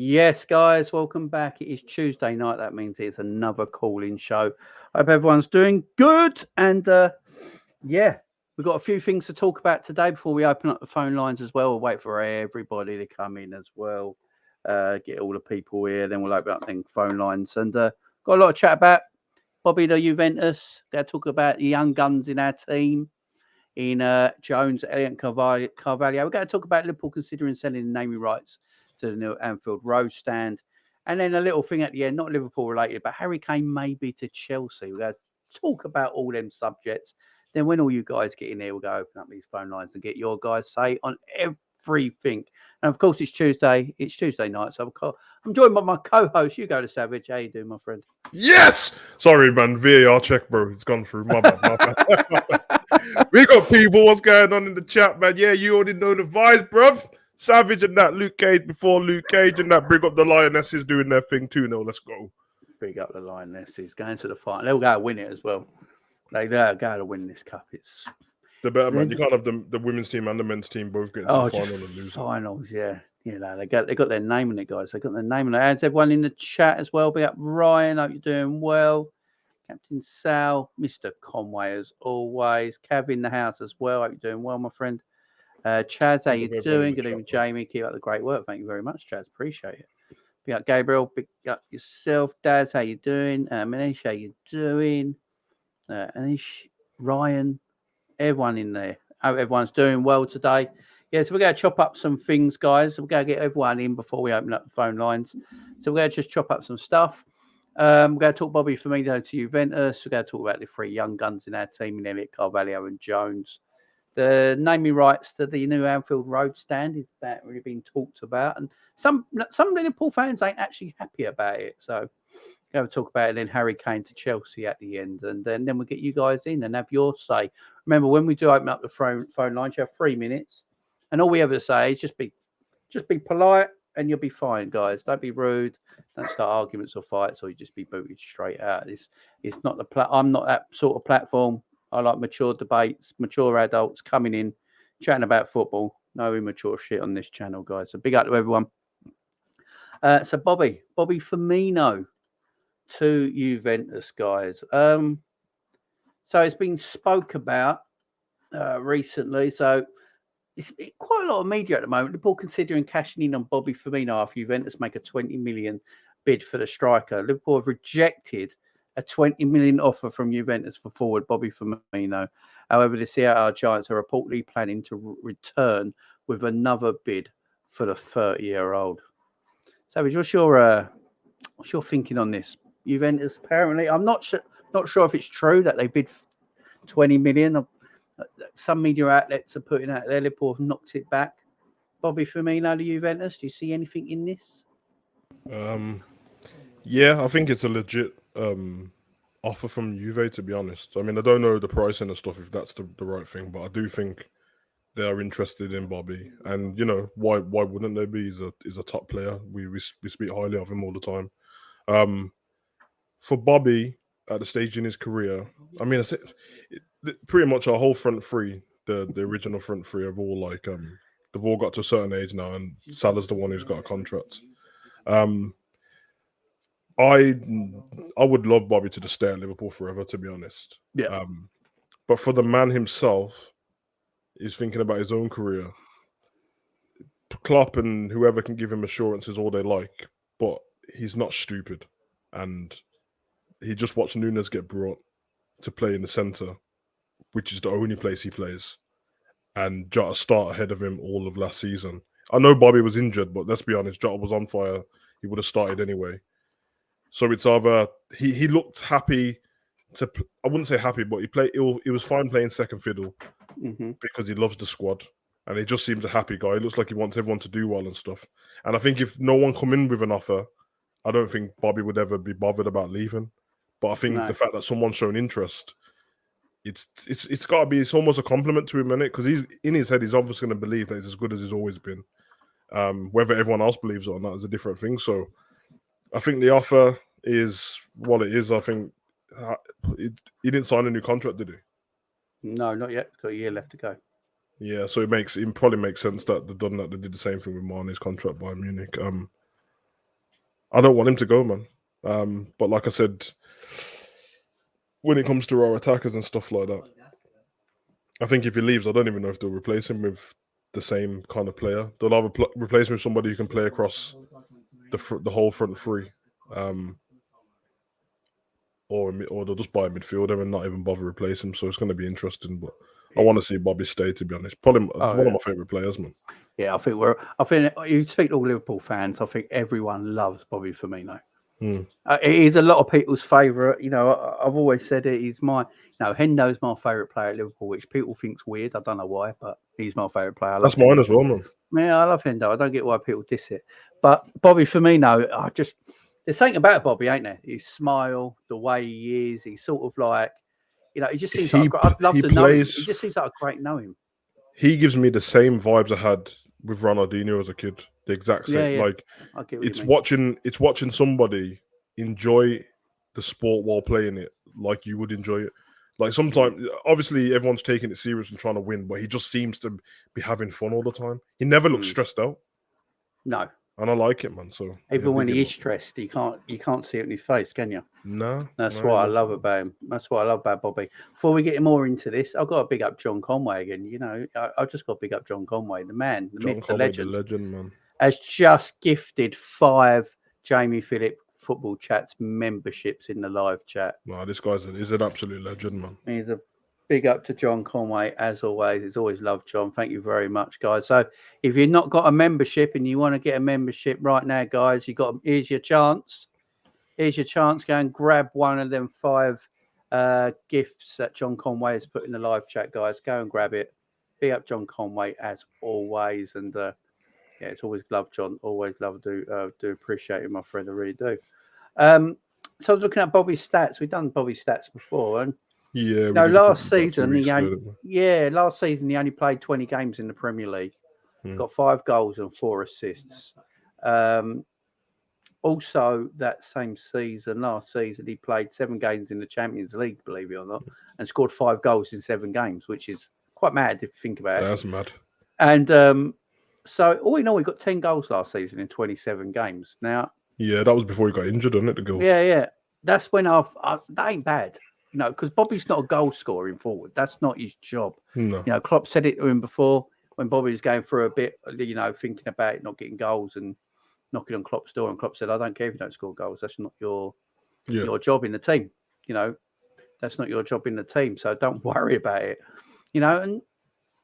Yes, guys, welcome back. It is Tuesday night. That means it's another call-in show. I hope everyone's doing good. And yeah, we've got a few things to talk about today before we open up the phone lines as well. We'll wait for everybody to come in as well. Get all the people here. Then we'll open up the phone lines. And got a lot of chat about Bobby the Juventus. Going to talk about the young guns in our team. In Jones, Elliott and Carvalho. We're going to talk about Liverpool considering selling the naming rights to the new Anfield Road stand. And then a little thing at the end, not Liverpool related, but Harry Kane maybe to Chelsea. We're going to talk about all them subjects. Then when all you guys get in there, we'll go open up these phone lines and get your guys' say on everything. And of course, it's Tuesday. It's Tuesday night. So I'm joined by my co-host. You go to Savage. How you doing, my friend? Yes! Sorry, man. VAR check, bro. It's gone through. My bad. We got people. What's going on in the chat, man? Yeah, you already know the vibes, bruv. Savage and that Luke Cage before Luke Cage and that bring up the Lionesses doing their thing too. No, let's go. Big up the Lionesses going to the final. They'll go win it as well. They go to win this cup. It's the better man. You can't have the women's team and the men's team both getting to the final and losing. Finals, yeah. You know, they got their name in it, guys. They got their name in it. As everyone in the chat as well. Big up Ryan. Hope you're doing well. Captain Sal, Mr. Conway as always. Cav in the house as well. Hope you're doing well, my friend. Chaz, how you doing? Good evening, Jamie. Keep up the great work. Thank you very much, Chaz. Appreciate it. Big up Gabriel. Big up yourself. Daz, how you doing? Manish, how you doing? Anish, Ryan, everyone in there. Hope everyone's doing well today. Yeah, so we're going to chop up some things, guys. We're going to get everyone in before we open up the phone lines. So we're going to just chop up some stuff. We're going to talk Bobby Firmino to Juventus. We're going to talk about the three young guns in our team, in Elliott, Carvalho and Jones. The naming rights to the new Anfield Road stand is about really being talked about. And some Liverpool fans ain't actually happy about it. So we're going to talk about it. And then Harry Kane to Chelsea at the end. And then we'll get you guys in and have your say. Remember, when we do open up the phone lines, you have 3 minutes. And all we ever say is just be polite and you'll be fine, guys. Don't be rude. Don't start arguments or fights, or you just be booted straight out. It's not I'm not that sort of platform. I like mature debates, mature adults coming in, chatting about football. No immature shit on this channel, guys. So big up to everyone. So Bobby Firmino to Juventus, guys. So it's been spoke about recently. So it's quite a lot of media at the moment. Liverpool considering cashing in on Bobby Firmino after Juventus make a 20 million bid for the striker. Liverpool have rejected a 20 million offer from Juventus for forward Bobby Firmino. However, the Seattle Giants are reportedly planning to return with another bid for the 30-year-old. So, what's your thinking on this? Juventus apparently, I'm not sure if it's true that they bid 20 million. Some media outlets are putting out there Liverpool have knocked it back. Bobby Firmino to Juventus. Do you see anything in this? Yeah, I think it's a legit offer from Juve, to be honest. I mean, I don't know the pricing and stuff if that's the right thing, but I do think they are interested in Bobby. And you know, why wouldn't they be? He's a top player. We speak highly of him all the time. For Bobby at the stage in his career, I mean, pretty much our whole front three, the original front three, have all they've all got to a certain age now, and Salah's the one who's got a contract. I would love Bobby to just stay at Liverpool forever, to be honest. Yeah. But for the man himself, he's thinking about his own career. Klopp and whoever can give him assurances all they like, but he's not stupid. And he just watched Nunez get brought to play in the centre, which is the only place he plays, and Jota start ahead of him all of last season. I know Bobby was injured, but let's be honest, Jota was on fire. He would have started anyway. So it's either he looked happy to. I wouldn't say happy, but he was fine playing second fiddle because he loves the squad, and he just seems a happy guy. He looks like he wants everyone to do well and stuff. And I think if no one come in with an offer, I don't think Bobby would ever be bothered about leaving. But I think the fact that someone's shown interest, it's got to be. It's almost a compliment to him, innit? Because he's in his head, he's obviously going to believe that he's as good as he's always been. Whether everyone else believes it or not is a different thing. So I think the offer is what it is. I think he didn't sign a new contract, did he? No, not yet. Got a year left to go. Yeah, so it probably makes sense that they did the same thing with Mane's contract by Munich. I don't want him to go, man. But like I said, when it comes to our attackers and stuff like that, I think if he leaves, I don't even know if they'll replace him with the same kind of player. They'll either replace him with somebody who can play across the whole front three, or they'll just buy a midfielder and not even bother replace him. So it's going to be interesting. But I want to see Bobby stay, to be honest. Probably one of my favourite players, man. Yeah, I think you speak to all Liverpool fans, I think everyone loves Bobby Firmino. It is a lot of people's favourite. You know, I've always said it. He's Hendo's my favourite player at Liverpool, which people think's weird. I don't know why, but he's my favourite player. That's mine as well, man. Yeah, I love Hendo. I don't get why people diss it. But Bobby Firmino, there's something about Bobby, ain't there? His smile, the way he is, he's sort of like, he just seems I'd love to know him. He just seems like a great know him. He gives me the same vibes I had with Ronaldinho as a kid. The exact same. Yeah. Like it's watching somebody enjoy the sport while playing it like you would enjoy it. Like sometimes, obviously, everyone's taking it serious and trying to win, but he just seems to be having fun all the time. He never looks stressed out. No. And I like it, man. So even when he is stressed, you can't see it in his face, can you? No. That's what I love about him. That's what I love about Bobby. Before we get more into this, I've got to big up John Conway again. You know, I've just got to big up John Conway, the man, the myth, the legend. The legend, man. Has just gifted 5 Jamie Phillip football chats memberships in the live chat. No, this guy's is an absolute legend, man. He's a big up to John Conway, as always. It's always loved, John. Thank you very much, guys. So if you've not got a membership and you want to get a membership right now, guys, here's your chance. Here's your chance. Go and grab one of them 5 gifts that John Conway has put in the live chat, guys. Go and grab it. Big up John Conway, as always. And yeah, it's always love, John. Always love. Do appreciate it, my friend. I really do. So I was looking at Bobby's stats. We've done Bobby's stats before, and last season he only played 20 games in the Premier League. Got 5 goals and 4 assists. Also, that same season, last season, he played 7 games in the Champions League, believe it or not, and scored 5 goals in 7 games, which is quite mad if you think about it. That's mad. And so all in all, he got 10 goals last season in 27 games. Now, yeah, that was before he got injured, wasn't it? The goals. Yeah. That's when that ain't bad, because Bobby's not a goal scoring forward. That's not his job. No. Klopp said it to him before when Bobby was going through a bit, thinking about not getting goals and knocking on Klopp's door, and Klopp said, "I don't care if you don't score goals. That's not your job in the team. That's not your job in the team. So don't worry about it. And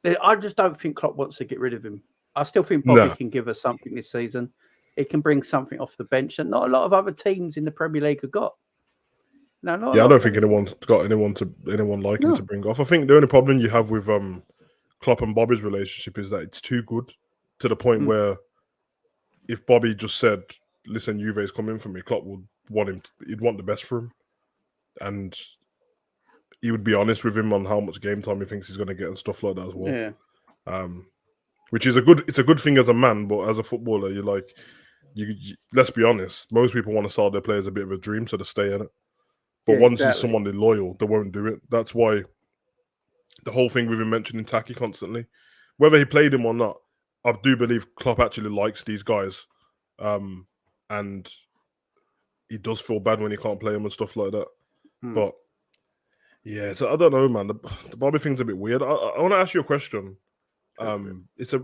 I just don't think Klopp wants to get rid of him. I still think Bobby can give us something this season. He can bring something off the bench that not a lot of other teams in the Premier League have got. I don't think anyone's got anyone like him to bring off. I think the only problem you have with Klopp and Bobby's relationship is that it's too good to the point where if Bobby just said, "Listen, Juve's come in for me," Klopp would want him. He'd want the best for him, and he would be honest with him on how much game time he thinks he's going to get and stuff like that as well. Yeah. Which is a good thing as a man, but as a footballer, you're like, you let's be honest. Most people want to sell their players a bit of a dream, so they stay in it. But once he's someone they're loyal, they won't do it. That's why the whole thing with him mentioning Taki constantly, whether he played him or not, I do believe Klopp actually likes these guys, and he does feel bad when he can't play them and stuff like that. But yeah, so I don't know, man. The Bobby thing's a bit weird. I want to ask you a question. It's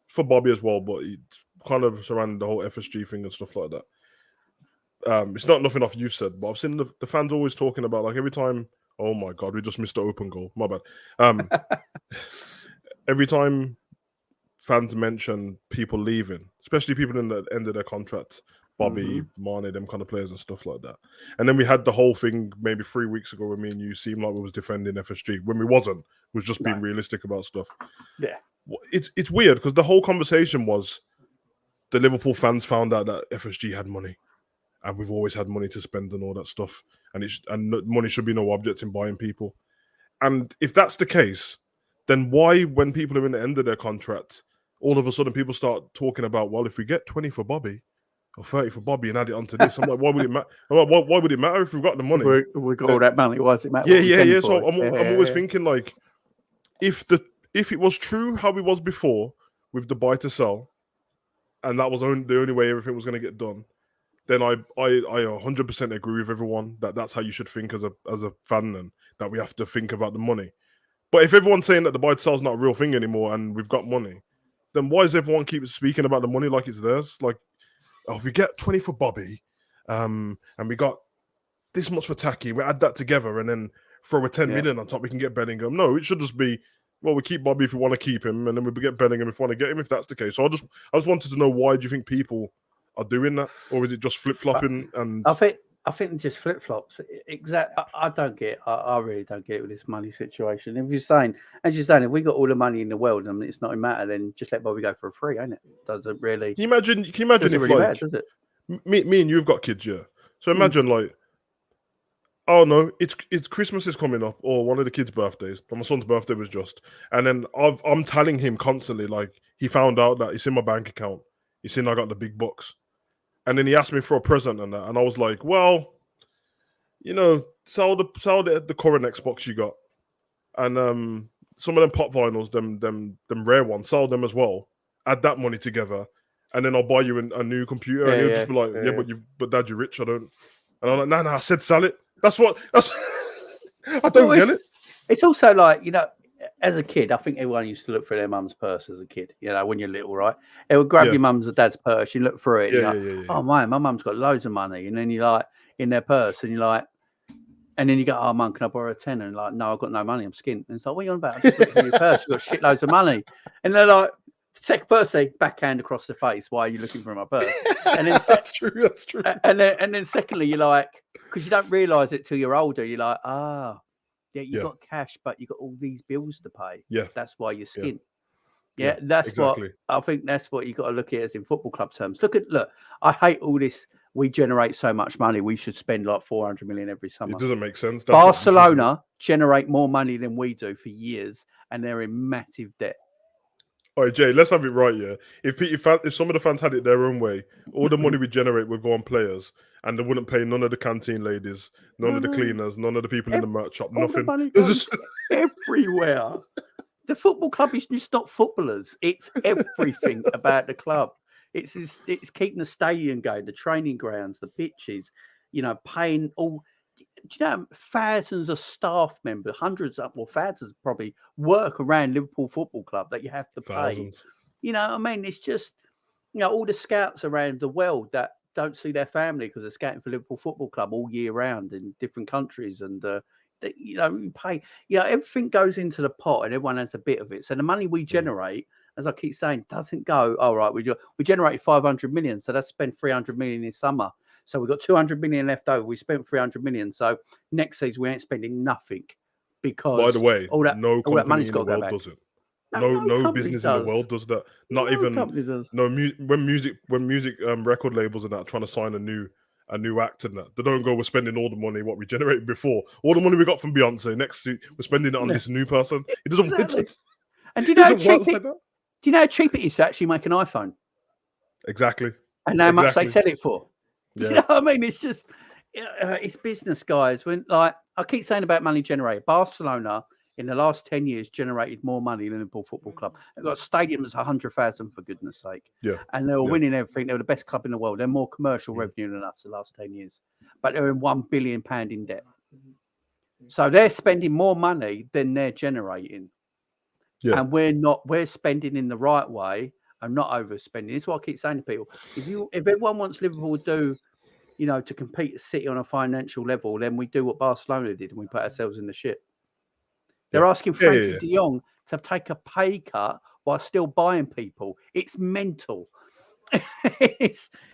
for Bobby as well, but it's kind of surrounding the whole FSG thing and stuff like that. It's not nothing off you've said, but I've seen the fans always talking about, like, every time. Oh my God, we just missed the open goal. My bad. Every time fans mention people leaving, especially people in the end of their contracts, Bobby, Mane, them kind of players and stuff like that. And then we had the whole thing maybe 3 weeks ago when me and you seemed like we was defending FSG when we wasn't. We was just being realistic about stuff. Yeah. It's weird because the whole conversation was the Liverpool fans found out that FSG had money. and we've always had money to spend and all that stuff, and money should be no object in buying people. And if that's the case, then why, when people are in the end of their contract, all of a sudden people start talking about, well, if we get 20 for Bobby or 30 for Bobby and add it onto this, I'm like, why would it matter? Why would it matter if we've got the money? We got all that money. Why does it matter? Yeah. So I'm always thinking, like, if it was true how it was before with the buy to sell, and that was the only way everything was going to get done, then I 100% agree with everyone that's how you should think as a fan, and that we have to think about the money. But if everyone's saying that the buy to sell is not a real thing anymore and we've got money, then why does everyone keep speaking about the money like it's theirs? Like, oh, if we get 20 for Bobby, and we got this much for Taki, we add that together and then throw a 10 million on top, we can get Bellingham. No, it should just be, well, we keep Bobby if we want to keep him, and then we get Bellingham if we want to get him, if that's the case. So I just wanted to know, why do you think people are doing that, or is it just flip flopping? And I think just flip flops. Exactly. I don't get. I really don't get with this money situation. If you're saying, if we got all the money in the world and it's not a matter, then just let Bobby go for free, ain't it? Doesn't really. Can you imagine if really like bad, does it? Me and you've got kids, yeah. So imagine like, oh no, it's Christmas is coming up, or one of the kids' birthdays. My son's birthday was just, and then I'm telling him constantly, like, he found out that it's in my bank account. He's seen I got the big bucks, and then he asked me for a present and that, and I was like, well, sell the current Xbox you got, and some of them pop vinyls, them rare ones, sell them as well. Add that money together, and then I'll buy you a new computer. And he'll just be like, but Dad, you're rich. I don't. And I'm like, no, I said sell it. That's I don't get it. It's also like, as a kid, I think everyone used to look for their mum's purse as a kid. When you're little, right? It would grab your mum's or dad's purse. You look through it. And oh, my mum's got loads of money. And then you're like, in their purse, and you're like, and then you go, oh, Mum, can I borrow a tenner? And like, no, I've got no money. I'm skint. And it's like, what are you on about? I'm just looking at your purse. You've got shitloads of money. And they're like, firstly, backhand across the face. Why are you looking for my purse? And then that's true. And then secondly, you're like, because you don't realise it till you're older. You're like, you got cash, but you got all these bills to pay. Yeah, that's why you're skint. Yeah, that's exactly what I think. That's what you got to look at as in football club terms. Look, I hate all this. We generate so much money. We should spend like 400 million every summer. It doesn't make sense. Barcelona generate more money than we do for years, and they're in massive debt. All right, Jay, let's have it right, yeah. If some of the fans had it their own way, all the money we generate would go on players, and they wouldn't pay none of the canteen ladies, none of the cleaners, none of the people in the merch shop, nothing. The money goes everywhere. The football club is just not footballers. It's everything about the club. It's keeping the stadium going, the training grounds, the pitches, paying all. Do thousands of staff members, hundreds of, well, thousands probably work around Liverpool Football Club that you have to pay. Thousands. It's just, all the scouts around the world that don't see their family because they're scouting for Liverpool Football Club all year round in different countries, and you pay. Everything goes into the pot, and everyone has a bit of it. So the money we generate, as I keep saying, doesn't go. All right, we generated 500 million, so let's spend 300 million in summer. So we've got 200 million left over. We spent 300 million. So next season we ain't spending nothing, because by the way, all that money's got to go back. Does it? No business in the world does that. Not even does. When music record labels and that trying to sign a new act and that, they don't go, we're spending all the money what we generated before. All the money we got from Beyonce, next we're spending it on this new person. It doesn't work. And do you know how cheap it is to actually make an iPhone? Exactly. And how much they sell it for? Yeah. You know what I mean? It's just, it's business, guys. When, like, I keep saying about money generated, Barcelona in the last 10 years generated more money than Liverpool Football Club. They've got a stadium that's 100,000, for goodness sake. Yeah. And they were winning everything. They were the best club in the world. They're more commercial revenue than us the last 10 years. But they're in £1 billion in debt. So they're spending more money than they're generating. Yeah. And we're spending in the right way and not overspending. It's what I keep saying to people. If everyone wants Liverpool to do, to compete with City on a financial level, then we do what Barcelona did and we put ourselves in the shit. They're asking Frankie de Jong to take a pay cut while still buying people. It's mental. Can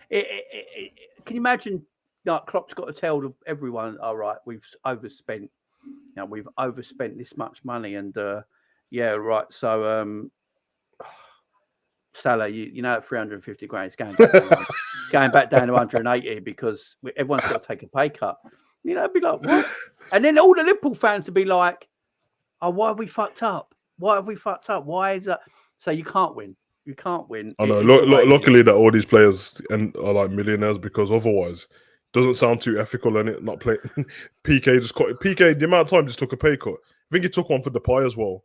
you imagine? Like, Klopp's got to tell everyone, all right, we've overspent. We've overspent this much money, and right. So, Salah, at 350 grand, it's going down. going back down to 180 because everyone's got to take a pay cut. You know, I'd be like, what? And then all the Liverpool fans would be like, oh, why have we fucked up? Why have we fucked up? Why is that? So you can't win. You can't win. I know. Luckily that all these players are like millionaires, because otherwise it doesn't sound too ethical, and it not playing. PK, the amount of time just took a pay cut. I think he took one for Depay as well.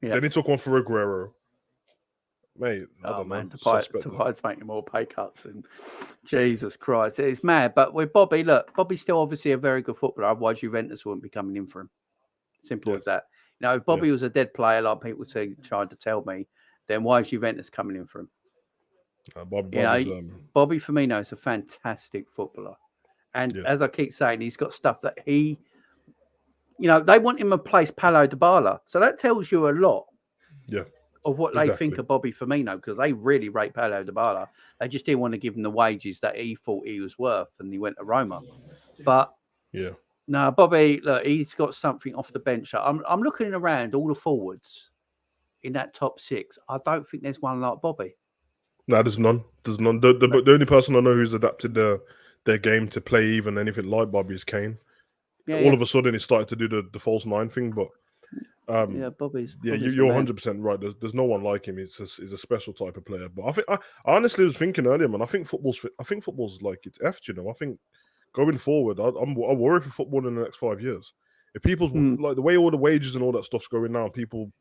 Yeah. Then he took one for Aguero. Mate, I don't know. Depay's making more pay cuts, and Jesus Christ, it's mad. But with Bobby, look, Bobby's still obviously a very good footballer. Otherwise, Juventus wouldn't be coming in for him. Simple as that. You know, if Bobby was a dead player, like people tried to tell me, then why is Juventus coming in for him? Bobby Firmino is a fantastic footballer. And as I keep saying, he's got stuff that they want him to replace Paulo Dybala. So that tells you a lot of what they think of Bobby Firmino, because they really rate Paulo Dybala. They just didn't want to give him the wages that he thought he was worth, and he went to Roma. But no, Bobby, look, he's got something off the bench. I'm looking around all the forwards in that top 6. I don't think there's one like Bobby. No, there's none. The only person I know who's adapted their game to play even anything like Bobby is Kane. All of a sudden, he started to do the false 9 thing, but Bobby's you're 100% right. There's no one like him. He's a special type of player. But I honestly was thinking earlier, man. I think football's like it's effed. You know, I think going forward, I worry for football in the next 5 years. If people's like the way all the wages and all that stuff's going now, people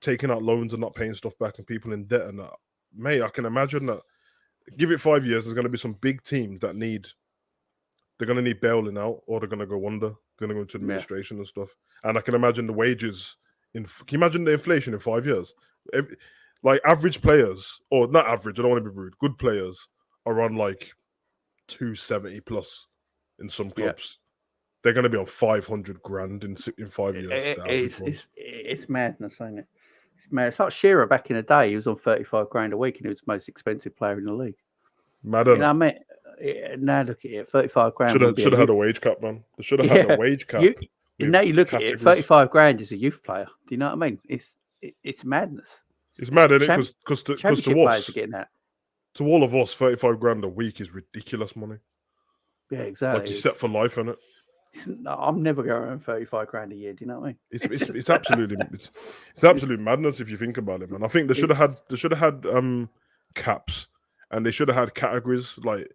taking out loans and not paying stuff back, and people in debt and that. Mate, I can imagine that. Give it 5 years, there's going to be some big teams that they're going to need bailing out, or they're going to go under. They're going to go into administration and stuff. And I can imagine the wages. Can you imagine the inflation in 5 years? Like average players, or not average, I don't want to be rude, good players are on like 270 plus in some clubs. They're going to be on 500 grand in 5 years. It's madness, ain't it? It's mad. It's like Shearer back in the day. He was on 35 grand a week, and he was the most expensive player in the league. Mad, you know what I mean? Now look at it, 35 grand. Should have had a wage cap, man. They should have had a wage cap. Now you look at it, 35 grand is a youth player. Do you know what I mean? It's madness. It's mad, isn't it? Because to us, players are getting that. To all of us, 35 grand a week is ridiculous money. Yeah, exactly. Like you're set for life, innit? I'm never going to earn 35 grand a year. Do you know what I mean? It's absolute madness if you think about it, man. I think they should have had caps, and they should have had categories, like,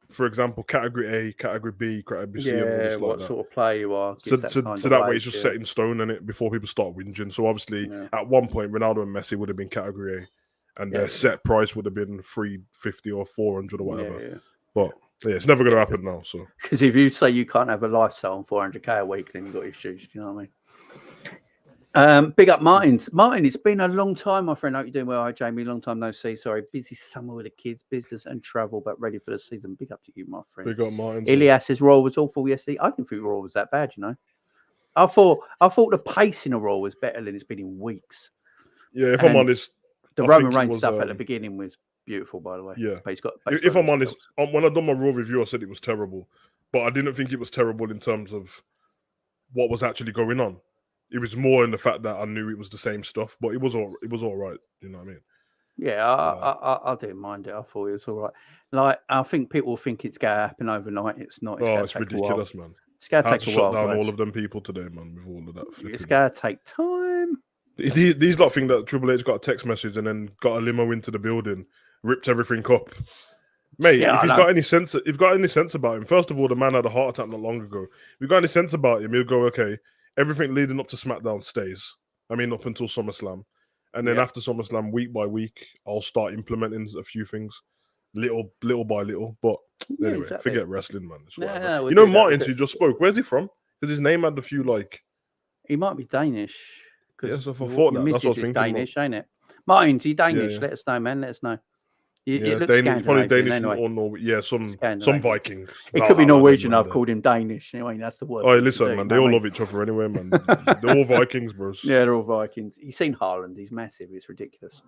for example, category A, category B, category C, and all this like that. Sort of player you are. So that way it's just set in stone, in it, before people start whinging. So obviously, at one point, Ronaldo and Messi would have been category A, and their set price would have been 350 or 400 or whatever. But it's never going to happen now. So because if you say you can't have a lifestyle on 400k a week, then you've got issues. Do you know what I mean? Big up Martin. Martin, it's been a long time, my friend. Hope you're doing well. Hi, Jamie. Long time no see. Sorry, busy summer with the kids, business and travel, but ready for the season. Big up to you, my friend. Big up Martin. Ilias says Raw was awful yesterday. I didn't think Raw was that bad. You know, I thought the pace in a Raw was better than it's been in weeks. Yeah, if I'm honest, the Roman Reigns stuff at the beginning was beautiful, by the way. Yeah, but if I'm honest, when I done my Raw review, I said it was terrible, but I didn't think it was terrible in terms of what was actually going on. It was more in the fact that I knew it was the same stuff, but it was all right. You know what I mean? Yeah, I didn't mind it. I thought it was all right. Like, I think people think it's going to happen overnight. It's not. It's ridiculous, man. It's going to take a while. Shut down all of them people today, man, with all of that. It's going to take time. These lot think that Triple H got a text message and then got a limo into the building, ripped everything up. Mate, if he's got any sense about him, first of all, the man had a heart attack not long ago. If you've got any sense about him, he'll go, okay, everything leading up to SmackDown stays. I mean, up until SummerSlam. And then after SummerSlam, week by week, I'll start implementing a few things, little by little. But anyway, forget wrestling, man. You know Martin, who just spoke, where's he from? Because his name had a few, like... He might be Danish. Yes, I thought that. That's what I was thinking. Danish, ain't it? Martin, you Danish? Yeah. Let us know, man. Let us know. Danish, probably Danish anyway. Or Norwegian. Yeah, some Vikings. It could be Norwegian. I've called him Danish. Anyway, that's the word. Oh, listen, man. They all love each other anyway, man. They're all Vikings, bros. Yeah, they're all Vikings. You've seen Haaland. He's massive. It's ridiculous.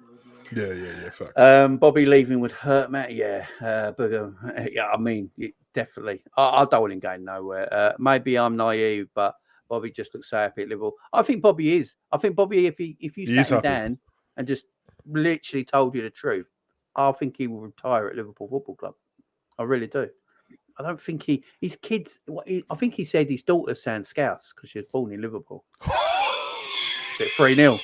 Yeah. Fact. Bobby leaving would hurt, Matt. Yeah, but I mean, definitely. I don't want him going nowhere. Maybe I'm naive, but Bobby just looks so happy at Liverpool. I think Bobby is. I think Bobby, if you sat him down and just literally told you the truth, I think he will retire at Liverpool Football Club. I really do. I don't think his kids. I think he said his daughter sounds Scouse because she was born in Liverpool. Is it 3-0?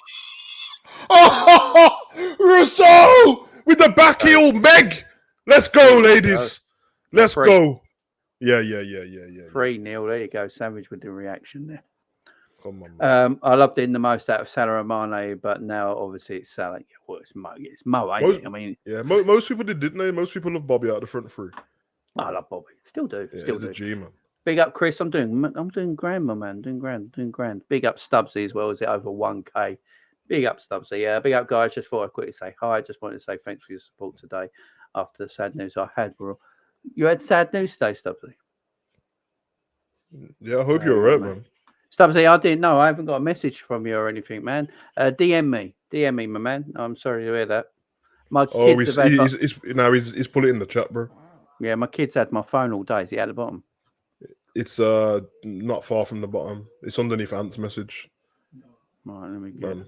Oh, Rousseau with the back heel, Meg. Let's go, ladies. Let's go. Yeah. 3-0. There you go. Savage with the reaction there. Come on, man. I loved it in the most out of Salah and Mane, but now obviously it's Salah. Yeah, well, it's Mo, ain't it? I mean, yeah, most people didn't they? Most people love Bobby out of the front three. I love Bobby. Still do. Yeah, Still he's do. a G, man. Big up, Chris. I'm doing grand, my man. Doing grand. Big up, Stubbsy as well. Is it over 1K? Big up, Stubbsy. Yeah, big up, guys. Just thought I'd quickly say hi. Just wanted to say thanks for your support today after the sad news I had. You had sad news today, Stubbsy? Yeah, I hope you're all right, man. Stubbsy, I didn't know. I haven't got a message from you or anything, man. DM me, my man. I'm sorry to hear that. My kids he's put it in the chat, bro. Yeah, my kids had my phone all day. Is it at the bottom? It's not far from the bottom. It's underneath Ant's message. Right, let me get it.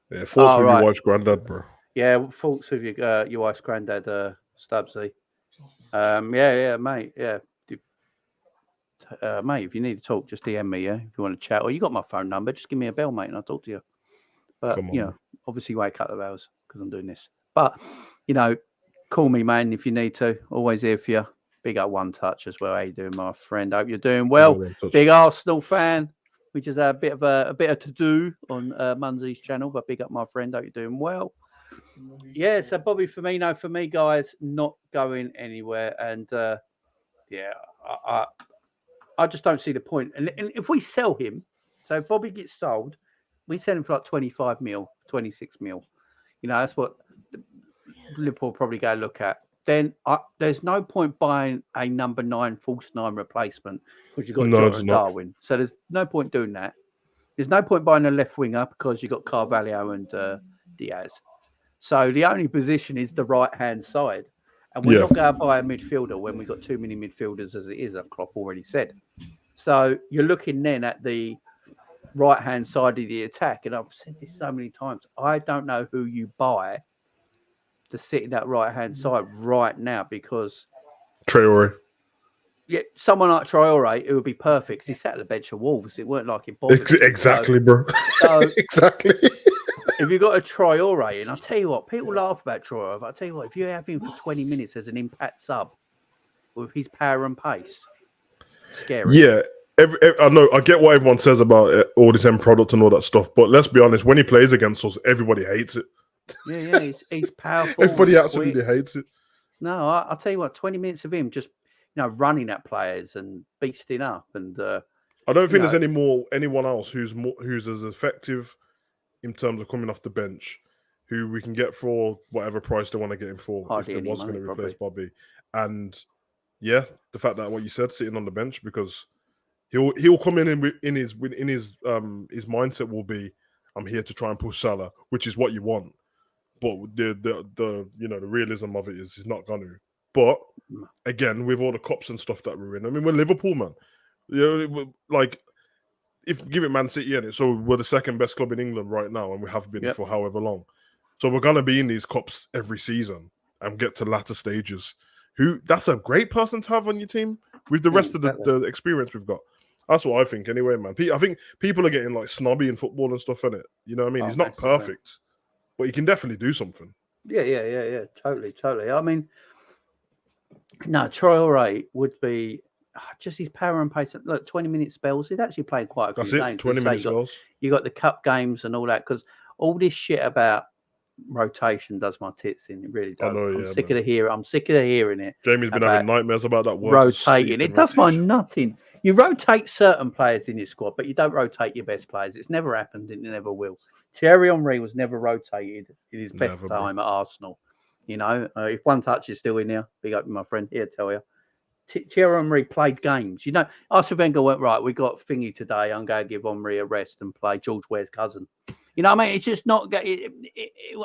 Yeah, thoughts with your wife's granddad, bro. Yeah, thoughts with your wife's granddad, Stubbsy. Yeah, mate. Yeah. Mate, if you need to talk, just DM me, yeah? If you want to chat. Or you got my phone number, just give me a bell, mate, and I'll talk to you. But, obviously wait a couple of hours because I'm doing this. But, call me, man, if you need to. Always here for you. Big up One Touch as well. How you doing, my friend? Hope you're doing well. Big Arsenal fan. We just had a bit of to do on Munzie's channel, but big up my friend. Hope you're doing well. Yeah, so Bobby Firmino, for me, guys, not going anywhere. And, I just don't see the point. And if we sell him, so if Bobby gets sold, we sell him for like 25 mil, 26 mil. That's what Liverpool probably go look at. Then there's no point buying a number 9 false 9 replacement because you've got Jota and Darwin. So there's no point doing that. There's no point buying a left winger because you've got Carvalho and Diaz. So the only position is the right-hand side. And we're not going to buy a midfielder when we've got too many midfielders as it is, as Klopp already said. So you're looking then at the right-hand side of the attack. And I've said this so many times. I don't know who you buy to sit in that right-hand side right now because... Traore. Yeah, someone like Traore, it would be perfect because he sat at the bench of Wolves. It weren't like it bothered Exactly, bro. So, exactly. If you've got a Traore, and I'll tell you what, people laugh about Traore, but I'll tell you what, if you have him for 20 minutes as an impact sub with his power and pace, scary. Yeah, I know, I get what everyone says about it, all this end product and all that stuff, but let's be honest, when he plays against us, everybody hates it. Yeah, he's powerful. Everybody absolutely hates it. No, I'll tell you what, 20 minutes of him just running at players and beasting up. And I don't think there's anyone else who's as effective in terms of coming off the bench, who we can get for whatever price they want to get him for, if there was going to replace Bobby. And yeah, the fact that what you said, sitting on the bench, because he'll come in his mindset will be, I'm here to try and push Salah, which is what you want. But the realism of it is he's not going to. But again, with all the cups and stuff that we're in, I mean, we're Liverpool, man. Like, if give it Man City in it, so we're the second best club in England right now, and we have been for however long. So we're gonna be in these cups every season and get to latter stages. That's a great person to have on your team with the rest of the experience we've got. That's what I think, anyway, man. I think people are getting like snobby in football and stuff, innit? You know what I mean? He's not perfect, but he can definitely do something. Yeah. Totally. I mean, no, Traore would be just his power and pace. Look, 20-minute spells. He'd actually played quite a few games. 20-minute spells. You got the cup games and all that, because all this shit about rotation does my tits in. It really does. I'm sick of hearing it. Jamie's been having nightmares about that word. Rotating. It does my nothing. You rotate certain players in your squad, but you don't rotate your best players. It's never happened and it never will. Thierry Henry was never rotated in his best time at Arsenal. If One Touch is still in here, big up my friend here, tell you. Thierry Henry played games. Arsene Wenger went, right, we got thingy today. I'm going to give Henry a rest and play George Ware's cousin. You know what I mean? It's just not, it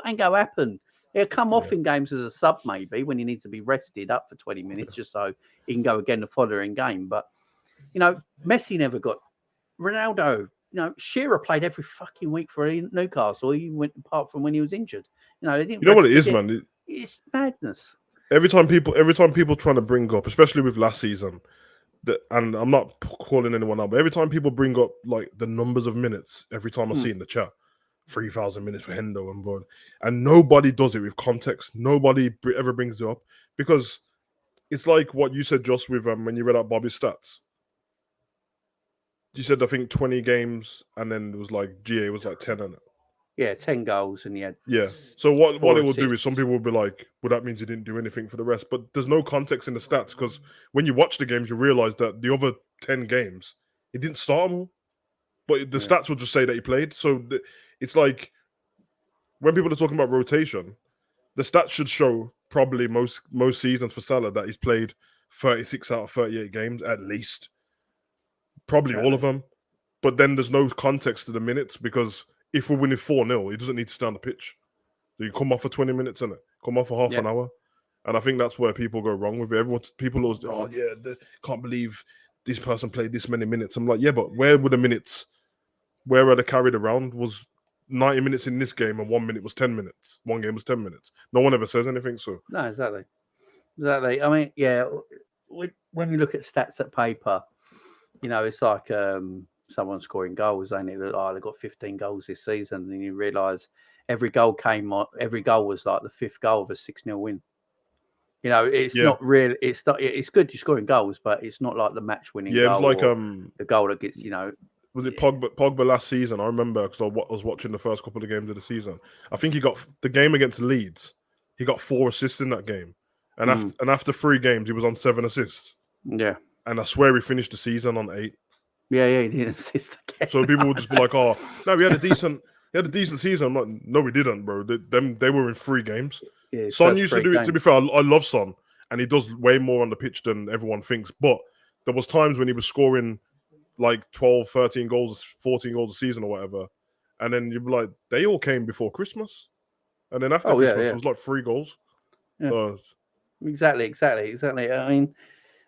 ain't going to happen. He'll come off in games as a sub, maybe, when he needs to be rested up for 20 minutes just so he can go again the following game. But, Messi never got Ronaldo. Shearer played every fucking week for Newcastle. He went apart from when he was injured. They didn't. You know what it is, man? It's madness. every time people trying to bring up, especially with last season, and I'm not calling anyone out, but every time people bring up like the numbers of minutes, every time I see in the chat, 3,000 minutes for Hendo and Bud, and nobody does it with context. Nobody ever brings it up because it's like what you said just with when you read out Bobby's stats. You said I think 20 games, and then it was like GA was like 10 in it. Yeah, 10 goals, and he had So what it will do assists. is some people will be like, well, that means he didn't do anything for the rest. But there's no context in the stats because when you watch the games, you realize that the other 10 games, he didn't start them all. But the stats will just say that he played. So it's like when people are talking about rotation, the stats should show probably most seasons for Salah that he's played 36 out of 38 games at least. Probably all of them. But then there's no context to the minutes because if we're winning 4-0, he doesn't need to stay on the pitch. So you come off for 20 minutes, innit? Come off for half an hour. And I think that's where people go wrong with it. People always, can't believe this person played this many minutes. I'm like, yeah, but where were the minutes? Where were they carried around? Was 90 minutes in this game and 1 minute was 10 minutes. One game was 10 minutes. No one ever says anything. So no, exactly. I mean, yeah, when you look at stats at paper, you know, it's like someone scoring goals, ain't it? They got 15 goals this season, and you realise every goal was like the fifth goal of a 6-0 win. You know, it's not really. It's not. It's good you're scoring goals, but it's not like the match-winning goal. Yeah, it was like the goal that gets, you know. Was it Pogba last season? I remember because I was watching the first couple of games of the season. I think he got the game against Leeds. He got 4 assists in that game, and after 3 games, he was on 7 assists. Yeah, and I swear he finished the season on 8. Yeah, he didn't assist again. So people would just be like, "Oh, no, we had a decent season." I'm like, "No, we didn't, bro. They were in 3 games." Yeah, Son used to do it. To be fair, I love Son, and he does way more on the pitch than everyone thinks. But there was times when he was scoring like 12, 13 goals, 14 goals a season or whatever, and then you'd be like, "They all came before Christmas," and then after Christmas, it was like 3 goals. Yeah. Exactly. I mean,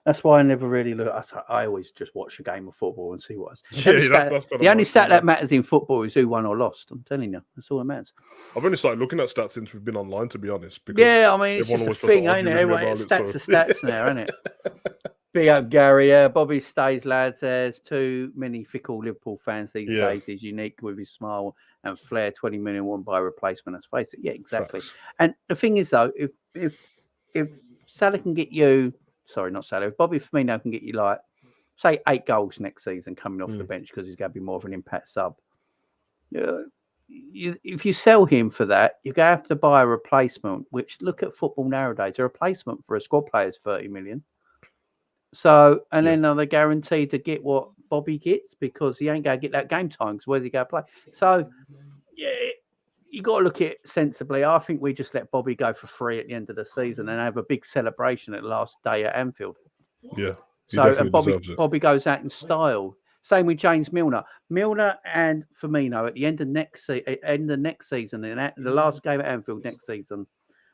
that's why I never really look. I always just watch a game of football and see what. The only stat that matters in football is who won or lost. I'm telling you, that's all that matters. I've only started looking at stats since we've been online, to be honest. Because I mean, it's just a thing, ain't it? Stats are stats now, isn't it? Big up Gary. Bobby stays, lads. There's too many fickle Liverpool fans these days. He's unique with his smile and flair. 20 million won by replacement. Let's face it. Yeah, exactly. Facts. And the thing is, though, if Salah can get you. Sorry, not Salah. If Bobby Firmino can get you like, say, 8 goals next season coming off the bench because he's going to be more of an impact sub. If you sell him for that, you're going to have to buy a replacement, which, look at football nowadays, a replacement for a squad player is 30 million. So, and then are they guaranteed to get what Bobby gets because he ain't going to get that game time because where's he going to play? So, yeah, you got to look at it sensibly. I think we just let Bobby go for free at the end of the season and have a big celebration at the last day at Anfield. Yeah. So and Bobby goes out in style. Same with James Milner. Milner and Firmino at the end of next season, in the last game at Anfield next season,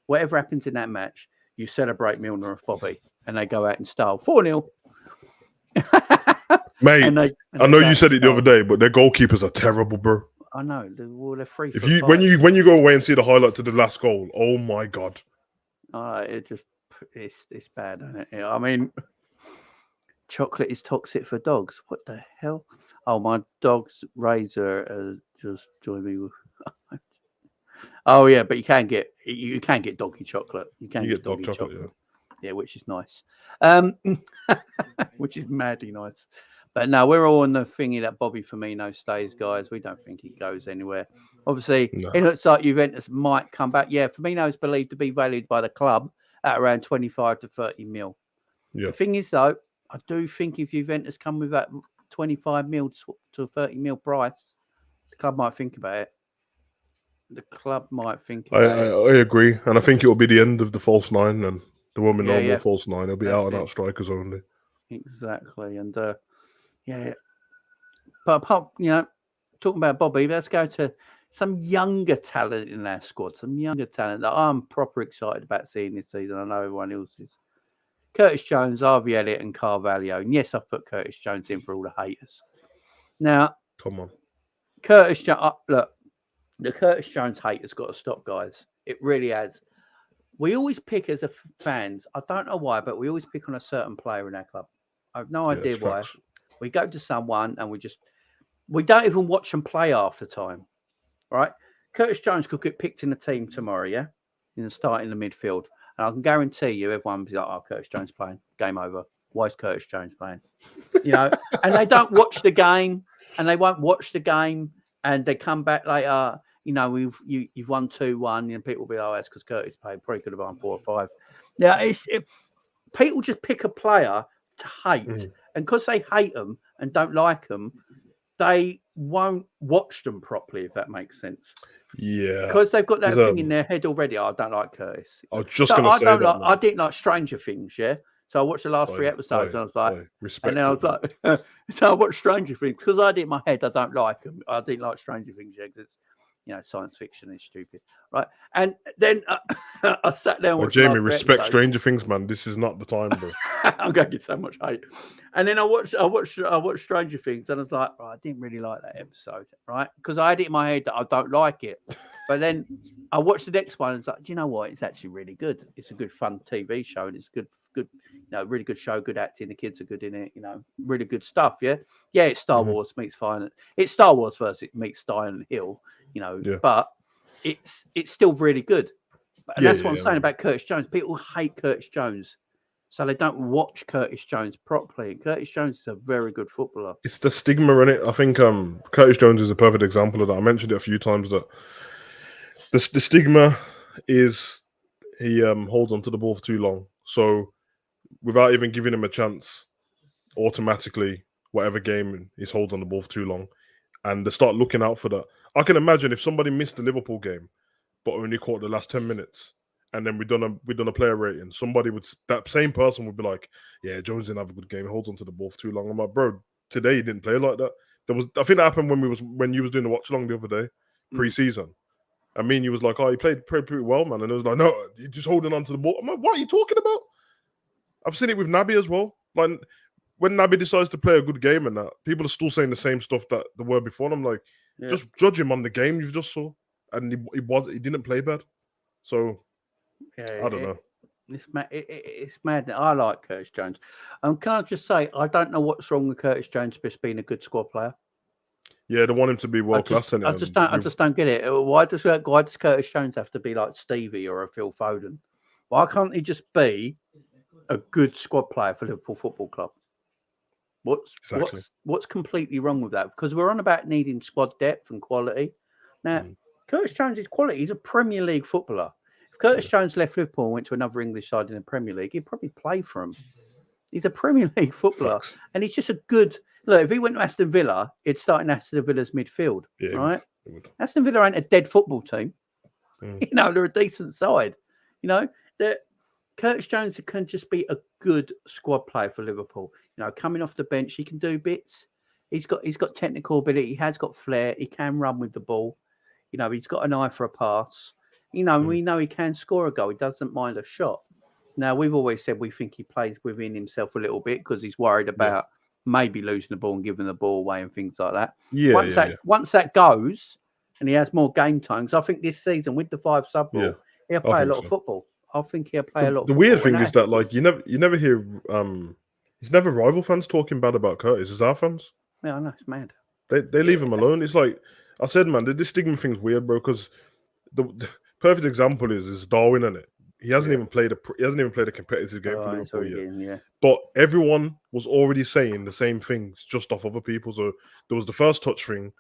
whatever happens in that match, you celebrate Milner and Bobby, and they go out in style. 4-0. Mate, I know you said it the other day, but their goalkeepers are terrible, bro. I know. They're free. When you go away and see the highlight to the last goal, oh my god! It's bad, isn't it? I mean, chocolate is toxic for dogs. What the hell? Oh, my dog's razor just joined me with. Oh yeah, but you can get doggy chocolate. You get doggy dog chocolate. Yeah, which is nice. Which is madly nice. But no, we're all on the thingy that Bobby Firmino stays, guys. We don't think he goes anywhere. Obviously, It looks like Juventus might come back. Yeah, Firmino is believed to be valued by the club at around 25 to 30 mil. Yeah. The thing is, though, I do think if Juventus come with that 25 mil to 30 mil price, the club might think about it. I agree. And I think it will be the end of the false 9 and there won't be no more false 9. It'll be out-and-out strikers only. Exactly. And but apart, talking about Bobby, let's go to some younger talent in our squad. Some younger talent that I'm proper excited about seeing this season. I know everyone else is. Curtis Jones, Harvey Elliott, and Carvalho. And yes, I've put Curtis Jones in for all the haters. Now, come on, Curtis Jones. Look, the Curtis Jones hate has got to stop, guys. It really has. we always pick as fans. I don't know why, but we always pick on a certain player in our club. I have no idea why. Facts. We go to someone and we don't even watch them play half the time, right? Curtis Jones could get picked in the team tomorrow, yeah, in the start in the midfield, and I can guarantee you, everyone will be like, "Oh, Curtis Jones playing, game over. Why is Curtis Jones playing?" And they don't watch the game, and they won't watch the game, and they come back later. You've won 2-1, and people will be, "Oh, that's because Curtis played. Probably could have won 4 or 5." Yeah, people just pick a player to hate, and because they hate them and don't like them, they won't watch them properly, if that makes sense. Yeah, because they've got that thing in their head already. Oh, I don't like Curtis. I was just going to say that. I didn't like Stranger Things, yeah. So I watched the last 3 episodes, and I was like, respect. And then I was like, so I watched Stranger Things because I did in my head. I don't like them. I didn't like Stranger Things, yeah, because it's science fiction is stupid, right? And then I sat there and watched. Jamie, respect Stranger Things, man. This is not the time, bro. I'm going to get so much hate. And then I watched Stranger Things, and I was like, I didn't really like that episode, right? Because I had it in my head that I don't like it. But then I watched the next one, and it's like, do you know what? It's actually really good. It's a good, fun TV show, and it's good, really good show, good acting. The kids are good in it, really good stuff. Yeah, it's Star Wars meets Fire. It's Star Wars first. It meets Silent Hill, but it's still really good. And that's what I'm saying about Curtis Jones. People hate Curtis Jones, so they don't watch Curtis Jones properly. Curtis Jones is a very good footballer. It's the stigma in it. I think Curtis Jones is a perfect example of that. I mentioned it a few times that the stigma is he holds on to the ball for too long. So without even giving him a chance, automatically, whatever game he holds on the ball for too long, and they start looking out for that. I can imagine if somebody missed the Liverpool game, but only caught the last 10 minutes, and then we done a player rating, that same person would be like, "Yeah, Jones didn't have a good game. He holds on to the ball for too long." I'm like, bro, today he didn't play like that. I think that happened when you was doing the watch along the other day, pre-season. I mean, you was like, "Oh, he played pretty well, man," and it was like, "No, he's just holding on to the ball." I'm like, "What are you talking about?" I've seen it with Naby as well. Like when Naby decides to play a good game and that, people are still saying the same stuff that they were before. And I'm like, just judge him on the game you just saw, and he didn't play bad. So I don't know. It's mad. I like Curtis Jones. Can I just say, I don't know what's wrong with Curtis Jones just being a good squad player. Yeah, they want him to be world class. I just don't get it. Why does Curtis Jones have to be like Stevie or a Phil Foden? Why can't he just be a good squad player for Liverpool Football Club? What's completely wrong with that? Because we're on about needing squad depth and quality. Now, Curtis Jones is quality. He's a Premier League footballer. If Curtis Jones left Liverpool and went to another English side in the Premier League, he'd probably play for him. He's a Premier League footballer, and he's just a good. Look, if he went to Aston Villa, he'd start in Aston Villa's midfield, right? It would. Aston Villa ain't a dead football team. They're a decent side. Curtis Jones can just be a good squad player for Liverpool. Coming off the bench, he can do bits. He's got technical ability. He has got flair. He can run with the ball. He's got an eye for a pass. We know he can score a goal. He doesn't mind a shot. Now, we've always said we think he plays within himself a little bit because he's worried about maybe losing the ball and giving the ball away and things like that. Once that goes and he has more game time, because I think this season with the 5 sub rule, he'll play a lot of football. I think he'll play a lot. The weird thing is that you never hear it's never rival fans talking bad about Curtis. It's our fans. Yeah, I know, it's mad. They leave him alone. It's like I said, man. This stigma thing's weird, bro. Because the perfect example is Darwin, innit? He hasn't even played a competitive game for Liverpool yet. But everyone was already saying the same things just off other people. So there was the first touch thing,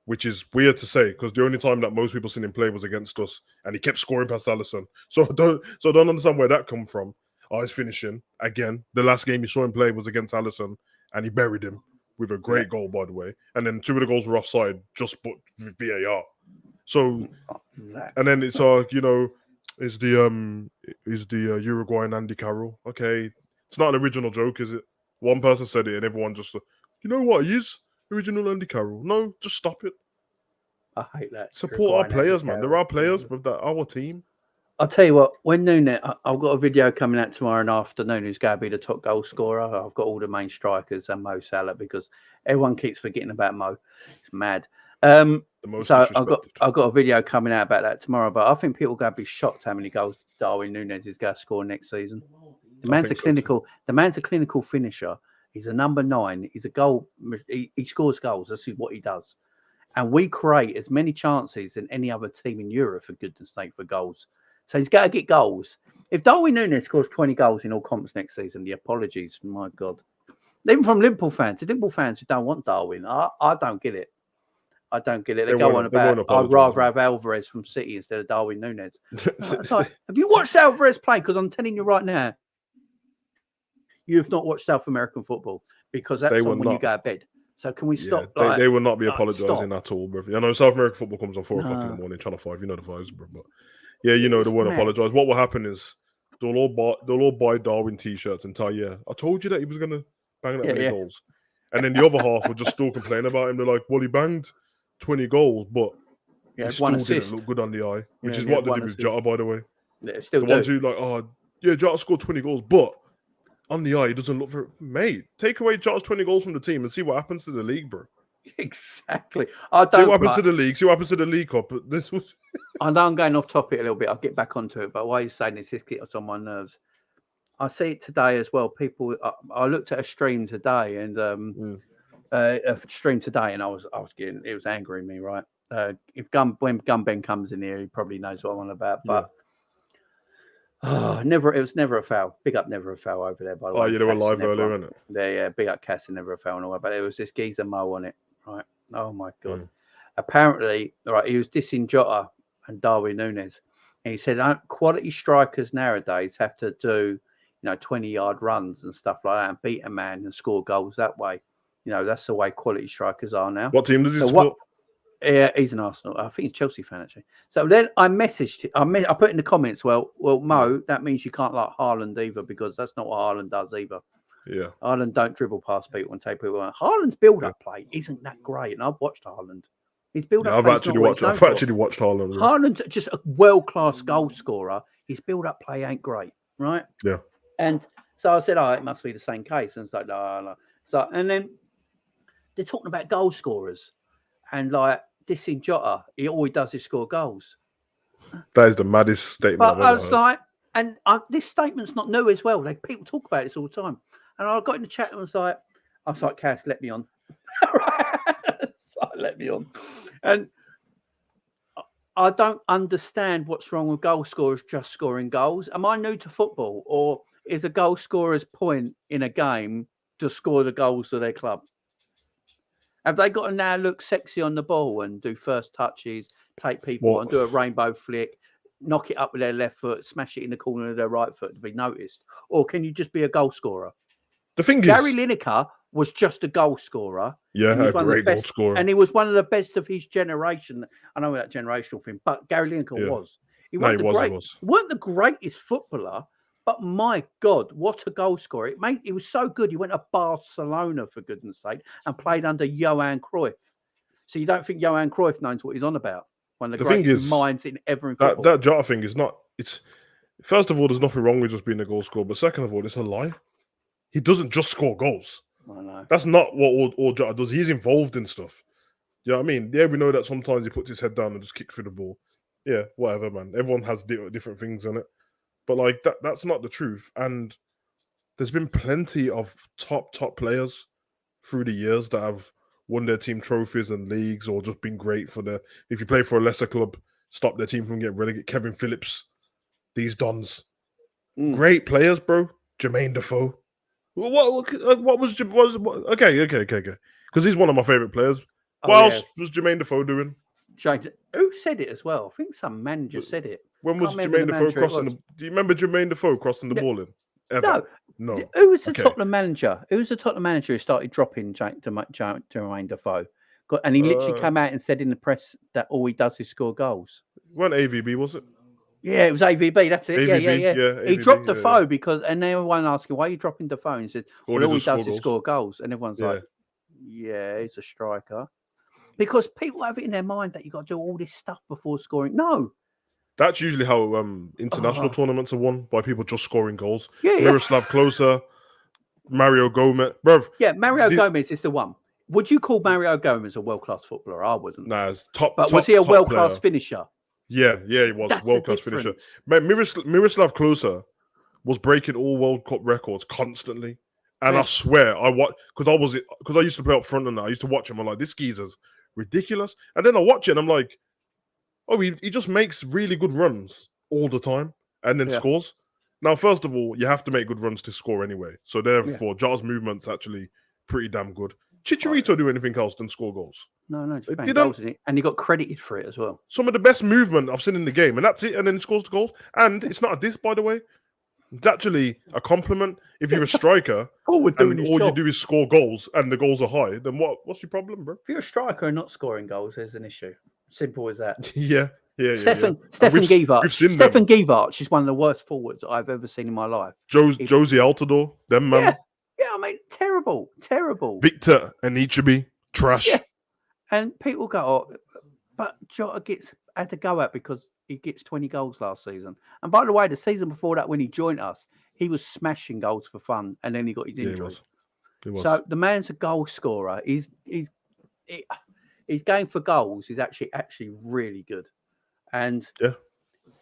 which is weird to say because the only time that most people seen him play was against us, and he kept scoring past Alisson. So I don't understand where that come from. He's finishing again. The last game you saw him play was against Alisson, and he buried him with a great goal, by the way. And then 2 of the goals were offside, just put VAR. So, and then it's is the Uruguayan Andy Carroll? Okay, it's not an original joke, is it? One person said it, and everyone just, you know what? He is original Andy Carroll. No, just stop it. I hate that. Support our players, man. There are players with our team. I'll tell you what, when Nunez, I've got a video coming out tomorrow afternoon who's going to be the top goal scorer. I've got all the main strikers and Mo Salah because everyone keeps forgetting about Mo. It's mad. So I've got a video coming out about that tomorrow, but I think people are going to be shocked how many goals Darwin Nunez is going to score next season. The man's a clinical finisher. He's a number 9. He's a goal. He scores goals. This is what he does. And we create as many chances than any other team in Europe, for goodness sake, for goals. So he's got to get goals. If Darwin Nunez scores 20 goals in all comps next season, the apologies, my God. Even from Liverpool fans, the Liverpool fans who don't want Darwin, I don't get it. I don't get it. They go on about, I'd rather have Alvarez from City instead of Darwin Nunez. It's like, have you watched Alvarez play? Because I'm telling you right now, you have not watched South American football, because that's when you go to bed. So can we stop? They will not be apologising at all, bro. I know South American football comes on 4 o'clock in the morning, Channel 5. You know the vibes, bro. But yeah, you know, they won't apologise. What will happen is they'll all buy Darwin t-shirts and tell you, I told you that he was going to bang that many goals. And then the other half will just still complain about him. They're like, well, he banged 20 goals, but he still didn't look good on the eye, which is what they did with Jota, by the way. Yeah, still the ones who Jota scored 20 goals, but on the eye, he doesn't look for mate. Take away Jota's 20 goals from the team and see what happens to the league, bro. Exactly. See what happens to the league. See what happens to the League Cup. This was. I know I'm going off topic a little bit. I'll get back onto it. But why you're saying this, it gets on my nerves. I see it today as well. People. I looked at a stream today, and and I was getting. It was angering me, right? When Gun Ben comes in here, he probably knows what I'm on about. But it was never a foul. Big up, never a foul over there. By the way. Oh, yeah, they were live earlier, isn't it? Yeah, big up, Cass, and never a foul and all that. But there was this geezer Mo on it, right? Oh my God. Apparently, right, he was dissing Jota and Darwin Nunez, and he said quality strikers nowadays have to do 20-yard runs and stuff like that and beat a man and score goals that way. That's the way quality strikers are now. What team does he support? Yeah, he's an Arsenal. I think he's a Chelsea fan, actually. So then I messaged him. I put in the comments, well, Mo, that means you can't like Haaland either, because that's not what Haaland does either. Yeah. Haaland don't dribble past people and take people on. Haaland's build-up play isn't that great, and I've watched Haaland. His build-up I've actually watched Haaland. Really. Haaland's just a world-class goal scorer. His build-up play ain't great, right? Yeah. And so I said, it must be the same case. And it's like, no. So, and then they're talking about goal scorers. And like dissing Jota, all he does is score goals. That is the maddest statement. But I was like, this statement's not new as well. Like, people talk about this all the time. And I got in the chat and was like, Cass, let me on. Let me on. And I don't understand what's wrong with goal scorers just scoring goals. Am I new to football, or is a goal scorer's point in a game to score the goals of their club? Have they got to now look sexy on the ball and do first touches, take people on, do a rainbow flick, knock it up with their left foot, smash it in the corner of their right foot to be noticed? Or can you just be a goal scorer? The thing is, Gary Lineker was just a goal scorer. Yeah, a great goal scorer. And he was one of the best of his generation. I know that generational thing, but Gary Lineker was. He wasn't the greatest footballer, but my God, what a goal scorer. He was so good. He went to Barcelona, for goodness sake, and played under Johan Cruyff. So you don't think Johan Cruyff knows what he's on about? One of the greatest minds in ever in football. That Jota thing is not... First of all, there's nothing wrong with just being a goal scorer, but second of all, it's a lie. He doesn't just score goals. I know. That's not what all Jota does. He's involved in stuff. You know what I mean? Yeah, we know that sometimes he puts his head down and just kicks through the ball. Yeah, whatever, man. Everyone has different things in it. But like that's not the truth. And there's been plenty of top players through the years that have won their team trophies and leagues, or just been great for if you play for a lesser club, stop their team from getting relegated. Kevin Phillips, these Dons. Great players, bro. Jermaine Defoe. What was okay? Because he's one of my favorite players. What else was Jermaine Defoe doing? Who said it as well? I think some manager said it. When was Jermaine Defoe crossing the... Do you remember Jermaine Defoe crossing the ball in? Ever? No. Who was the Tottenham manager? Who was the Tottenham manager who started dropping Jermaine Defoe? And he literally came out and said in the press that all he does is score goals. It wasn't AVB, was it? Yeah, it was AVB. That's it. AVB, Yeah. He dropped Defoe because, and everyone asking, why are you dropping Defoe? And he said, all he does is score goals. And everyone's like, yeah, he's a striker. Because people have it in their mind that you got to do all this stuff before scoring. No. That's usually how international tournaments are won, by people just scoring goals. Yeah. Miroslav Klose, Mario Gomez. Bruv. Yeah, Mario Gomez is the one. Would you call Mario Gomez a world-class footballer? I wouldn't. Nah, it's top. But was he a world-class finisher? Yeah, he was That's world the class finisher. difference. Man, Miroslav Klose was breaking all World Cup records constantly, and Yeah. I swear because I used to play up front and I used to watch him. I'm like, this geezer's ridiculous, and then I watch it and I'm like, oh, he just makes really good runs all the time and then Yeah. scores. Now, first of all, you have to make good runs to score anyway. So therefore, Jar's movement's actually pretty damn good. Chicharito do anything else than score goals? No, just It bang didn't. goals in it, and he got credited for it as well. Some of the best movement I've seen in the game, and that's it. And then he scores the goals. And it's not a diss, by the way. It's actually a compliment. If you're a striker and all you do is score goals and the goals are high, then what's your problem, bro? If you're a striker and not scoring goals, there's an issue. Simple as that. Yeah. Stefan Gievarch is one of the worst forwards I've ever seen in my life. Josie Altidore, them man. Yeah, I mean, terrible. Victor Anichebe, trash. Yeah. And people go, oh, but Jota had to go out because he gets 20 goals last season. And by the way, the season before that, when he joined us, he was smashing goals for fun, and then he got his injury. He was. So the man's a goal scorer. His game for goals is actually really good. And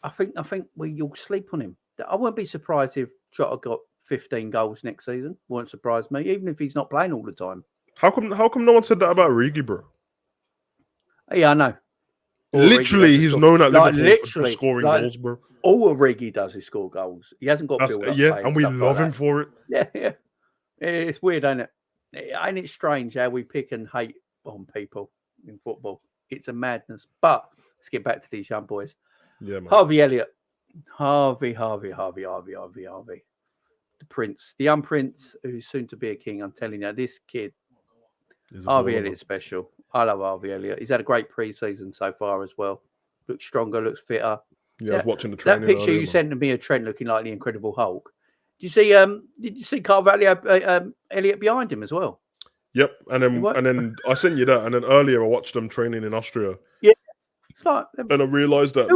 I think you'll sleep on him. I wouldn't be surprised if Jota got 15 goals next season. Won't surprise me, even if he's not playing all the time. How come no one said that about Origi, bro? Yeah, I know. Literally, he's known at Liverpool for scoring goals, bro. All Origi does is score goals. He hasn't got build up. Yeah, and we love him for it. Yeah. It's weird, ain't it? Ain't it strange how we pick and hate on people in football? It's a madness. But let's get back to these young boys. Yeah, man. Harvey Elliott. Harvey. The prince. The young prince who's soon to be a king. I'm telling you, this kid, Harvey Elliott's special. I love Harvey Elliott. He's had a great pre-season so far as well. Looks stronger, looks fitter. Yeah, I was watching the training. That picture you sent to me of Trent looking like the Incredible Hulk. Did you see Carvalho Elliott behind him as well? Yep, and then I sent you that, and then earlier I watched them training in Austria. Yeah, and I realised that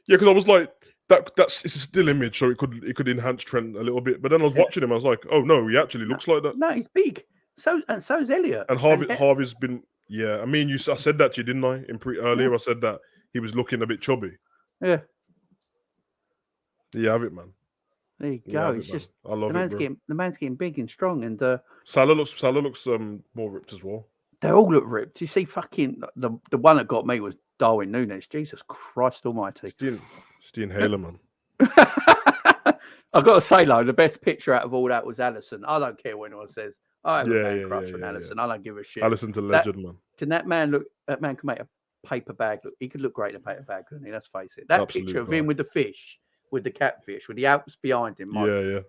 because I was like that's it's a still image, so it could enhance Trent a little bit. But then I was watching him, I was like, oh no, he actually looks like that. No, he's big. So is Elliott. And Harvey's been I mean, I said that to you, didn't I? Earlier, I said that he was looking a bit chubby. Yeah. You have it, man. There you go. It's just I love it, bro. The man's getting big and strong, and Salah looks more ripped as well. They all look ripped. You see, fucking the one that got me was Darwin Nunez. Jesus Christ Almighty. It's the inhaler, man. I've got to say, though, the best picture out of all that was Alisson. I don't care what anyone says. I have a man crush on Alisson. I don't give a shit. Alisson's a legend, man. Can that man look? That man can make a paper bag look. He could look great in a paper bag, couldn't he? Let's face it. That picture of him with the fish, with the catfish, with the Alps behind him. Yeah.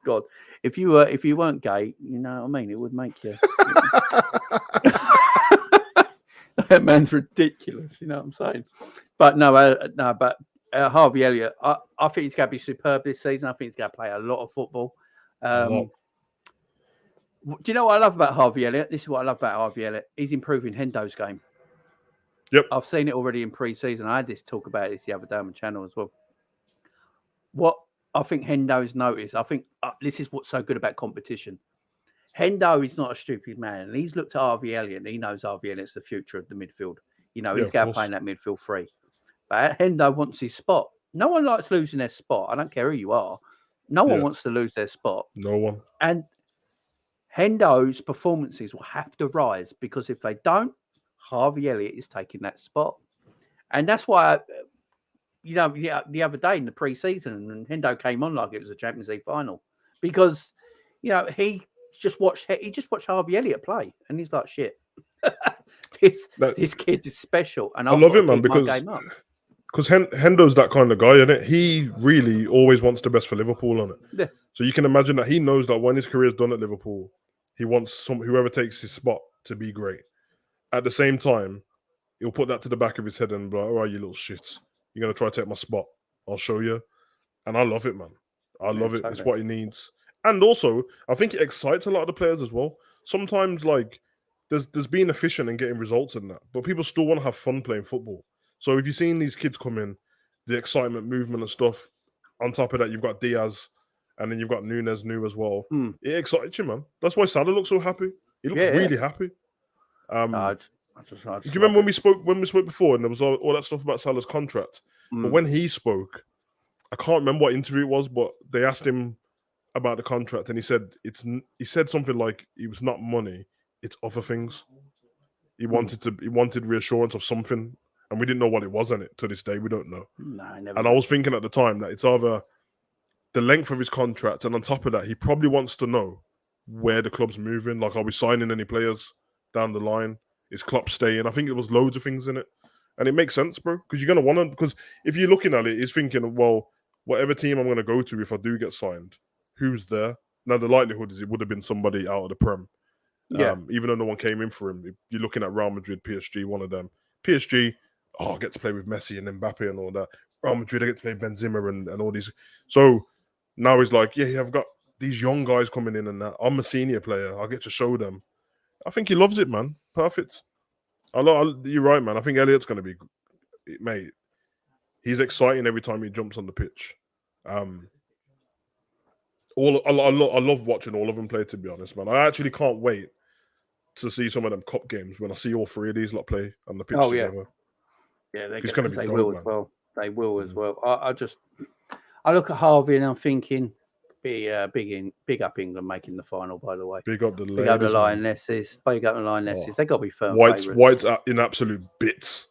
God, if you weren't gay, you know what I mean. It would make you. That man's ridiculous. You know what I'm saying? But Harvey Elliott, I think he's going to be superb this season. I think he's going to play a lot of football. Do you know what I love about Harvey Elliott? This is what I love about Harvey Elliott. He's improving Hendo's game. Yep. I've seen it already in pre-season. I had this talk about this the other day on my channel as well. What I think Hendo's noticed, I think this is what's so good about competition. Hendo is not a stupid man. And he's looked at Harvey Elliott and he knows Harvey Elliott's the future of the midfield. You know, he's going to play in that midfield free. But Hendo wants his spot. No one likes losing their spot. I don't care who you are. No one wants to lose their spot. No one. And Hendo's performances will have to rise because if they don't, Harvey Elliott is taking that spot. And that's why, the other day in the pre-season, and Hendo came on like it was a Champions League final because, he just watched Harvey Elliott play and he's like, shit, this kid is special. And I love him, man, because Hendo's that kind of guy, isn't it? He really always wants the best for Liverpool on it. Yeah. So you can imagine that he knows that when his career's done at Liverpool, he wants whoever takes his spot to be great. At the same time, he'll put that to the back of his head and be like, all right, you little shits. You're going to try to take my spot. I'll show you. And I love it, man. I love it. It's what he needs. And also, I think it excites a lot of the players as well. Sometimes, there's being efficient and getting results in that. But people still want to have fun playing football. So if you're seeing these kids come in, the excitement, movement and stuff, on top of that, you've got Diaz and then you've got Nunez new as well. It excites you, man. That's why Salah looks so happy. He looks really happy. Do you remember when we spoke before, and there was all that stuff about Salah's contract? But when he spoke, I can't remember what interview it was, but they asked him about the contract, and he said something like it was not money, it's other things. He wanted reassurance of something, and we didn't know what it was. And to this day, we don't know. No, I never. And I was thinking at the time that it's either the length of his contract, and on top of that, he probably wants to know where the club's moving. Like, are we signing any players down the line? Is Klopp staying? I think it was loads of things in it. And it makes sense, bro, because you're going to want to, because if you're looking at it, he's thinking, well, whatever team I'm going to go to if I do get signed, who's there? Now, the likelihood is it would have been somebody out of the Prem. Yeah. Even though no one came in for him, you're looking at Real Madrid, PSG, one of them. PSG, I get to play with Messi and Mbappe and all that. Real Madrid, I get to play Benzema and all these. So now he's like, yeah, I've got these young guys coming in and that. I'm a senior player. I get to show them. I think he loves it, man. Perfect. You're right, man. I think Elliott's going to be, mate. He's exciting every time he jumps on the pitch. I love watching all of them play. To be honest, man, I actually can't wait to see some of them cup games when I see all three of these lot play on the pitch together. Yeah, it's going to be. They dope, will man. as well. They will as well. I look at Harvey and I'm thinking, big up England making the final. By the way, big up the Lionesses. Big up the Lionesses. They got to be firm. White's in absolute bits.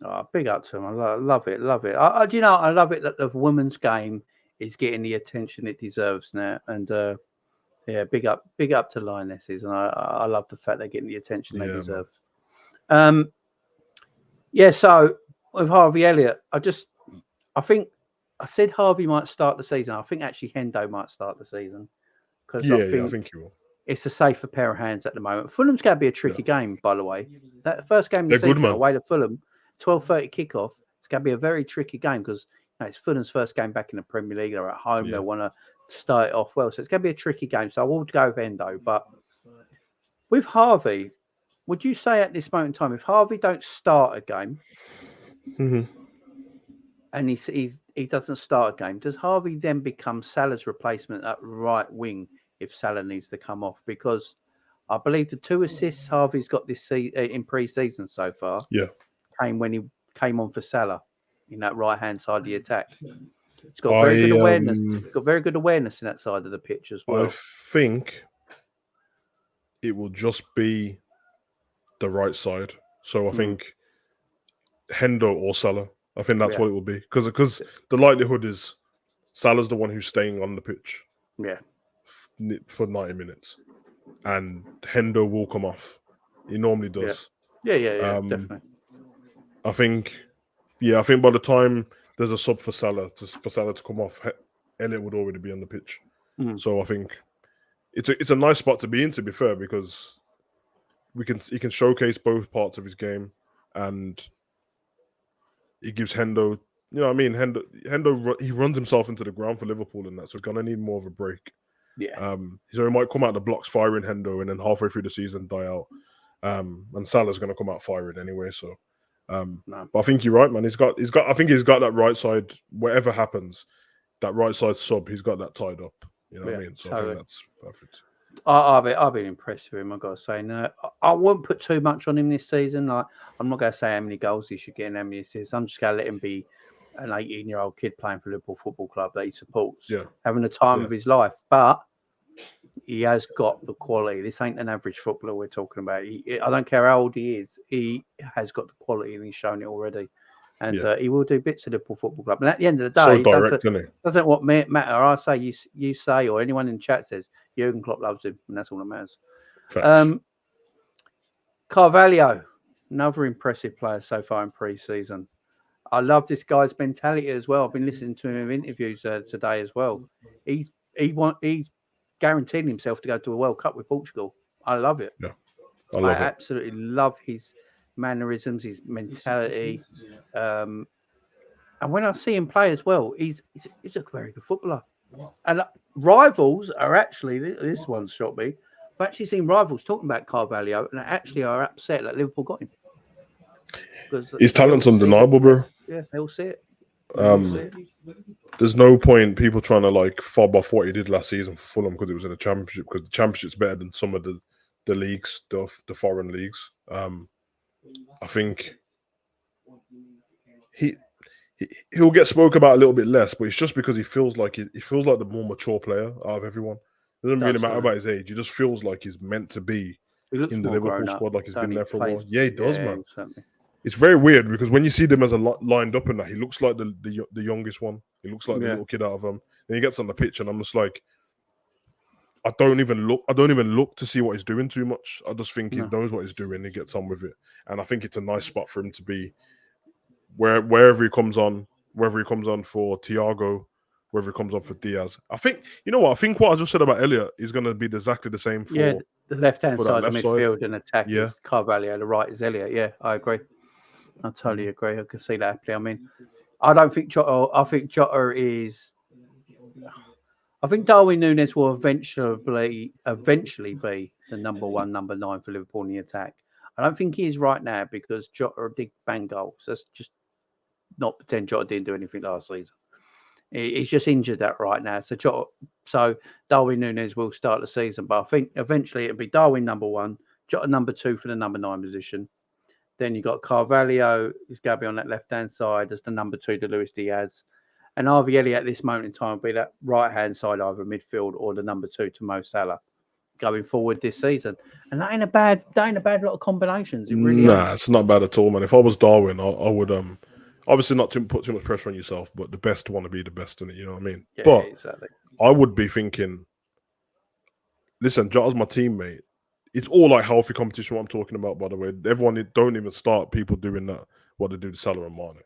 Oh, big up to them. I love it. Do you know? I love it that the women's game is getting the attention it deserves now. And big up to Lionesses. And I love the fact they're getting the attention they deserve. So with Harvey Elliott, I think I said Harvey might start the season. I think actually Hendo might start the season. Because I think he will. It's a safer pair of hands at the moment. Fulham's going to be a tricky game, by the way. That first game of the season away to Fulham, 12:30 kickoff. It's going to be a very tricky game because it's Fulham's first game back in the Premier League. They're at home. Yeah. They want to start it off well. So it's going to be a tricky game. So I will go with Hendo. But with Harvey, would you say at this moment in time, if Harvey don't start a game and he doesn't start a game, does Harvey then become Salah's replacement at right wing if Salah needs to come off? Because I believe the 2 assists Harvey's got this in pre-season so far came when he came on for Salah in that right-hand side of the attack. He's got very good awareness. He's got very good awareness in that side of the pitch as well. I think it will just be the right side. So I think Hendo or Salah. I think that's what it will be. Because the likelihood is Salah's the one who's staying on the pitch. Yeah. For 90 minutes. And Hendo will come off. He normally does. Yeah, definitely. I think by the time there's a sub for Salah to come off, Elliott would already be on the pitch. So I think it's a nice spot to be in, to be fair, because he can showcase both parts of his game, and it gives Hendo, you know what I mean? Hendo he runs himself into the ground for Liverpool and that, so he's gonna need more of a break. Yeah. So he might come out the blocks firing Hendo and then halfway through the season die out. And Salah's gonna come out firing anyway. So but I think you're right, man. I think he's got that right side, whatever happens, that right side sub, he's got that tied up. You know what I mean? So I think that's perfect. I've been impressed with him, I've got to say. No, I won't put too much on him this season. Like, I'm not going to say how many goals he should get and how many assists. I'm just going to let him be an 18-year-old kid playing for Liverpool Football Club that he supports, having the time of his life. But he has got the quality. This ain't an average footballer we're talking about. I don't care how old he is. He has got the quality and he's shown it already. And he will do bits of Liverpool Football Club. And at the end of the day, doesn't what matter. I say you say, or anyone in chat says, Jurgen Klopp loves him, and that's all that matters. Carvalho, another impressive player so far in pre-season. I love this guy's mentality as well. I've been listening to him in interviews today as well. He's guaranteed himself to go to a World Cup with Portugal. I love it. Yeah, I absolutely love his mannerisms, his mentality. And when I see him play as well, he's a very good footballer. And rivals are actually, this one's shocked me, I've actually seen rivals talking about Carvalho and actually are upset that Liverpool got him. His talent's undeniable, bro. Yeah, they'll see it. There's no point people trying to fob off what he did last season for Fulham because it was in the Championship, because the Championship's better than some of the leagues, the foreign leagues. I think he'll get spoke about a little bit less, but it's just because he feels like the more mature player out of everyone. It doesn't really matter about his age. He just feels like he's meant to be in the Liverpool squad, like he's been there for a while. Yeah, he does, man. Exactly. It's very weird because when you see them as lined up and that, he looks like the youngest one. He looks like the little kid out of them. Then he gets on the pitch, and I'm just like, I don't even look to see what he's doing too much. I just think he knows what he's doing. He gets on with it, and I think it's a nice spot for him to be. Wherever he comes on, whether he comes on for Thiago, whether he comes on for Diaz. I think, you know what? I think what I just said about Elliott is going to be exactly the same for the left-hand side of left midfield side. and attack is Carvalho, the right is Elliott. Yeah, I agree. I totally agree. I can see that happening. I mean, I don't think Jota. I think Jota is. I think Darwin Nunez will eventually be the number 1, number 9 for Liverpool in the attack. I don't think he is right now because Jota did bang goals. That's just not pretend Jota didn't do anything last season. He's just injured that right now. So Darwin Nunez will start the season, but I think eventually it'll be Darwin number 1, Jota number 2 for the number 9 position. Then you've got Carvalho, who's going to be on that left-hand side as the number 2 to Luis Diaz. And Harvey Elliott at this moment in time will be that right-hand side, either midfield or the number 2 to Mo Salah going forward this season. And that ain't a bad lot of combinations. It really ain't. It's not bad at all, man. If I was Darwin, I would obviously not to put too much pressure on yourself, but the best want to be the best in it, you know what I mean? Yeah, but exactly. I would be thinking, listen, Jota's my teammate. It's all like healthy competition, what I'm talking about, by the way. Everyone don't even start people doing that, what they do to Salah and Mane.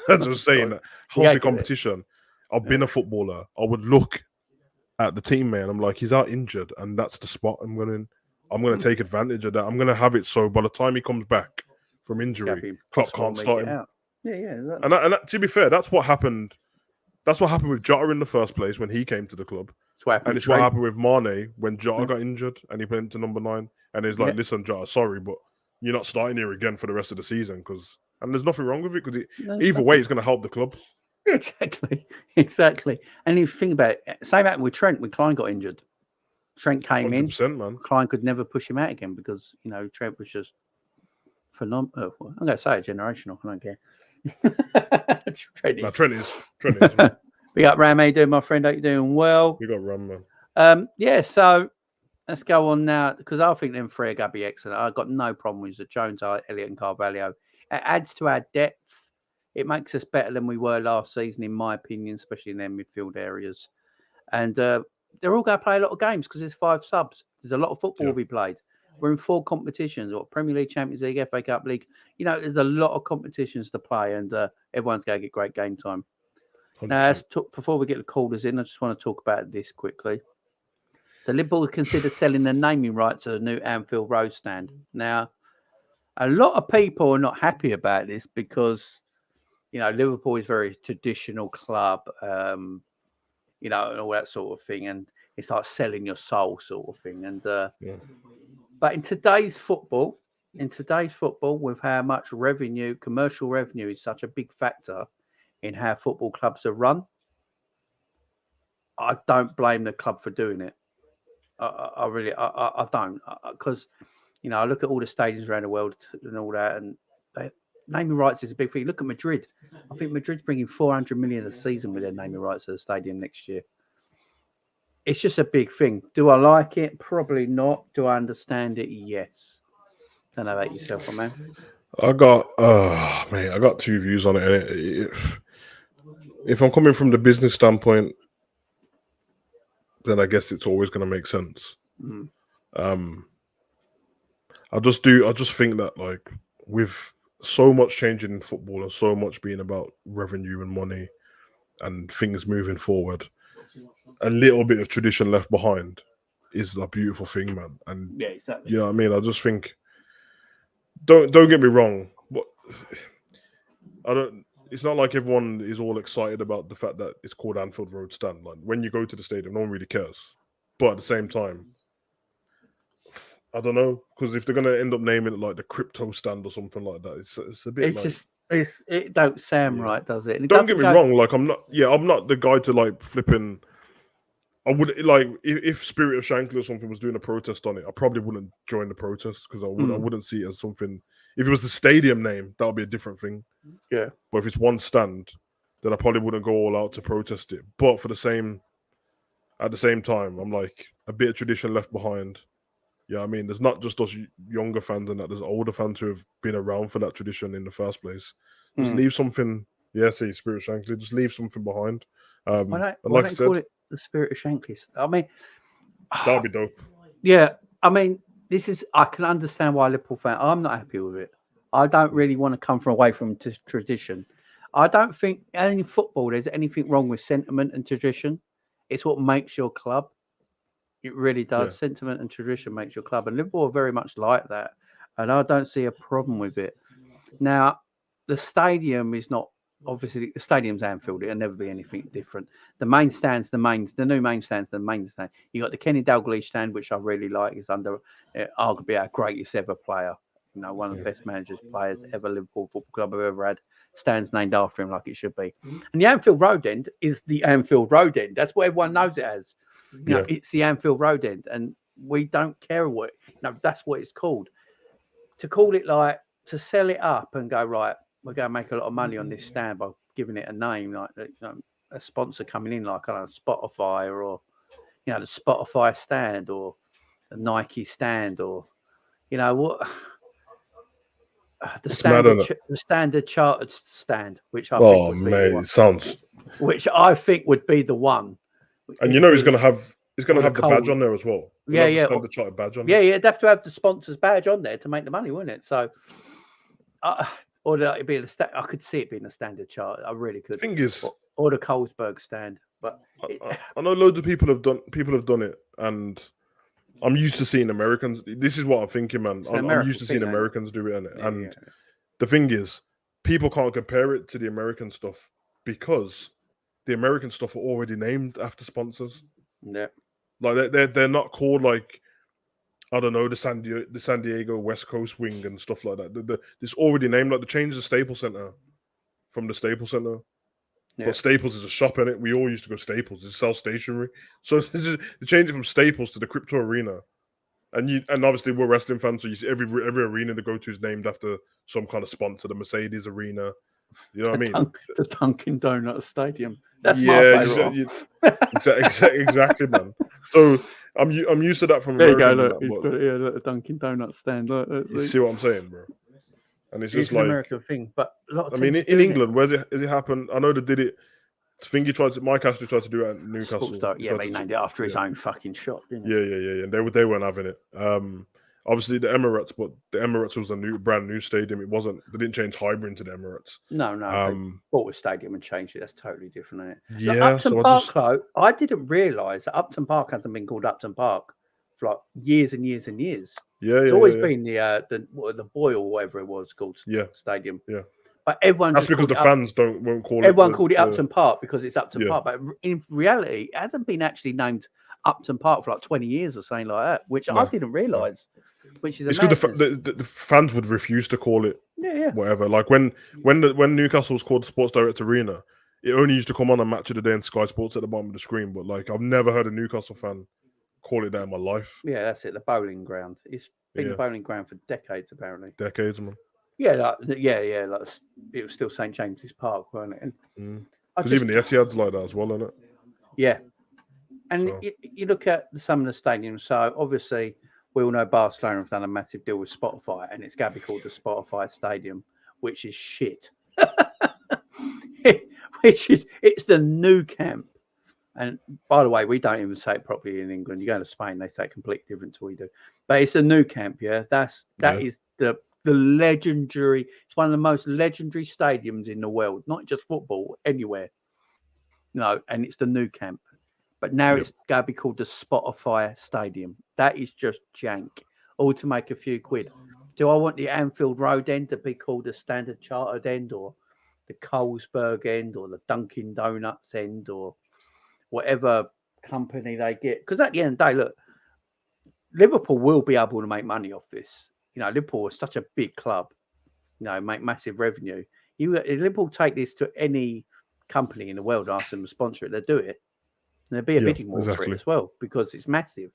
I'm just saying that healthy competition. I've been a footballer. I would look at the teammate and I'm like, he's out injured, and that's the spot I'm gonna take advantage of that. I'm gonna have it so by the time he comes back from injury, Klopp can't start him. Yeah, exactly. And to be fair, that's what happened. That's what happened with Jota in the first place when he came to the club. And it's what happened with Mane when Jota got injured and he went to number 9. And he's like, listen, Jota, sorry, but you're not starting here again for the rest of the season. And there's nothing wrong with it because either way, it's going to help the club. Exactly. And if you think about it, same happened with Trent when Klein got injured. Trent came in. Man. Klein could never push him out again because, Trent was just phenomenal. I'm going to say it, generational. I don't care. Trent is. Big up, Ram. How you doing, my friend? Hope you're doing well. You got Ram, man. So let's go on now because I think them 3 are going to be excellent. I've got no problem with the Jones, Elliott, and Carvalho. It adds to our depth. It makes us better than we were last season, in my opinion, especially in their midfield areas. And they're all going to play a lot of games because there's 5 subs. There's a lot of football to be played. We're in 4 competitions, or Premier League, Champions League, FA Cup League. There's a lot of competitions to play, and everyone's going to get great game time. 100%. Now, before we get the callers in, I just want to talk about this quickly. So Liverpool consider selling the naming rights of the new Anfield Road stand. Now, a lot of people are not happy about this because, Liverpool is a very traditional club, and all that sort of thing. And it's like selling your soul sort of thing. And but in today's football, with how much revenue, commercial revenue is such a big factor in how football clubs are run, I don't blame the club for doing it. I really don't, because I look at all the stadiums around the world and all that, and naming rights is a big thing. Look at Madrid. I think Madrid's bringing 400 million a season with their naming rights to the stadium next year. It's just a big thing. Do I like it? Probably not. Do I understand it? Yes. Don't know about yourself, man. I got 2 views on it. If I'm coming from the business standpoint, then I guess it's always going to make sense. I just think that, like, with so much changing in football and so much being about revenue and money and things moving forward, a little bit of tradition left behind is a beautiful thing, man. And yeah, exactly. You know what I mean? I just think, don't get me wrong, but it's not like everyone is all excited about the fact that it's called Anfield Road Stand. Like, when you go to the stadium, no one really cares. But at the same time, I don't know, because if they're going to end up naming it like the Crypto Stand or something like that, it's a bit it don't sound right, does it? Don't get me wrong, like I'm not the guy to like flipping. I would like if Spirit of Shankly or something was doing a protest on it, I probably wouldn't join the protest because I wouldn't see it as something. If it was the stadium name, that would be a different thing. Yeah. But if it's one stand, then I probably wouldn't go all out to protest it. But at the same time, I'm like a bit of tradition left behind. Yeah, I mean, there's not just us younger fans and that. There's older fans who have been around for that tradition in the first place. Just leave something. Yeah, see, Spirit of Shankly, just leave something behind. Why don't you call it the Spirit of Shankly? I mean, that would be dope. Yeah, I mean, I can understand why Liverpool fan. I'm not happy with it. I don't really want to come away from tradition. I don't think in football there's anything wrong with sentiment and tradition. It's what makes your club. It really does. Yeah. Sentiment and tradition makes your club, and Liverpool are very much like that. And I don't see a problem with it. Now, the stadium is not obviously the stadium's Anfield. It'll never be anything different. The main stands, the new main stands, the main stand. You got the Kenny Dalglish stand, which I really like. Is under arguably our greatest ever player. You know, one of the best players ever Liverpool Football Club have ever had. Stands named after him, like it should be. And the Anfield Road end is the Anfield Road end. That's what everyone knows it as. You know, it's the Anfield Road end, and we don't care what. That's what it's called. To call it like to sell it up and go right. We're going to make a lot of money on this stand by giving it a name, like a sponsor coming in, like Spotify or the Spotify stand or the Nike stand or what the standard chartered stand, which I think would be the one. It sounds. Which I think would be the one. And he's going to have the badge on there as well. The chartered badge on there. Yeah, it'd have to have the sponsor's badge on there to make the money, wouldn't it? So. Or it'd be I could see it being a standard chart. I really could. The thing is, or the Colesberg stand. But I know loads of people have done it, and I'm used to seeing Americans. This is what I'm thinking, man. I'm used to seeing Americans do it, and the thing is, people can't compare it to the American stuff because the American stuff are already named after sponsors. Yeah, like they're not called like. I don't know, the San Diego West Coast wing and stuff like that. It's already named, like, they changed the Staples Center from the Staples Center. Yeah. But Staples is a shop in it. We all used to go Staples. It sells stationery. So they changed it from Staples to the Crypto Arena. And obviously we're wrestling fans, so you see every arena they go to is named after some kind of sponsor. The Mercedes Arena. You know what I mean? The Dunkin' Donuts Stadium. That's my favorite. Exactly, man. So I'm used to that from there America. You go, look, he's got a Dunkin' Donuts stand. You see what I'm saying, bro? And it's just an American thing, but in England, where has it happened? I know they did it. Mike Ashley tried to do it at Newcastle. Yeah, they named it after his own fucking shop, didn't he? Yeah. And they weren't having it. Obviously the Emirates, but the Emirates was a brand new stadium. It wasn't. They didn't change Highbury into the Emirates. No. They bought a stadium and changed it. That's totally different, isn't it? Yeah. Like Upton Park, I didn't realise that Upton Park hasn't been called Upton Park for like years and years and years. It's always been the Boy or whatever it was called stadium. Yeah. But everyone that's because the fans won't call it. Everyone called it Upton Park because it's Upton Park. But in reality, it hasn't been actually named Upton Park for like 20 years or something like that, which I didn't realise. Which is it's because the fans would refuse to call it whatever. Like when Newcastle was called Sports Direct Arena, it only used to come on Match of the Day and Sky Sports at the bottom of the screen. But like I've never heard a Newcastle fan call it that in my life. Yeah, that's it. The bowling ground. It's been the bowling ground for decades, apparently. Decades, man. Yeah, like it was still St James's Park, weren't it? Because even the Etihad's like that as well, isn't it? Yeah. And you look at some of the stadiums. So obviously, we all know Barcelona have done a massive deal with Spotify, and it's going to be called the Spotify Stadium, which is shit. It's the Nou Camp. And by the way, we don't even say it properly in England. You go to Spain, they say it completely different to what we do. But it's the Nou Camp, yeah. That is the legendary. It's one of the most legendary stadiums in the world, not just football, anywhere. No, and it's the Nou Camp. But now it's going to be called the Spotify Stadium. That is just jank. All to make a few quid. Do I want the Anfield Road end to be called the Standard Chartered end, or the Colesberg end, or the Dunkin' Donuts end, or whatever company they get? Because at the end of the day, look, Liverpool will be able to make money off this. Liverpool is such a big club. Make massive revenue. Liverpool take this to any company in the world, ask them to sponsor it, they'll do it. there'd be a Yeah, bidding war for exactly. it as well because it's massive.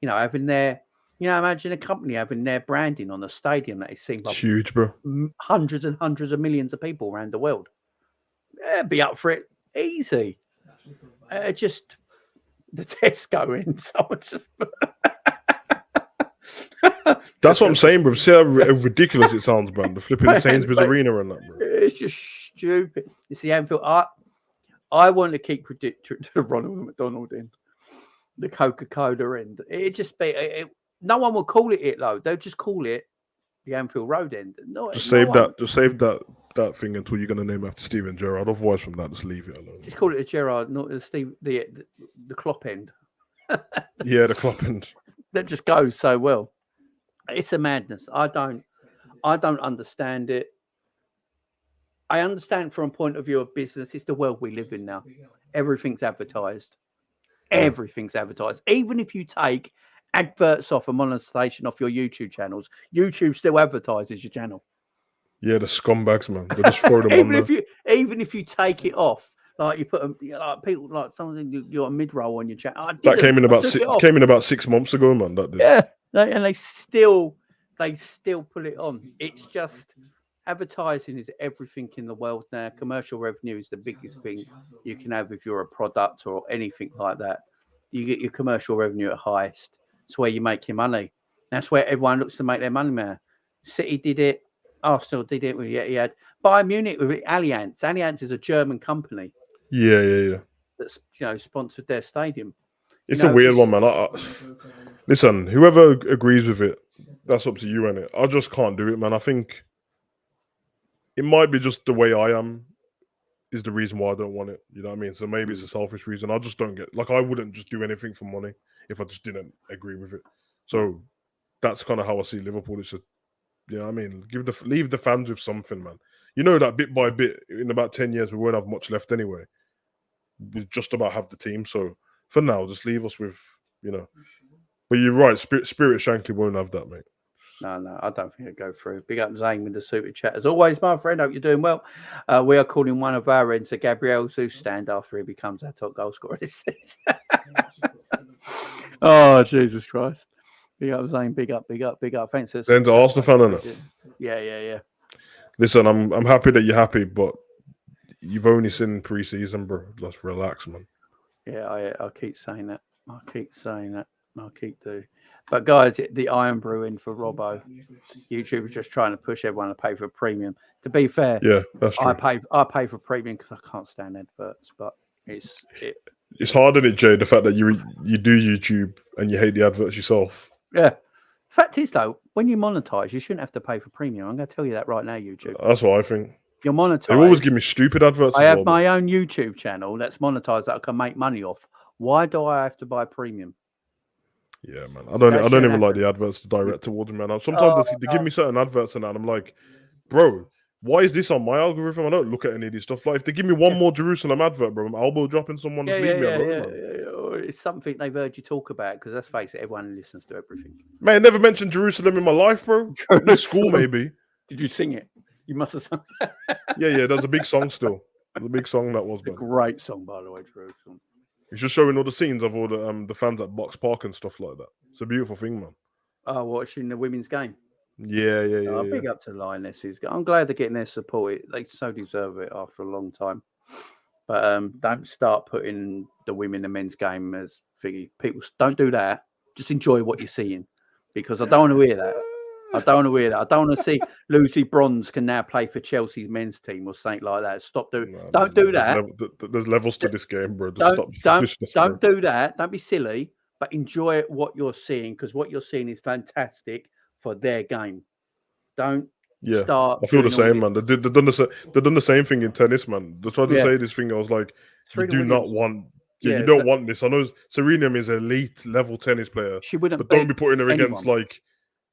You know, having their, you know, imagine a company having their branding on a stadium that is seen by It's huge, bro. hundreds and hundreds of millions of people around the world. They'd be up for it easy. Just the Tesco in, someone just. That's what I'm saying, bro. See how ridiculous it sounds, bro. The flipping Sainsbury's Arena and that, bro. It's just stupid. It's the Anfield. I want to keep the Ronald McDonald in, the Coca-Cola end. It just be. No one will call it though. They'll just call it the Anfield Road end. Just save that thing until you're gonna name after Steven Gerrard. Otherwise, from that, just leave it alone. Just call it a Gerrard, not the the Klopp end. Yeah, the Klopp end. That just goes so well. It's a madness. I don't understand it. I understand from a point of view of business. It's the world we live in now. Everything's advertised. Everything's advertised. Even if you take adverts off and monetization off your YouTube channels, YouTube still advertises your channel. Yeah, the scumbags, man. They just throw them on there. Even if you take it off, like you put them, like people, like something you're a mid-roll on your channel. That came in about 6 months ago, man. That did. Yeah, and they still put it on. It's just advertising is everything in the world now. Commercial revenue is the biggest thing you can have if you're a product or anything like that. You get your commercial revenue at highest. It's where you make your money. That's where everyone looks to make their money now. City did it. Arsenal did it. He had Bayern Munich with Allianz. Allianz is a German company. Yeah. That's sponsored their stadium. It's a weird one, man. Listen, whoever agrees with it, that's up to you, innit? I just can't do it, man. I think it might be just the way I am is the reason why I don't want it. You know what I mean? So maybe it's a selfish reason. I just don't get, like, I wouldn't just do anything for money if I just didn't agree with it. So that's kind of how I see Liverpool. It's just, you know what I mean? Leave the fans with something, man. You know that bit by bit, in about 10 years, we won't have much left anyway. We just about have the team. So for now, just leave us with, But you're right, Spirit Shankly won't have that, mate. No, I don't think it'll go through. Big up Zane with the super chat. As always, my friend, hope you're doing well. We are calling one of our ends a Gabriel Zeus stand after he becomes our top goal scorer this season. Oh, Jesus Christ. Big up Zane, big up. Thanks. Zen's an Arsenal fan, isn't it? Yeah. Listen, I'm happy that you're happy, but you've only seen pre-season, bro. Let's relax, man. Yeah, I'll keep saying that. I'll keep doing. But guys, the Iron Brewing for Robbo. YouTube is just trying to push everyone to pay for premium. To be fair, yeah, that's true. I pay for premium because I can't stand adverts. But it's hard, isn't it, Jay? The fact that you do YouTube and you hate the adverts yourself. Yeah. Fact is, though, when you monetize, you shouldn't have to pay for premium. I'm going to tell you that right now, YouTube. That's what I think. You're monetized. They always give me stupid adverts. I have my own YouTube channel that's monetized that I can make money off. Why do I have to buy premium? Yeah, man. I don't even like the adverts to direct towards me, man. Sometimes they give me certain adverts and that, and I'm like, bro, why is this on my algorithm? I don't look at any of this stuff. Like, if they give me one more Jerusalem advert, bro, I'm elbow dropping someone. Just leave me alone, man. It's something they've heard you talk about because let's face it, everyone listens to everything. Man, I never mentioned Jerusalem in my life, bro. In school, maybe. Did you sing it? You must have sung. Yeah. There's a big song still. The big song that was. A great song, by the way, Jerusalem. It's just showing all the scenes of all the fans at Box Park and stuff like that. It's a beautiful thing, man. Oh, watching the women's game. Yeah. Big up to Lionesses. I'm glad they're getting their support. They so deserve it after a long time. But don't start putting the women and men's game as thingy. People don't do that. Just enjoy what you're seeing, because I don't want to hear that. I don't want to see Lucy Bronze can now play for Chelsea's men's team or something like that. Stop doing. Don't do that. There's levels to this game, bro. Don't do that. Don't be silly. But enjoy what you're seeing, because what you're seeing is fantastic for their game. Don't start. I feel the same, man. They've done the same thing in tennis, man. They tried to say this thing. I was like, you do not want. Yeah, you don't want this. I know Serena is an elite level tennis player. She wouldn't. But don't be putting her against like.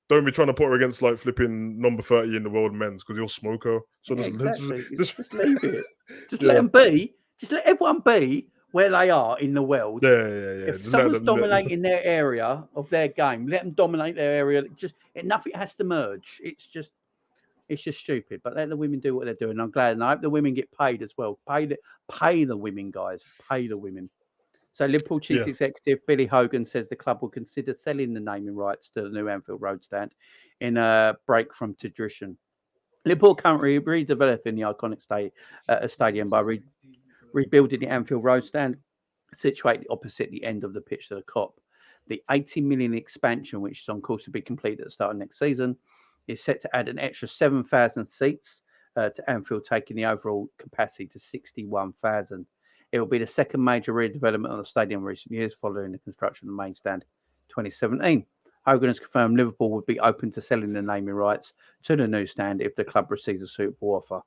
Don't be trying to put her against like flipping number 30 in the world men's, because you'll smoke her. So just leave it. Just let them be. Just let everyone be where they are in the world. Yeah. If someone's dominating their area of their game, let them dominate their area. Nothing has to merge. It's just stupid. But let the women do what they're doing. I'm glad, and I hope the women get paid as well. Pay the women, guys. Pay the women. So Liverpool Chief Yeah. Executive Billy Hogan says the club will consider selling the naming rights to the new Anfield Road stand in a break from tradition. Liverpool currently redeveloping the iconic stadium by rebuilding the Anfield Road stand, situated opposite the end of the pitch to the Kop. The 80 million expansion, which is on course to be completed at the start of next season, is set to add an extra 7,000 seats to Anfield, taking the overall capacity to 61,000. It will be the second major redevelopment of the stadium in recent years, following the construction of the main stand in 2017. Hogan has confirmed Liverpool would be open to selling the naming rights to the new stand if the club receives a suitable offer.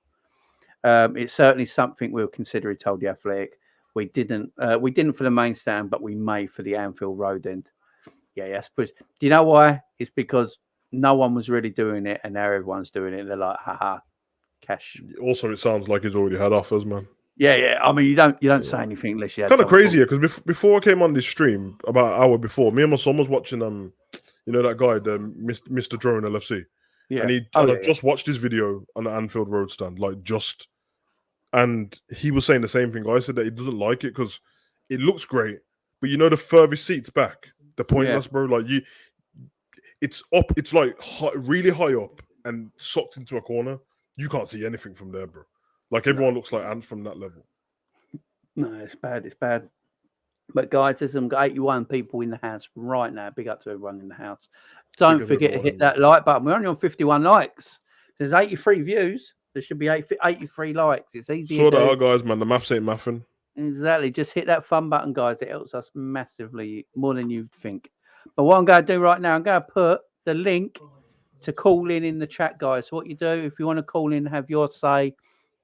It's certainly something we'll consider, he told The Athletic. We didn't for the main stand, but we may for the Anfield Road end. Yeah, yes. But do you know why? It's because no one was really doing it, and now everyone's doing it. They're like, haha, cash. Also, it sounds like he's already had offers, man. Yeah. I mean, you don't say anything unless you had Kind of someone crazy, because before I came on this stream, about an hour before, me and my son was watching that guy, the Mr. Drone LFC. Yeah. And I just watched his video on the Anfield Road stand, and he was saying the same thing. I said that he doesn't like it because it looks great, but the furthest seats back, they're pointless, bro. Like it's up, it's like really high up and sucked into a corner. You can't see anything from there, bro. Like everyone looks like ants from that level. No, it's bad. It's bad. But guys, there's some 81 people in the house right now. Big up to everyone in the house. Don't forget to hit that like button. We're only on 51 likes. There's 83 views. There should be 83 likes. It's easy. Sort that out, guys, man. The maths ain't mathing. Exactly. Just hit that fun button, guys. It helps us massively, more than you'd think. But what I'm going to do right now, I'm going to put the link to call in the chat, guys. So what you do, if you want to call in, have your say,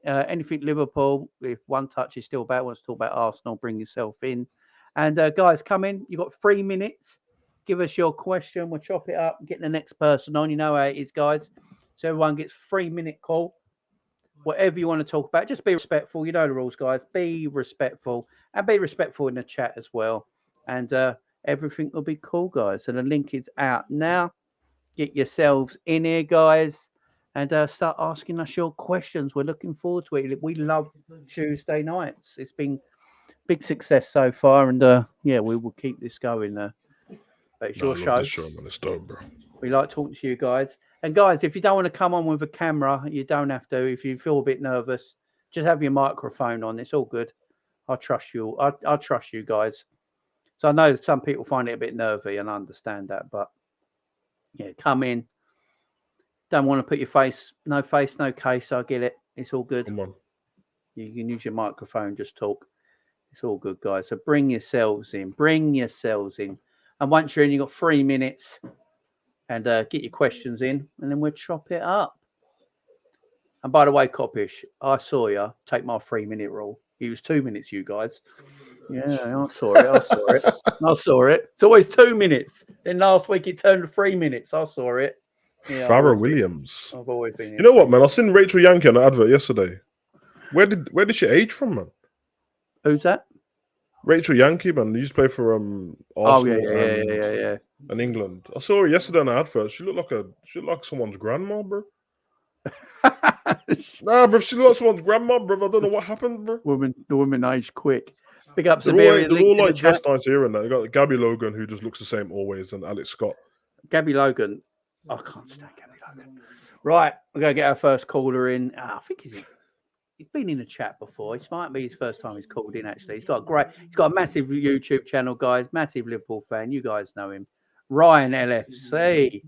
anything Liverpool, if one touch is still about, wants to talk about Arsenal, bring yourself in. And guys, come in. You've got 3 minutes. Give us your question. We'll chop it up and get the next person on. You know how it is, guys. So everyone gets 3-minute call. Whatever you want to talk about, just be respectful. You know the rules, guys. Be respectful, and be respectful in the chat as well. And everything will be cool, guys. So the link is out now. Get yourselves in here, guys, and start asking us your questions. We're looking forward to it. We love Tuesday nights. It's been big success so far, and we will keep this going. But it's your show. This show, man. It's dope, bro. We like talking to you guys. And guys, if you don't want to come on with a camera, you don't have to. If you feel a bit nervous, just have your microphone on. It's all good. I trust you. I trust you guys. So I know some people find it a bit nervy, and I understand that. But yeah, come in. Don't want to put your face, no case. I get it. It's all good. Come on. You can use your microphone, just talk. It's all good, guys. So bring yourselves in. And once you're in, you've got 3 minutes. And get your questions in, and then we'll chop it up. And by the way, Coppish, I saw you take my 3-minute rule. It was 2 minutes, you guys. Yeah, I saw it. It's always 2 minutes. Then last week it turned to 3 minutes. I saw it. Yeah, Farrah Williams. I've always been. You know what, man? I seen Rachel Yankee on the advert yesterday. Where did she age from, man? Who's that? Rachel Yankee, man. Used to play for Arsenal and England. I saw her yesterday on the advert. She looked like someone's grandma, bro. Nah, bro. She looked like someone's grandma, bro. I don't know what happened, bro. The women age quick. Big up to They're all like dressed nice here and that. You got Gabby Logan, who just looks the same always, and Alex Scott. Gabby Logan. I can't stand Gabby Logan. Right, we're gonna get our first caller in. I think he's been in the chat before. It might be his first time he's called in. Actually, he's got a massive YouTube channel, guys. Massive Liverpool fan. You guys know him. Ryan LFC.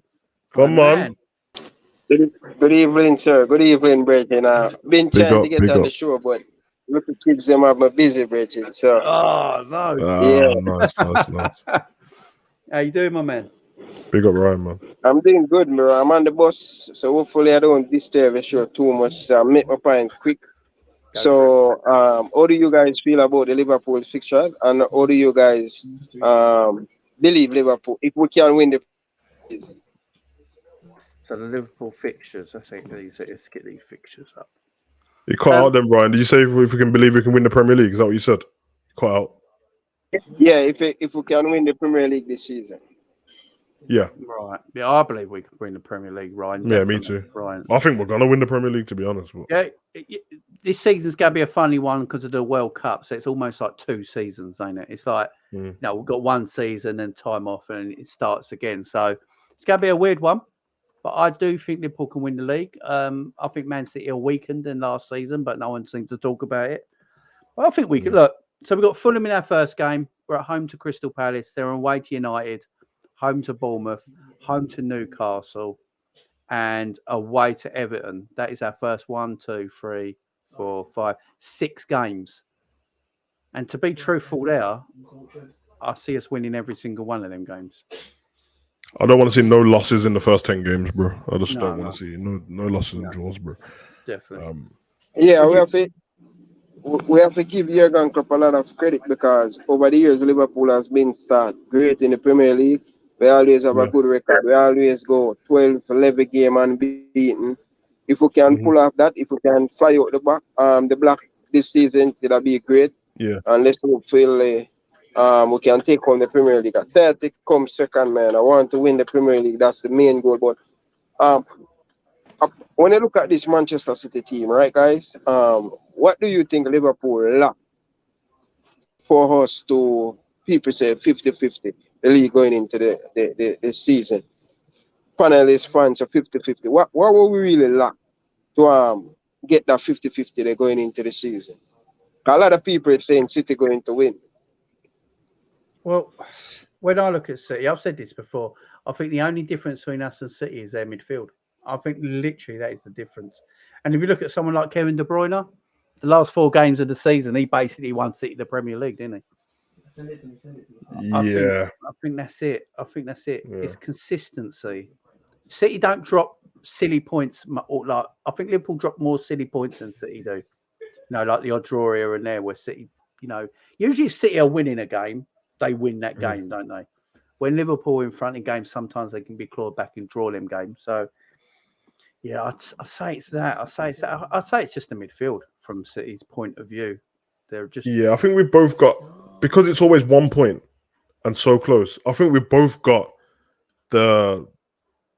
Come on. Good evening, sir. Good evening, Bridget. Been trying to get on the show, but look at kids, them have my busy, Bridget. So. Oh no. Nice. How you doing, my man? Big up, Ryan, man. I'm doing good, bro. I'm on the bus, so hopefully I don't disturb the show too much. So I'll make my point quick. So, how do you guys feel about the Liverpool fixture, and how do you guys believe Liverpool if we can win the season? So the Liverpool fixtures. Let's get these fixtures up. You cut out then, Brian. Did you say if we can believe we can win the Premier League? Is that what you said? Cut out. Yeah, if we can win the Premier League this season. Yeah. Right. Yeah, I believe we can win the Premier League, Ryan. Yeah, me too. Ryan. I think we're gonna win the Premier League, to be honest. But... Yeah. this season's going to be a funny one because of the World Cup. So it's almost like 2 seasons, ain't it? It's like, we've got 1 season and time off and it starts again. So it's going to be a weird one. But I do think Liverpool can win the league. I think Man City are weakened in last season, but no one seems to talk about it. But I think we could look. So we've got Fulham in our first game. We're at home to Crystal Palace. They're away to United, home to Bournemouth, home to Newcastle, and away to Everton. That is our first 1, 2, 3, 4, 5, 6 games. And to be truthful there, I see us winning every single one of them games. I don't want to see no losses in the first 10 games, bro. I just don't want to see no losses and draws, bro. Definitely. We have to give Jurgen Klopp a lot of credit because over the years Liverpool has been great in the Premier League. We always have a good record. We always go 12, 11 game unbeaten. If we can pull off that, if we can fly out the block this season, it'll be great. Yeah. And let's hopefully we can take home the Premier League. I third come second, man. I want to win the Premier League. That's the main goal. But when you look at this Manchester City team, right, guys? What do you think Liverpool lack for us to, people say 50-50, the league going into the season? Panelists, fans are 50-50. What will we really lack to get that 50-50 they're going into the season? A lot of people are saying City going to win. Well, when I look at City, I've said this before, I think the only difference between us and City is their midfield. I think literally that is the difference. And if you look at someone like Kevin De Bruyne, the last 4 games of the season, he basically won City the Premier League, didn't he? Send it to me. Yeah. I think that's it. Yeah. It's consistency. City don't drop silly points. I think Liverpool drop more silly points than City do. Like the odd draw here and there where City, usually if City are winning a game, they win that game, don't they? When Liverpool in front in games, sometimes they can be clawed back and draw them games. So, yeah, I say it's that. I say it's just the midfield from City's point of view. They're just I think we've both got, because it's always 1 point and so close. I think we've both got the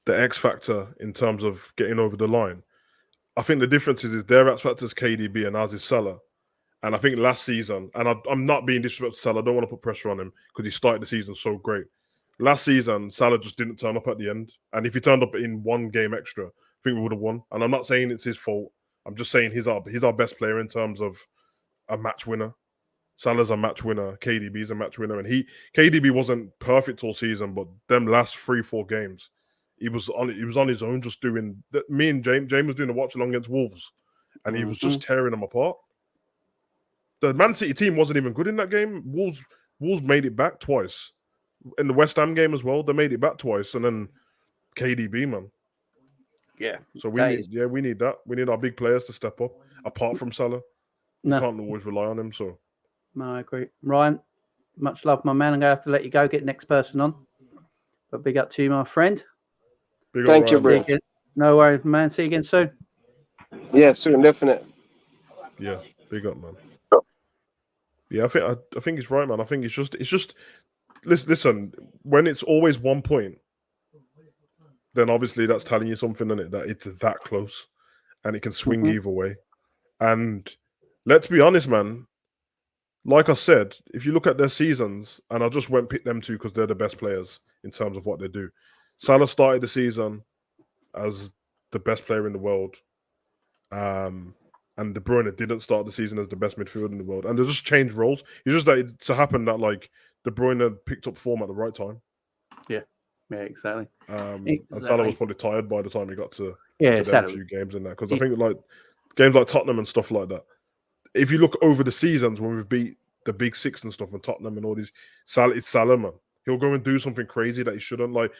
X factor in terms of getting over the line. I think the difference is their X factor is KDB and ours is Salah. And I think last season, and I'm not being disrespectful to Salah, I don't want to put pressure on him because he started the season so great. Last season, Salah just didn't turn up at the end. And if he turned up in 1 game extra, I think we would have won. And I'm not saying it's his fault. I'm just saying he's our best player in terms of a match winner. Salah's a match winner. KDB's a match winner. And KDB wasn't perfect all season, but them last 3-4 games, he was on his own just doing that. Me and James was doing a watch along against Wolves, and he was just tearing them apart. The Man City team wasn't even good in that game. Wolves made it back twice. In the West Ham game as well, they made it back twice, and then KDB, man. Yeah. So we need that. We need our big players to step up. Apart from Salah, we can't always rely on him. So no, I agree. Ryan, much love, my man. I'm gonna have to let you go. Get the next person on. But big up to you, my friend. Thank you, bro. No worries, man. See you again soon. Yeah, soon, definitely. Yeah, big up, man. Yeah, I think it's right, man. I think it's just. Listen. When it's always 1 point, then obviously that's telling you something, isn't it? That it's that close, and it can swing either way. And let's be honest, man. Like I said, if you look at their seasons, and I just won't pick them two because they're the best players in terms of what they do. Salah started the season as the best player in the world. And De Bruyne didn't start the season as the best midfielder in the world. And they just changed roles. It's just that it's happened that like De Bruyne picked up form at the right time. Yeah, exactly. And Salah was probably tired by the time he got to a few games in that. Because I think like games like Tottenham and stuff like that, if you look over the seasons when we've beat the big 6 and stuff and Tottenham and all these, it's Salah, man. He'll go and do something crazy that he shouldn't. Like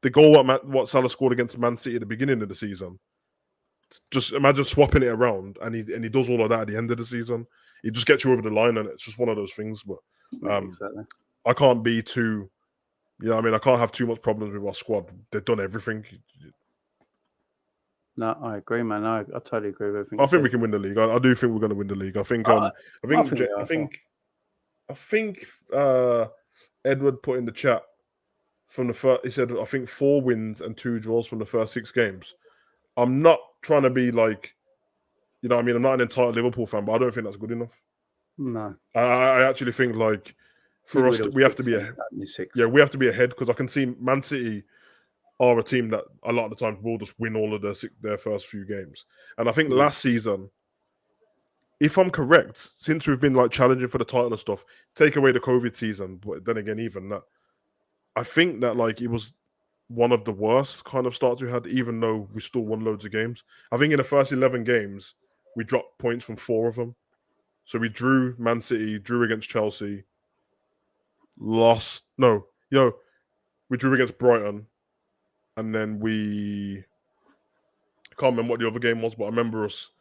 the goal what Salah scored against Man City at the beginning of the season. Just imagine swapping it around, and he does all of that at the end of the season. He just gets you over the line, and it's just one of those things. But exactly. I can't be too, I can't have too much problems with our squad. They've done everything. No, I agree, man. I totally agree with everything. I think we can win the league. I do think we're going to win the league. I think Edward put in the chat from the first. He said I think 4 wins and 2 draws from the first 6 games. I'm not trying to be like You know what I mean? I'm not an entire Liverpool fan, but I don't think that's good enough. No. I actually think like for us, we have to be we have to be ahead because I can see Man City are a team that a lot of the time will just win all of their first few games. And I think last season, if I'm correct, since we've been like challenging for the title and stuff, take away the COVID season, but then again, even that, I think that like it was one of the worst kind of starts we had, even though we still won loads of games. I think in the first 11 games, we dropped points from 4 of them. So we drew Man City, drew against Chelsea, we drew against Brighton, and then I can't remember what the other game was, but I remember us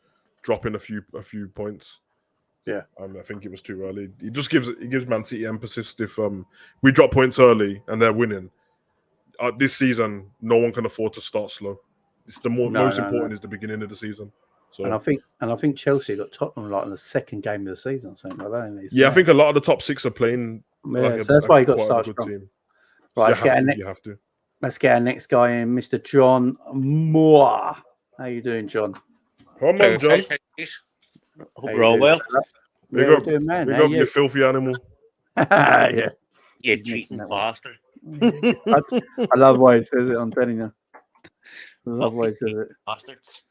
dropping a few points. Yeah, I think it was too early. It gives Man City emphasis if we drop points early and they're winning. This season, no one can afford to start slow. It's the most important is the beginning of the season. So, and I think Chelsea got Tottenham like in the second game of the season, something like that. Yeah, I think a lot of the top 6 are playing. So that's why you got to start a good strong. team. Right, You have to. Let's get our next guy in, Mr. John Moore. How you doing, John? Come on, John. Hope you're all well. Big up, you filthy animal. Yeah. You cheating bastard. I love the way he says it, I'm telling you. I love the way he says it. Bastards.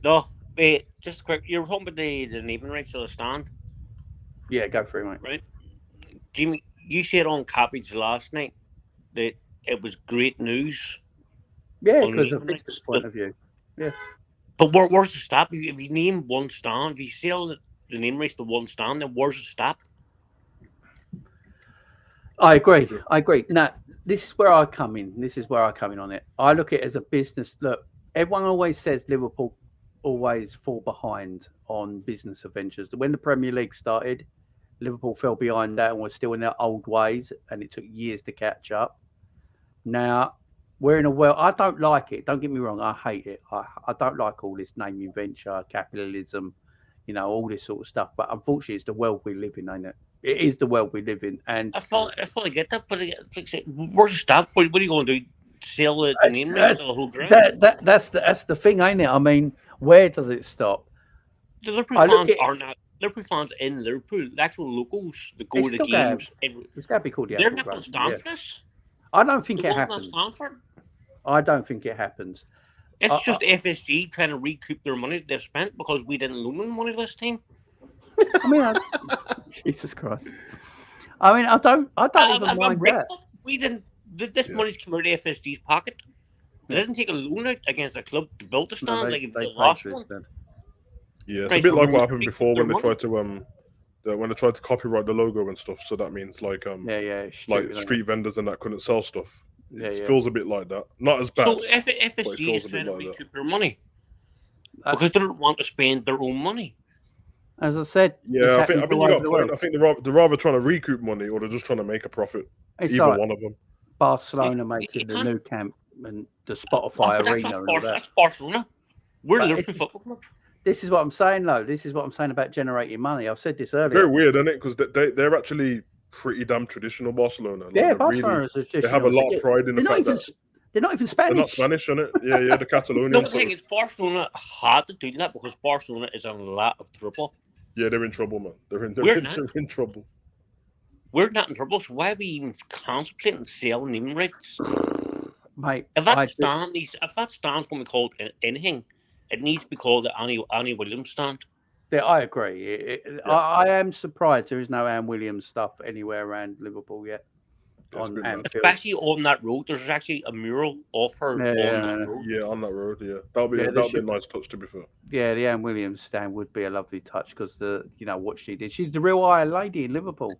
No, wait, just quick. You're talking about the naming rights of the stand. Yeah, go for it, mate. Right. Jimmy, you said on Cabbage last night that it was great news. Yeah, because of business point of view. Yeah. But where's the stop? If you name one stand, if you sell the name rights to one stand, then where's the stop? I agree. Now, this is where I come in. On it. I look at it as a business. Look, everyone always says Liverpool always fall behind on business adventures. When the Premier League started, Liverpool fell behind that and were still in their old ways, and it took years to catch up. Now, we're in a world, I don't like it. Don't get me wrong, I hate it. I don't like all this naming venture, capitalism, all this sort of stuff. But unfortunately, it's the world we live in, ain't it? It is the world we live in. And I fully get that, but where's the stop? What are you going to do? Sell the name rights to the whole ground? That's the thing, ain't it? I mean, where does it stop? The Liverpool fans are not Liverpool fans in Liverpool. The actual locals that go to the games. It's got to be called the. They're not going to stand for this. I don't think it happens. I don't think it happens. It's just FSG trying to recoup their money they've spent because we didn't loan them money this time. I mean, Jesus Christ. I mean, I don't even mind that. We didn't. This money's come out of FSG's pocket. They didn't take a loan out against a club to build the stand like the last one. Yeah, it's a bit like what happened before when they tried to copyright the logo and stuff. So that means like like street vendors and that couldn't sell stuff. It feels a bit like that. Not as bad. So FSG is trying to recoup their money because they don't want to spend their own money. As I said, yeah, I think you got a point. I think they're rather trying to recoup money or they're just trying to make a profit. Either one of them. Barcelona making the new camp and the Spotify arena. That's Barcelona. We're Liverpool Football Club. This is what I'm saying, though. This is what I'm saying about generating money. I've said this earlier. Very weird, isn't it? Because they're actually pretty damn traditional Barcelona. Like, yeah, Barcelona is traditional. They have a lot of pride in the fact that they're not even Spanish. They're not Spanish, on it. Yeah, the Catalonian. No, the thing is, Barcelona had to do that because Barcelona is in a lot of trouble. Yeah, they're in trouble, man. They're in trouble. We're not in trouble, so why are we even contemplating selling naming rights? Mate, if that stand's going to be called anything, it needs to be called the Annie Williams stand. Yeah, I agree. I am surprised there is no Anne Williams stuff anywhere around Liverpool yet. On Anfield. Especially on that road, there's actually a mural of her on that road. Yeah, on that road. Yeah, that'll be a nice touch. To be fair. Yeah, the Anne Williams stand would be a lovely touch because what she did. She's the real Iron Lady in Liverpool.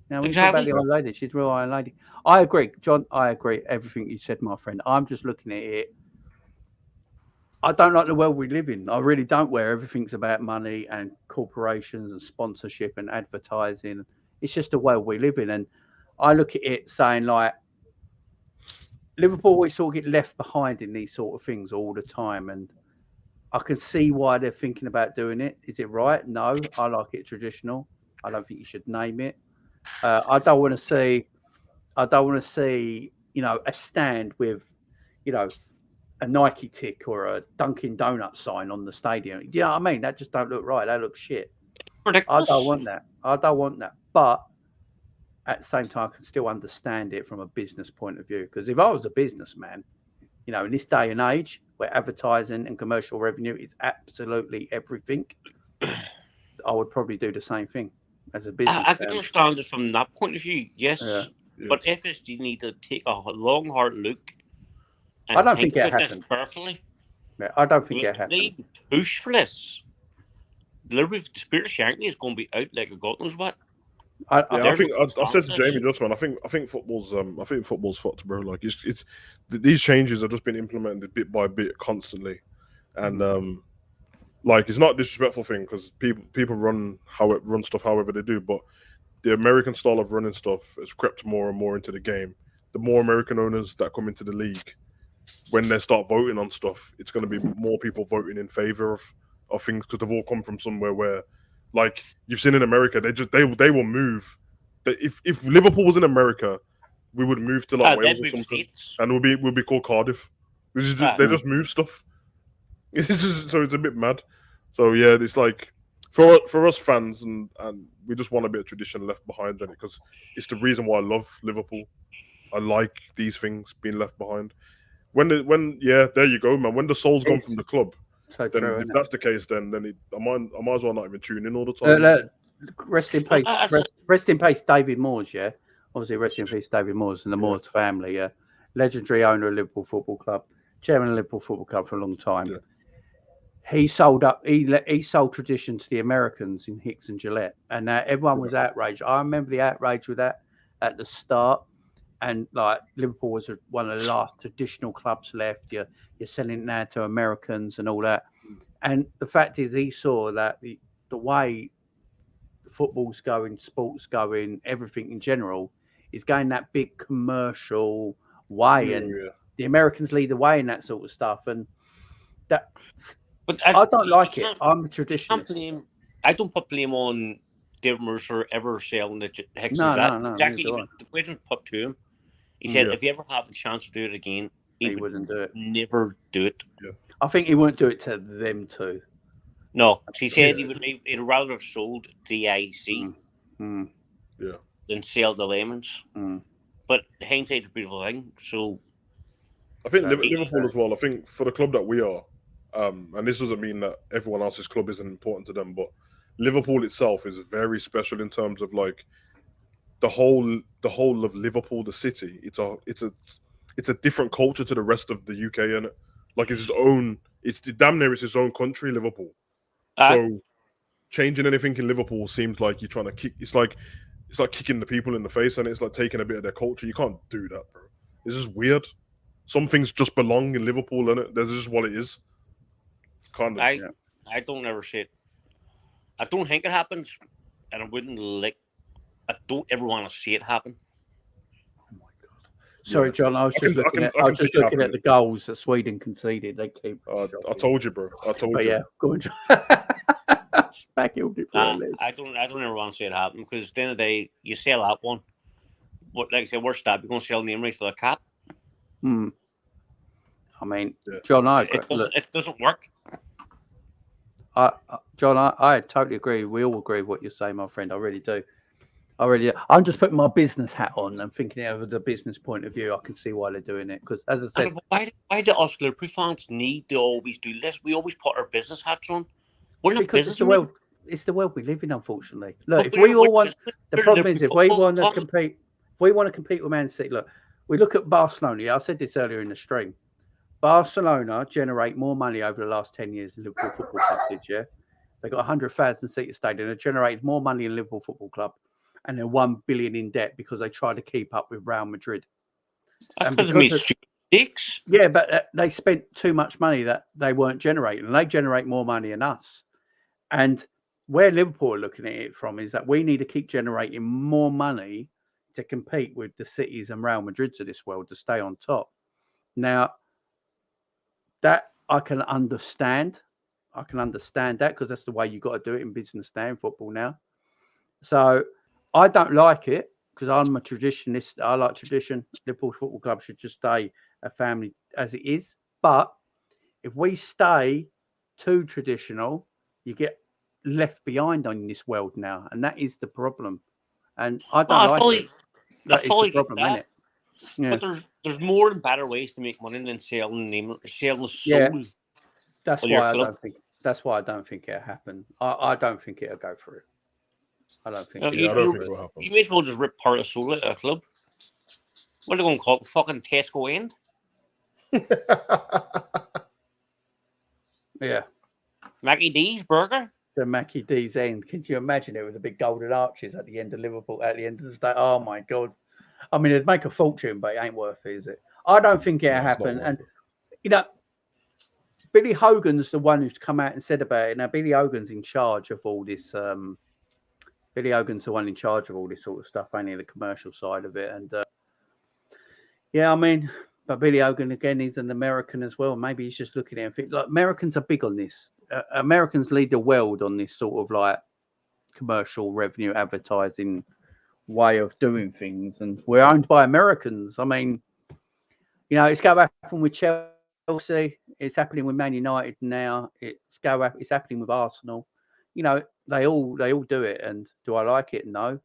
Now, when you talk about the Iron Lady, she's the real Iron Lady. I agree, John. I agree everything you said, my friend. I'm just looking at it. I don't like the world we live in. I really don't, where everything's about money and corporations and sponsorship and advertising. It's just the world we live in. And I look at it saying, like, Liverpool always sort of get left behind in these sort of things all the time. And I can see why they're thinking about doing it. Is it right? No. I like it traditional. I don't think you should name it. I don't want to see, a stand with, a Nike tick or a Dunkin' Donut sign on the stadium. You know what I mean? That just don't look right. That looks shit. Ridiculous. I don't want that. I don't want that. But at the same time, I can still understand it from a business point of view. Because if I was a businessman, you know, in this day and age where advertising and commercial revenue is absolutely everything, I would probably do the same thing as a businessman. I can understand it from that point of view, yes. Yeah. But FSG need to take a long, hard look. And I don't think it about this happened. carefully. Yeah, I don't think it If happened. they push for this, the Spirit of Shankly is going to be out like a god knows what. I think I said to Jamie just, man. I think football's fucked, bro. Like it's these changes have just been implemented bit by bit constantly, and like it's not a disrespectful thing because people run stuff however they do, but the American style of running stuff has crept more and more into the game. The more American owners that come into the league, when they start voting on stuff, it's going to be more people voting in favor of things because they've all come from somewhere where, like you've seen in America, they will move. If Liverpool was in America, we would move to like Wales or something, and we'll be called Cardiff. They just move stuff. So it's a bit mad. So yeah, it's like for us fans, and we just want a bit of tradition left behind, because it's the reason why I love Liverpool. I like these things being left behind. When there you go, man. When the soul's gone from the club, so then true, if that's the case, then I might as well not even tune in all the time. Rest in peace. Rest in peace, David Moores. Yeah, obviously, rest in peace, David Moores and the Moores family. Yeah, legendary owner of Liverpool Football Club, chairman of Liverpool Football Club for a long time. Yeah. He sold tradition to the Americans in Hicks and Gillette, and everyone was outraged. I remember the outrage with that at the start. And like Liverpool was one of the last traditional clubs left. You're selling it now to Americans and all that. And the fact is, he saw that the way football's going, sports going, everything in general is going that big commercial way, and the Americans lead the way in that sort of stuff. And that, but I don't like it. I'm a traditionalist. I don't put blame on David Mercer ever selling the Hicks. No. Exactly, the question was put to him. He said, if you ever have the chance to do it again, he wouldn't do it. Never do it. Yeah. I think he wouldn't do it to them too. No, he said he'd rather have sold the IC than sell the Lemons. But hindsight's a beautiful thing. So I think Liverpool as well. I think for the club that we are, and this doesn't mean that everyone else's club isn't important to them, but Liverpool itself is very special in terms of like the whole of Liverpool, the city. It's a different culture to the rest of the UK, and like it's its own. It's damn near it's its own country, Liverpool. So changing anything in Liverpool seems like you're trying to kick. It's like kicking the people in the face, and it's like taking a bit of their culture. You can't do that, bro. It's just weird. Some things just belong in Liverpool, and that's just what it is. It's kind of. I don't ever see it. I don't think it happens, and I wouldn't like. I don't ever want to see it happen. Oh my god! Sorry, John. I was just looking at the goals that Sweden conceded. They keep. I told you, bro. I told you. Yeah, go on, John. Backheeled it. I don't ever want to see it happen because at the end of the day, you sell that one. What, like I said, worst that you're going to sell name rights to the cap. I mean, John, it doesn't work. John, I totally agree. We all agree with what you're saying, my friend. I really do. I'm just putting my business hat on and thinking out of the business point of view. I can see why they're doing it because, as I said, why do us Liverpool fans need to always do this? We always put our business hats on. We're not because it's the world we live in, unfortunately. Look, if we all want, the problem is if we want to compete, with Man City. Look, we look at Barcelona. Yeah, I said this earlier in the stream. Barcelona generate more money over the last 10 years than Liverpool Football Club did. Yeah, they got 100,000 seat stadium. They generated more money than Liverpool Football Club. And they're 1 billion in debt because they try to keep up with Real Madrid. Yeah, but they spent too much money that they weren't generating, and they generate more money than us. And where Liverpool are looking at it from is that we need to keep generating more money to compete with the cities and Real Madrids of this world to stay on top. Now, that I can understand. I can understand that because that's the way you've got to do it in business now, in football now. So I don't like it because I'm a traditionalist. I like tradition. Liverpool Football Club should just stay a family as it is. But if we stay too traditional, you get left behind on this world now, and that is the problem. And I don't like it. That is the problem, isn't it? Yeah. But there's more and better ways to make money than selling soul. Yeah. That's why I don't think. That's why I don't think it'll happen. I don't think it'll go through. I don't think. I don't think it will happen. You may as well just rip part of soul at a club. What are they going to call it? Fucking Tesco End? Yeah. Mackie D's burger. The Mackie D's End. Can you imagine it with the big golden arches at the end of Liverpool, at the end of the day? Oh my God. I mean, it'd make a fortune, but it ain't worth it, is it? I don't think it'll happen. And, you know, Billy Hogan's the one who's come out and said about it. Now, Billy Hogan's in charge of all this. Billy Hogan's the one in charge of all this sort of stuff, only the commercial side of it. And, yeah, I mean, but Billy Hogan, again, he's an American as well. Maybe he's just looking at it and think, like, Americans are big on this. Americans lead the world on this sort of, like, commercial revenue advertising way of doing things, and we're owned by Americans. I mean, you know, it's going to happen with Chelsea, it's happening with Man United now, it's happening with Arsenal. You know, they all do it. And do I like it? No,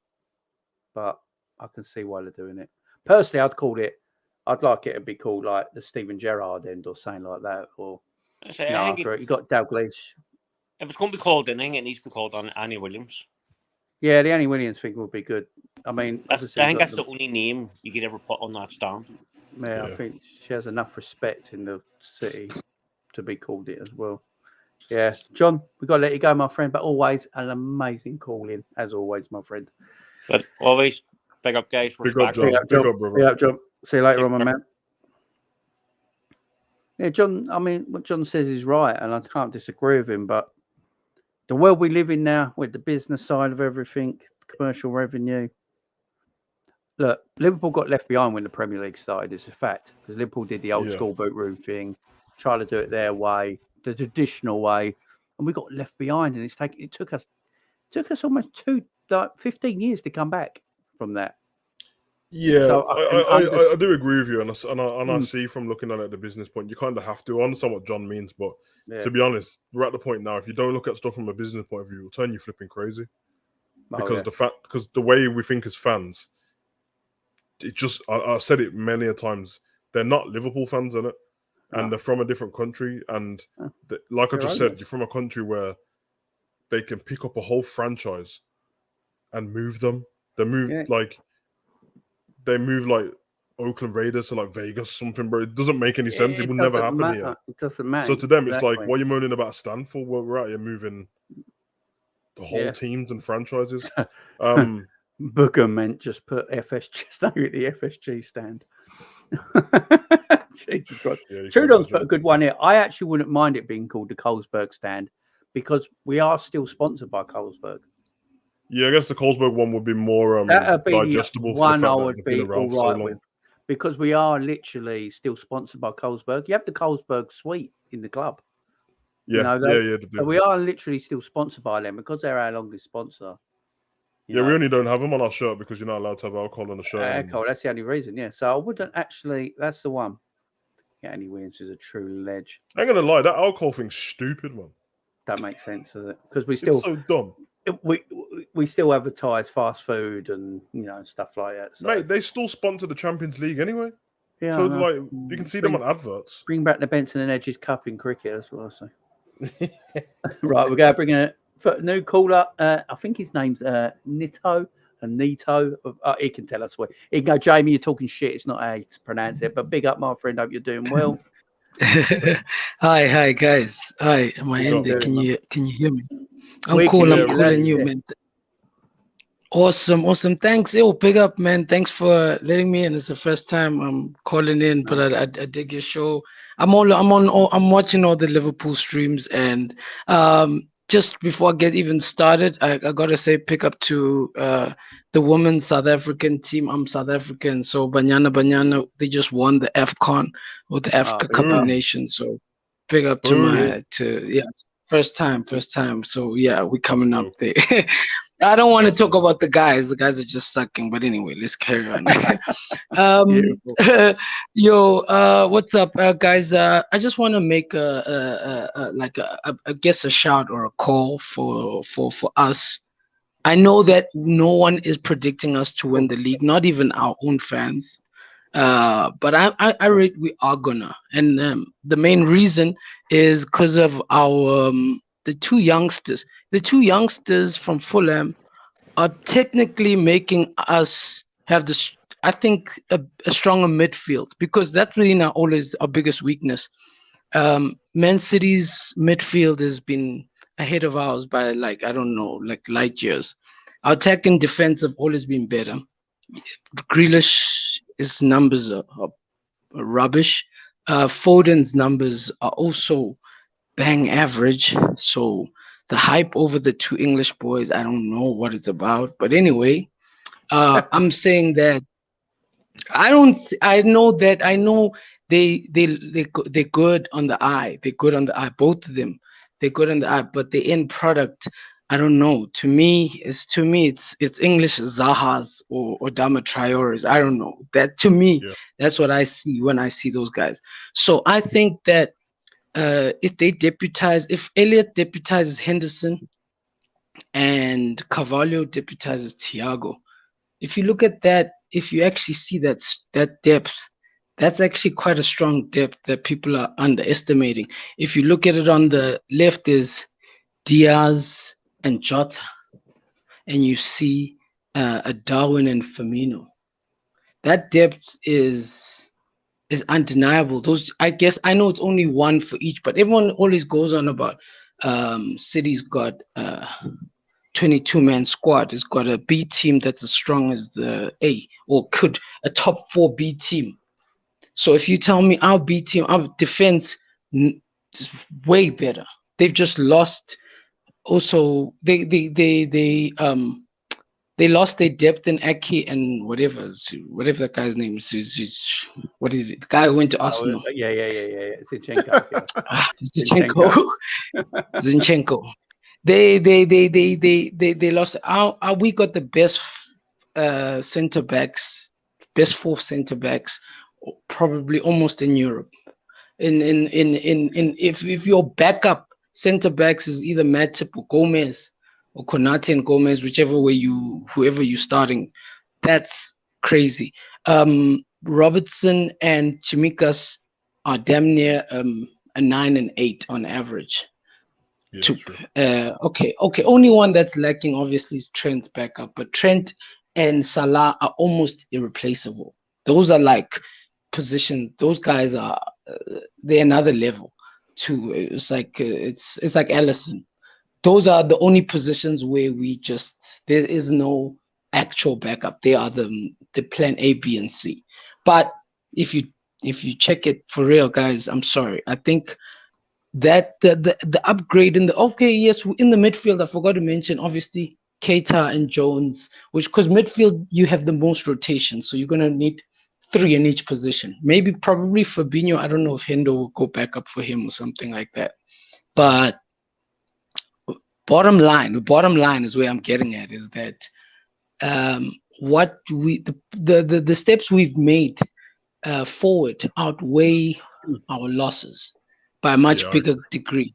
but I can see why they're doing it. Personally, I'd like it to be called like the Steven Gerrard End or something like that, or you got Dalglish. If it's going to be called anything, it needs to be called on Annie Williams. Yeah, the Annie Williams thing would be good. I mean, I think that's the only name you could ever put on that stand. Yeah, I think she has enough respect in the city to be called it as well. Yeah, John, we've got to let you go, my friend, but always an amazing call in, as always, my friend. But always, big up, guys. Big up, John. Big up, John. See you later on, my man. Yeah, John, I mean, what John says is right, and I can't disagree with him, but the world we live in now, with the business side of everything, commercial revenue. Look, Liverpool got left behind when the Premier League started. It's a fact, because Liverpool did the old school boot room thing, try to do it their way, the traditional way, and we got left behind. And it took us almost 15 years to come back from that. Yeah, so I do agree with you, and I see from looking at it the business point, you kind of have to. I understand what John means, but to be honest, we're at the point now. If you don't look at stuff from a business point of view, it'll turn you flipping crazy. Because because the way we think as fans, it just I've said it many a times. They're not Liverpool fans, in it, and they're from a different country. And like I just said, you're from a country where they can pick up a whole franchise and move them. They move like Oakland Raiders to like Vegas or something, bro. It doesn't make any sense. It would never happen here. It doesn't matter. So to them, it's like, what are you moaning about a stand for? Well, we're out here moving the whole teams and franchises. Booker meant just put FSG, stay with the FSG stand. Jesus God. Trudon's put a good one here. I actually wouldn't mind it being called the Carlsberg stand, because we are still sponsored by Carlsberg. Yeah, I guess the Carlsberg one would be more digestible. One I would be all right with, because we are literally still sponsored by Carlsberg. You have the Carlsberg suite in the club. Yeah, we are literally still sponsored by them, because they're our longest sponsor. We only don't have them on our shirt because you're not allowed to have alcohol on the shirt. Alcohol, that's the only reason. Yeah, so I wouldn't actually. That's the one. Yeah, Andy Williams is a true ledge. I ain't gonna lie, that alcohol thing's stupid, man. That makes sense, does it? Because it's so dumb. We still advertise fast food and stuff like that. So. Mate, they still sponsor the Champions League anyway. Yeah, so like you can see them on adverts. Bring back the Benson and Edges Cup in cricket. That's what I say. Right, we're going to bring in a new caller. I think his name's Nito. He can tell us what. He can go, Jamie, you're talking shit. It's not how you pronounce it. But big up, my friend. Hope you're doing well. Hi, guys. Hi, am I in there? Can you hear me? I'm cool. I'm calling you, man. Awesome. Thanks. Yo, big up, man. Thanks for letting me in. It's the first time I'm calling in, but I dig your show. I'm watching all the Liverpool streams, and just before I get even started, I gotta say, pick up to the women's South African team. I'm South African, so Banyana, they just won the AFCON, or the Africa Cup of Nations. So big up to first time. So yeah, we coming up there. I don't want to talk about the guys. The guys are just sucking. But anyway, let's carry on. What's up, guys? I just want to make I guess a shout or a call for us. I know that no one is predicting us to win the league, not even our own fans. But I rate we are gonna, and the main reason is because of our the two youngsters. The two youngsters from Fulham are technically making us have this. I think a stronger midfield, because that's really now always our biggest weakness. Man City's midfield has been ahead of ours by like light years. Our attack and defense have always been better. Grealish's numbers are rubbish. Foden's numbers are also bang average. So the hype over the two English boys, I don't know what it's about. But anyway, I'm saying that I know they're good on the eye. They're good on the eye, both of them. They're good on the eye, but the end product, I don't know. To me, it's English Zahas or Dama Traores. I don't know. That to me, that's what I see when I see those guys. So I think that if Elliott deputizes Henderson and Carvalho deputizes Thiago, if you look at that, if you actually see that depth, that's actually quite a strong depth that people are underestimating. If you look at it on the left, there's Diaz and Jota, and you see a Darwin and Firmino. That depth is undeniable. Those, I guess, I know it's only one for each, but everyone always goes on about City's got 22-man squad. It's got a B team that's as strong as the A, or a top 4 B team. So if you tell me our B team, our defense is way better. They've just lost. Also, they lost their depth in Ake and whatever that guy's name is. What is it? The guy who went to Arsenal. Yeah. Zinchenko. Zinchenko. They lost. We got the best center backs, best 4 center backs, probably almost in Europe. If your backup center backs is either Matip or Gomez, or Konate and Gomez, whoever you're starting, that's crazy. Robertson and Chimikas are damn near a 9 and 8 on average. Yeah, okay. Only one that's lacking obviously is Trent's backup, but Trent and Salah are almost irreplaceable. Those are like positions. Those guys are they're another level too. It's like Alisson. Those are the only positions where there is no actual backup. They are the plan A, B, and C. But if you check it for real, guys, I'm sorry. I think that the upgrade in the midfield, I forgot to mention obviously Keita and Jones, because midfield you have the most rotation, so you're gonna need 3 in each position. Probably Fabinho. I don't know if Hendo will go back up for him or something like that. But the bottom line is where I'm getting at is that the steps we've made forward outweigh our losses by a much bigger degree.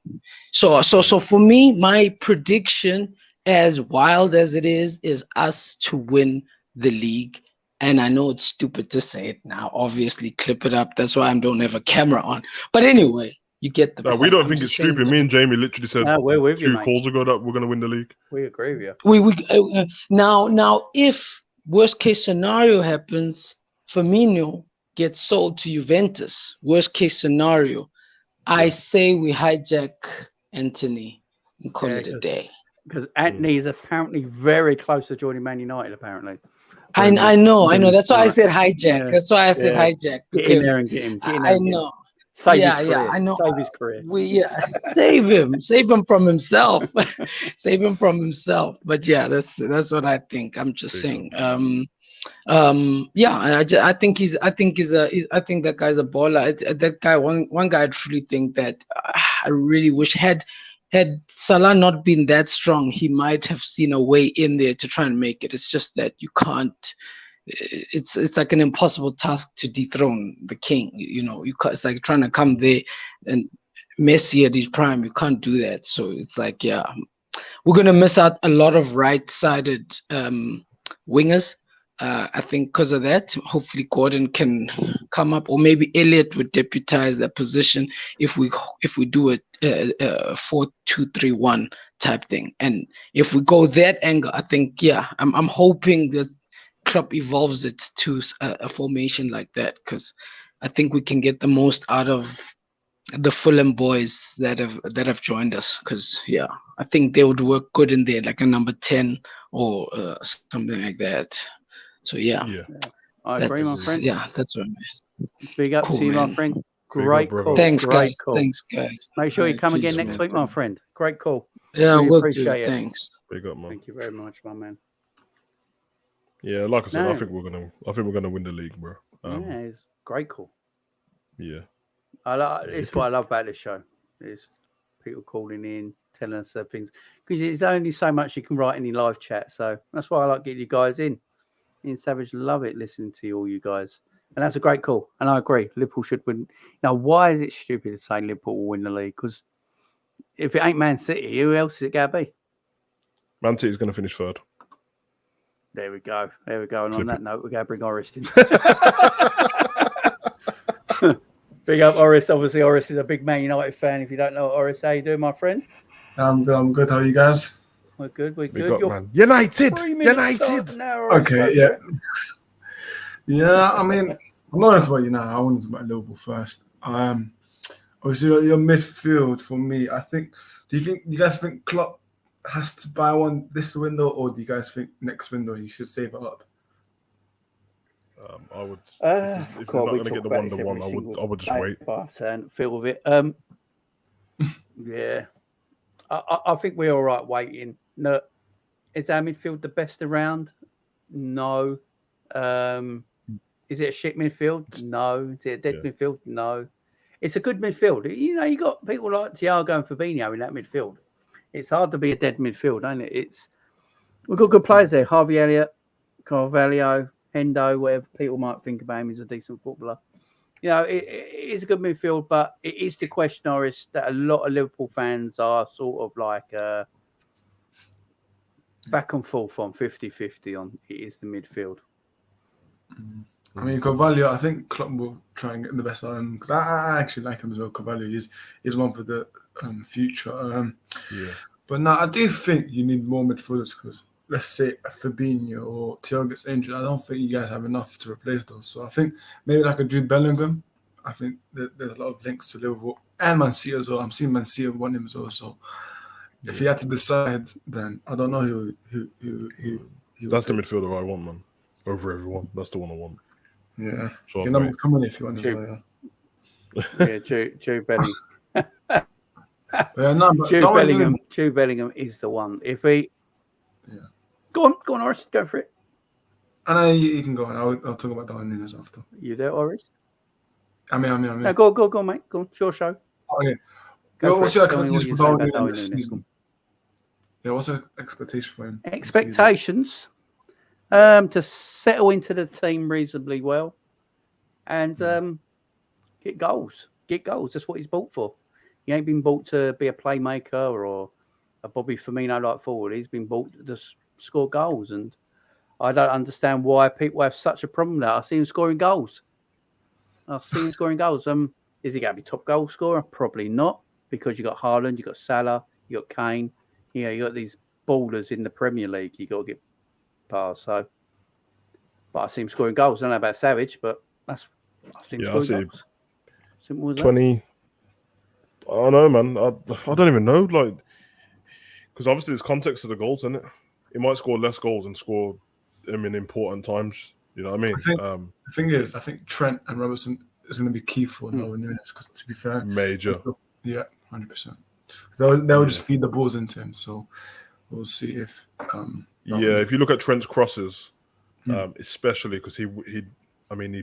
So for me, my prediction, as wild as it is us to win the league. And I know it's stupid to say it now. Obviously, clip it up. That's why I don't have a camera on. But anyway, you get the point. We don't think it's stupid. Me and Jamie literally said we're with 2 you, calls ago that we're going to win the league. We agree with you. Now, if worst case scenario happens, Firmino gets sold to Juventus. Worst case scenario, I say we hijack Anthony and call it a day. Because Anthony is apparently very close to joining Man United. Apparently. I know. That's why I said hijack. Yeah. That's why I said hijack. Get in there and get him. I know. Save his career. I know. Save his career. Save him. Save him from himself. Save him from himself. But yeah, that's what I think. I'm just saying. I think that guy's a baller. That guy, one guy, I truly think that I really wish had had Salah not been that strong, he might have seen a way in there to try and make it. It's just that you can't. It's like an impossible task to dethrone the king. You know, you can't, it's like trying to come there and Messi at his prime. You can't do that. So it's like, yeah, we're gonna miss out a lot of right-sided wingers. I think because of that, hopefully Gordon can come up, or maybe Elliott would deputize that position if we do a 4-2-3-1 type thing. And if we go that angle, I think, yeah, I'm hoping that Klopp evolves it to a formation like that, because I think we can get the most out of the Fulham boys that have joined us. Because yeah, I think they would work good in there, like a number 10 or something like that. So yeah, I agree, my friend. Yeah, that's what Big up cool, to you, man. my friend. Great call. Thanks, Great guys. call. Thanks, guys. Make sure you come again next man. week, my friend. Great call. Yeah, Really we'll do. appreciate it. Thanks. Big up, man. Thank you very much, my man. Yeah, like I said, No. I think we're gonna win the league, bro. Yeah, it's great call. Yeah. It's what I love about this show. Is people calling in, telling us their things, because there's only so much you can write in your live chat. So that's why I like getting you guys in. Me and Savage love it listening to all you guys, and that's a great call. And I agree, Liverpool should win. Now, why is it stupid to say Liverpool will win the league? Because if it ain't Man City, who else is it going to be? Man City's going to finish third. There we go. And on that note, we're going to bring Oris in. Big up Oris. Obviously, Oris is a big Man United fan. If you don't know Oris, how you doing, my friend? I'm good. How are you guys? We're good. Big up, man. United. Okay, yeah. Yeah, I mean, I'm not into about United. I wanted to about Liverpool first. Obviously, your midfield for me. Do you guys think Klopp has to buy one this window, or do you guys think next window he should save it up? I would. If they're not going to get the 1-1, I would just wait. And feel with it. Yeah, I think we're all right waiting. No, is our midfield the best around? No. Is it a shit midfield? No. Is it a dead midfield? No. It's a good midfield. You know, you got people like Thiago and Fabinho in that midfield. It's hard to be a dead midfield, ain't it? We've got good players there. Harvey Elliott, Carvalho, Hendo, whatever people might think about him, he's a decent footballer. You know, it is a good midfield, but it is the question, Norris, that a lot of Liverpool fans are sort of like back and forth on 50-50 on it is the midfield. I mean, Carvalho, I think Klopp will try and get the best out of him, because I actually like him as well. Carvalho is one for the future. But no, I do think you need more midfielders, because let's say Fabinho or Thiago gets injured, I don't think you guys have enough to replace those. So I think maybe like a Jude Bellingham. I think there's a lot of links to Liverpool and Man City as well. I'm seeing Man City want him as well. So if he had to decide, then I don't know who That's the midfielder I want, man. Over everyone. That's the one I want. Yeah. So come on if you want as well, yeah. Jude Bellingham. Jude Bellingham is the one. If he go on, Oris, go for it. I know you can go on. I'll talk about Darwin Nunez after. You there, Oris? I'm here. No, go on, mate. Go on, it's your show. Okay. What's your expectation for Darwin Nunez this season? Yeah, what's the expectation for him? Expectations to settle into the team reasonably well and get goals. That's what he's bought for. He ain't been bought to be a playmaker or a Bobby Firmino like forward. He's been bought to score goals, and I don't understand why people have such a problem with that. I see him scoring goals. Is he going to be top goal scorer? Probably not, because you got Haaland, you got Salah, you got Kane. You know, you got these ballers in the Premier League. You got to get past. So, but I see him scoring goals. I don't know about Savage, but I see him scoring goals. Simple as 20. That. I don't know, man. I don't even know, like, because obviously there's context to the goals, isn't it? He might score less goals and score them in important times. You know what I mean? The thing is, I think Trent and Robertson is going to be key for Darwin Nunez, because to be fair, major. Yeah, 100%. They'll just feed the balls into him. So we'll see if. If you look at Trent's crosses, especially because he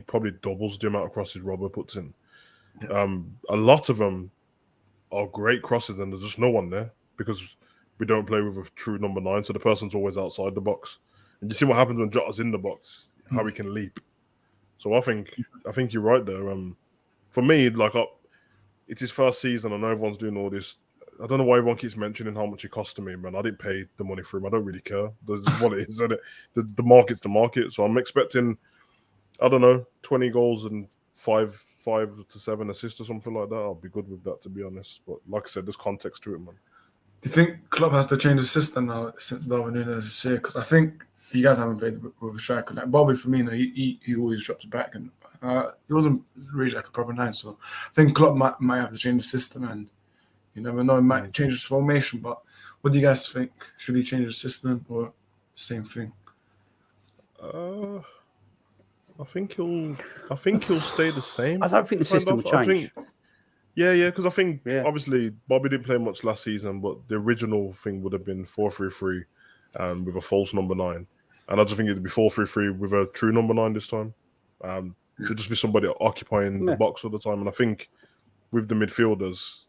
probably doubles the amount of crosses Robert puts in. Yeah. A lot of them are great crosses, and there's just no one there. because we don't play with a true number 9, so the person's always outside the box. And you see what happens when Jota's in the box, how he can leap. So I think you're right there. For me, like, it's his first season. I know everyone's doing all this. I don't know why everyone keeps mentioning how much it cost to me, man. I didn't pay the money for him. I don't really care. That's just what it is, isn't it? The market's the market. So I'm expecting, I don't know, 20 goals and 5 to 7 assists or something like that. I'll be good with that, to be honest. But like I said, there's context to it, man. Do you think Klopp has to change the system now since Darwin Nunez is here? Because I think you guys haven't played with a striker. Like Bobby Firmino, he always drops back, and he wasn't really like a proper 9. So I think Klopp might have to change the system, and you never know, he might change his formation. But what do you guys think? Should he change the system or same thing? I think he'll stay the same. I don't think the system will change. Yeah, because I think obviously Bobby didn't play much last season, but the original thing would have been 4-3-3 with a false number 9. And I just think it'd be 4-3-3 with a true number 9 this time. To just be somebody occupying the box all the time. And I think with the midfielders,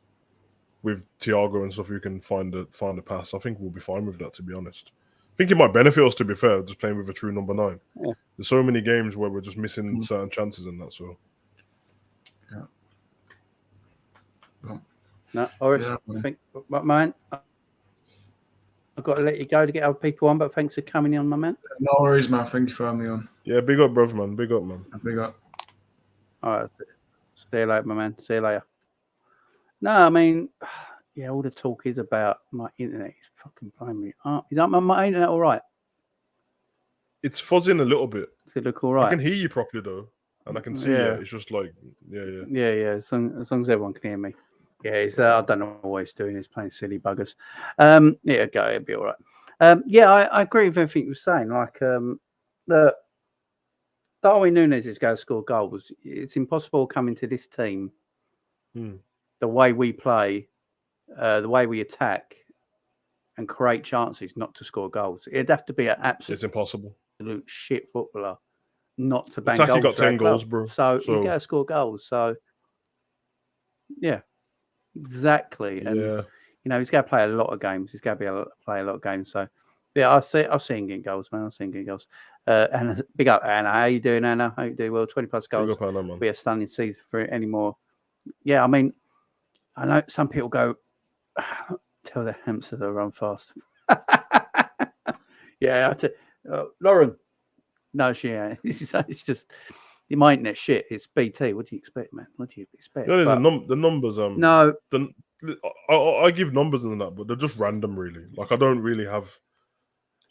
with Thiago and stuff, who can find a pass, I think we'll be fine with that, to be honest. I think it might benefit us, to be fair, just playing with a true number 9. Yeah. There's so many games where we're just missing certain chances and that, so. Yeah. No, I think, my man, I've got to let you go to get other people on, but thanks for coming in, my man. No worries, man. Thank you for having me on. Yeah, big up, brother, man. Big up, man. Big up. All right. See you later, my man. See you later. No, I mean, yeah, all the talk is about my internet. Is fucking playing me. Is my internet all right? It's fuzzing a little bit. Does it look all right? I can hear you properly, though. And I can see it. It's just like, yeah. As long as everyone can hear me. Yeah, I don't know what he's doing. He's playing silly buggers. It'll be all right. I agree with everything you were saying. Like, the Darwin Nunez is going to score goals. It's impossible coming to this team, the way we play, the way we attack, and create chances not to score goals. It'd have to be an absolute. It's impossible. Absolute shit footballer not to bang Taki goals. Got 10 goals, bro. So he's got to score goals. So yeah. Exactly, and he's got to play a lot of games. He's got to be able to play a lot of games. So, yeah, I'll see him getting goals, man. I'll see him getting goals. And big up, Anna. How you doing, Anna? How you doing? Well, 20+ goals. Big up, Anna, man. Be a stunning season for it anymore. Yeah, I mean, I know some people go tell the hamster to run fast. Yeah, Lauren. No, she ain't. It's just. My internet shit. It's BT. What do you expect, man? What do you expect? The numbers. No. I give numbers and that, but they're just random, really. Like I don't really have.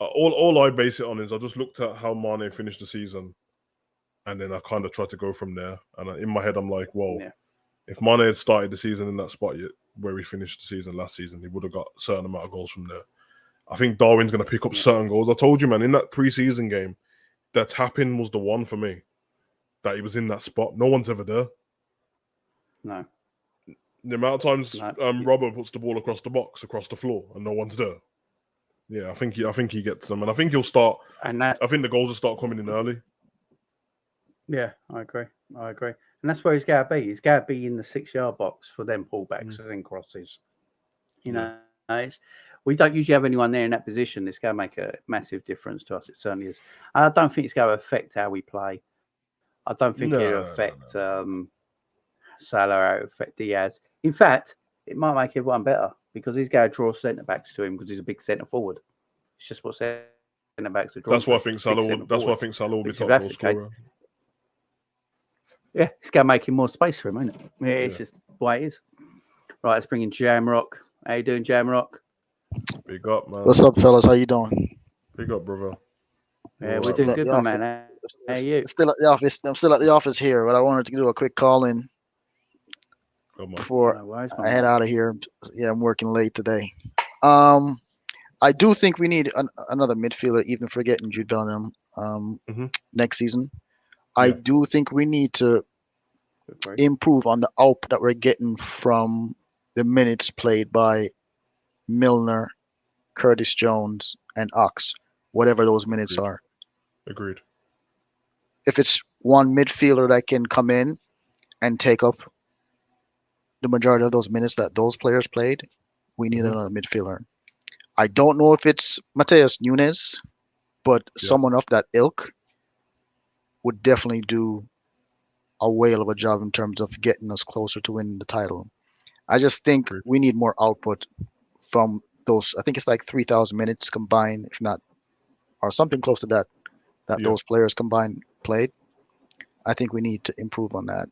All I base it on is I just looked at how Mane finished the season, and then I kind of tried to go from there. And in my head, I'm like, well, if Mane had started the season in that spot where he finished the season last season, he would have got a certain amount of goals from there. I think Darwin's going to pick up certain goals. I told you, man, in that preseason game, that tap-in was the one for me. That he was in that spot. No one's ever there. No. The amount of times Robbo puts the ball across the box, across the floor, and no one's there. Yeah, I think he gets them, and I think he'll start. I think the goals will start coming in early. Yeah, I agree. And that's where he's got to be. He's got to be in the 6-yard box for them pullbacks and crosses. We don't usually have anyone there in that position. It's going to make a massive difference to us. It certainly is. I don't think it's going to affect how we play. I don't think it'll affect Salah or it'll affect Diaz. In fact, it might make everyone better because he's going to draw centre backs to him because he's a big centre forward. It's just what centre backs are drawn. That's why I think Salah will be top goal scorer. Yeah, it's going to make him more space for him, isn't it? Yeah, it's just the way it is. Right, let's bring in Jamrock. How you doing, Jamrock? Big up, man. What's up, fellas? How you doing? Big up, brother. Yeah, we're doing good, my man. How are you? Still at the office. I'm still at the office here, but I wanted to do a quick call in before I head out of here. Yeah, I'm working late today. I do think we need another midfielder, even for getting Jude Bellingham next season. I do think we need to improve on the output that we're getting from the minutes played by Milner, Curtis Jones, and Ox, whatever those minutes are. Agreed. If it's one midfielder that can come in and take up the majority of those minutes that those players played, we need another midfielder. I don't know if it's Matheus Nunes, but someone of that ilk would definitely do a whale of a job in terms of getting us closer to winning the title. I just think we need more output from those. I think it's like 3,000 minutes combined, if not, or something close to that those players combined played. I think we need to improve on that.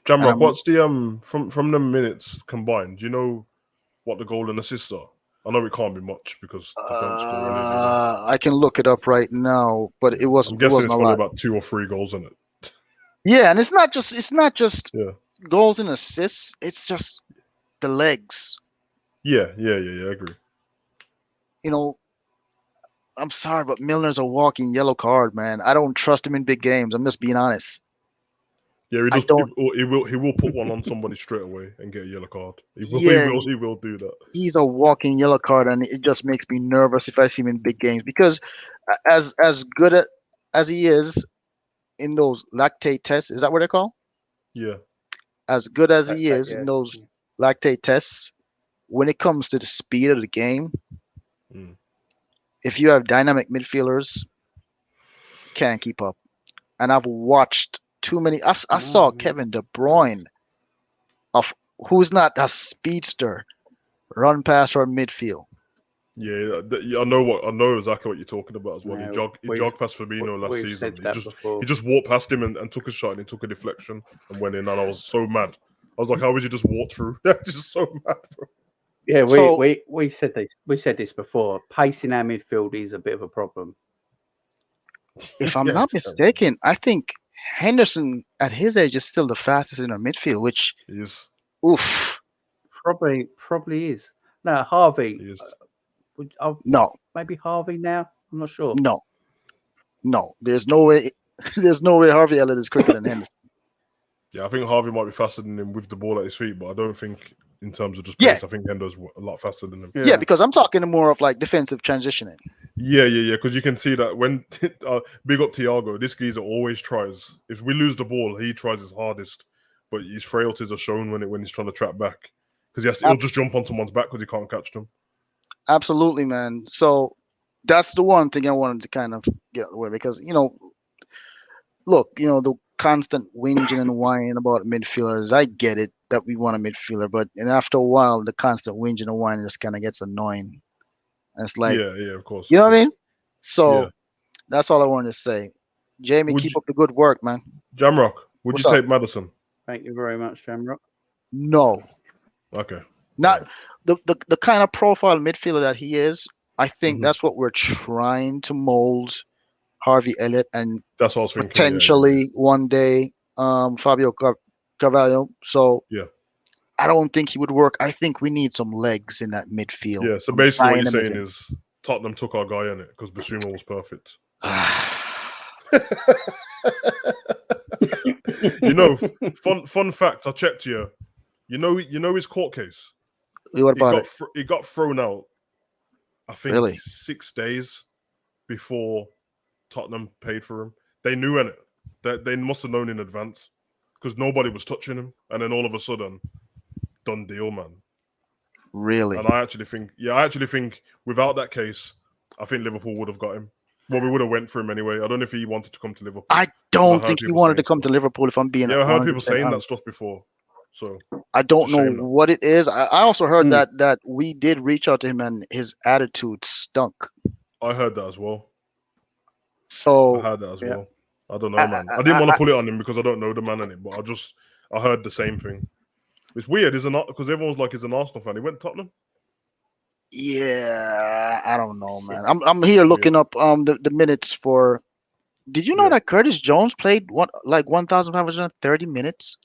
Jamrock, what's the from the minutes combined? Do you know what the goal and assists are? I know it can't be much because they don't score any. I can look it up right now, but it wasn't. I'm guessing it wasn't it's a probably lot. about 2 or 3 goals in it. Yeah, and it's not just goals and assists. It's just the legs. Yeah, I agree. You know, I'm sorry, but Milner's a walking yellow card, man. I don't trust him in big games. I'm just being honest. Yeah, he will put one on somebody straight away and get a yellow card. He will do that. He's a walking yellow card, and it just makes me nervous if I see him in big games because as good as he is in those lactate tests, is that what they're called? Yeah. As good as he is in those lactate tests, when it comes to the speed of the game, if you have dynamic midfielders, can't keep up. And I've watched too many. I saw Kevin De Bruyne, who's not a speedster, run past our midfield. Yeah, I know exactly what you're talking about as well. He jogged past Firmino last season. He just walked past him and took a shot and he took a deflection and went in, and I was so mad. I was like, how would you just walk through? Just so mad, bro. Yeah, we said this before. Pacing our midfield is a bit of a problem. If I'm not mistaken, I think Henderson at his age is still the fastest in our midfield, which is probably is. No, Harvey is. No, maybe Harvey now. I'm not sure. No. There's no way. There's no way Harvey Elliott is quicker than Henderson. Yeah, I think Harvey might be faster than him with the ball at his feet, but I don't think in terms of just pace. I think Hendo's a lot faster than him. Yeah, because I'm talking more of like defensive transitioning. Yeah. Because you can see that when big up Thiago, this geezer always tries. If we lose the ball, he tries his hardest, but his frailties are shown when he's trying to trap back because he'll just jump on someone's back because he can't catch them. Absolutely, man. So that's the one thing I wanted to kind of get away because look, the constant whinging and whining about midfielders. I get it that we want a midfielder, but after a while, the constant whinging and whining just kind of gets annoying. And it's like, yeah, of course. You know what I mean? So that's all I wanted to say. Jamie, keep up the good work, man. Jamrock, would you take Madison? Thank you very much, Jamrock. No. Okay. Not the kind of profile midfielder that he is. I think that's what we're trying to mold Harvey Elliott and that's what I was thinking. Potentially one day, Fabio Carvalho. So I don't think he would work. I think we need some legs in that midfield. Yeah. So basically, what you're saying is Tottenham took our guy in it because Basuma was perfect. Fun fact. I checked here. You know his court case. What about it? It got thrown out. I think 6 days before Tottenham paid for him. They knew in it. They must have known in advance because nobody was touching him, and then all of a sudden, done deal, man. Really? And I actually think without that case, I think Liverpool would have got him. Well, we would have went for him anyway. I don't know if he wanted to come to Liverpool. I don't think he wanted to come to Liverpool. If I'm being I heard people saying that stuff before. So I don't know what it is. I also heard that we did reach out to him and his attitude stunk. I heard that as well. So I heard that as well. I don't know, man. I didn't want to put it on him because I don't know the man in it, but I heard the same thing. It's weird, isn't it? Because everyone's like, he's an Arsenal fan. He went to Tottenham. Yeah, I don't know, man. I'm here looking up the minutes for. Did you know that Curtis Jones played 1,530 minutes?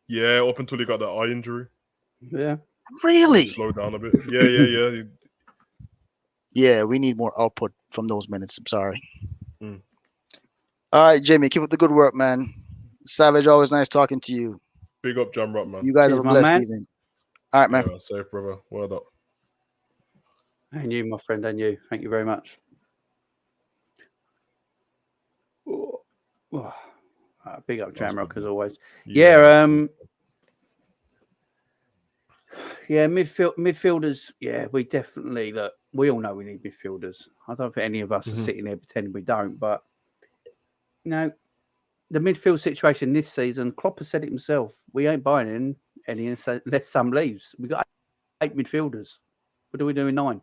Yeah, up until he got that eye injury. Yeah. Really? Slowed down a bit. Yeah. Yeah, we need more output from those minutes. I'm sorry. All right, Jamie, keep up the good work, man. Savage, always nice talking to you. Big up, Jamrock, man. You guys have a blessed evening. All right, man. Yeah, safe, brother. Word up. And you, my friend, and you. Thank you very much. Big up, Jamrock, as always. Yeah, Yeah, midfielders. Yeah, we definitely look. We all know we need midfielders. I don't think any of us are sitting there pretending we don't. But the midfield situation this season, Klopp has said it himself. We ain't buying any unless some leaves. We got 8 midfielders. What do we do in 9?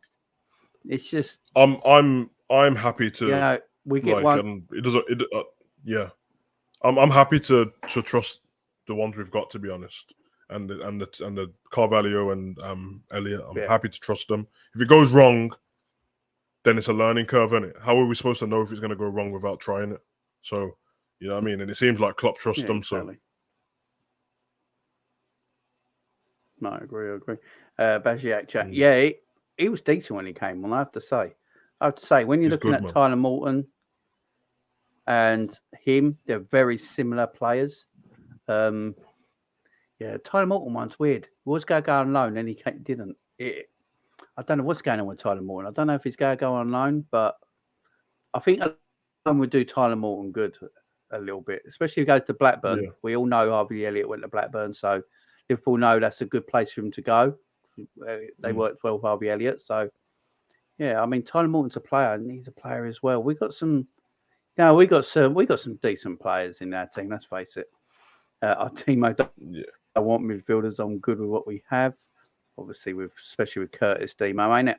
It's just. I'm happy to. We get one. It doesn't. Yeah, I'm happy to trust the ones we've got, to be honest. And the Carvalho and Elliott, I'm happy to trust them. If it goes wrong, then it's a learning curve, isn't it? How are we supposed to know if it's going to go wrong without trying it? So, you know what I mean? And it seems like Klopp trusts them. Exactly. So, no, I agree. Bajiak chat. Yeah, he was decent when he came on. I have to say, when you're looking at Tyler Morton and him, they're very similar players. Yeah, Tyler Morton one's weird. He was going to go on loan, and he didn't. I don't know what's going on with Tyler Morton. I don't know if he's going to go on loan, but I think alone would do Tyler Morton good a little bit, especially if he goes to Blackburn. Yeah. We all know Harvey Elliott went to Blackburn, so Liverpool know that's a good place for him to go. They worked well with Harvey Elliott, so yeah. I mean, Tyler Morton's a player, and he's a player as well. We got some decent players in our team. Let's face it. Our team, I want midfielders. I'm good with what we have. Obviously, especially with Curtis Demo, ain't it?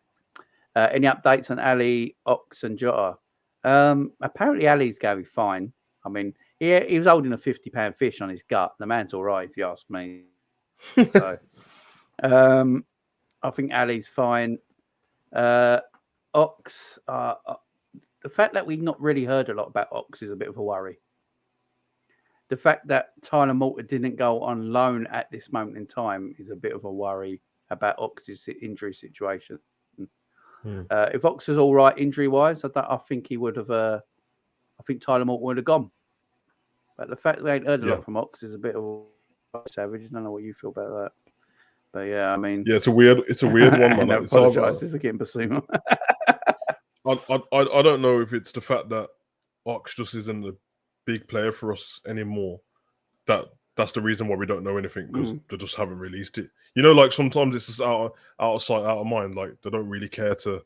Any updates on Ali, Ox, and Jota? Apparently, Ali's going to be fine. I mean, he was holding a £50 fish on his gut. The man's all right, if you ask me. So, I think Ali's fine. Ox, the fact that we've not really heard a lot about Ox is a bit of a worry. The fact that Tyler Morton didn't go on loan at this moment in time is a bit of a worry about Ox's injury situation. If Ox was all right injury-wise, I think he would have. I think Tyler Morton would have gone. But the fact that we ain't heard a lot from Ox is a bit of savage. I don't know what you feel about that. But yeah, I mean, it's a weird one, man. I apologise again, Basuma. I don't know if it's the fact that Ox just isn't a big player for us anymore. That's the reason why we don't know anything, because they just haven't released it. You know, like sometimes it's just out of sight, out of mind. Like they don't really care to.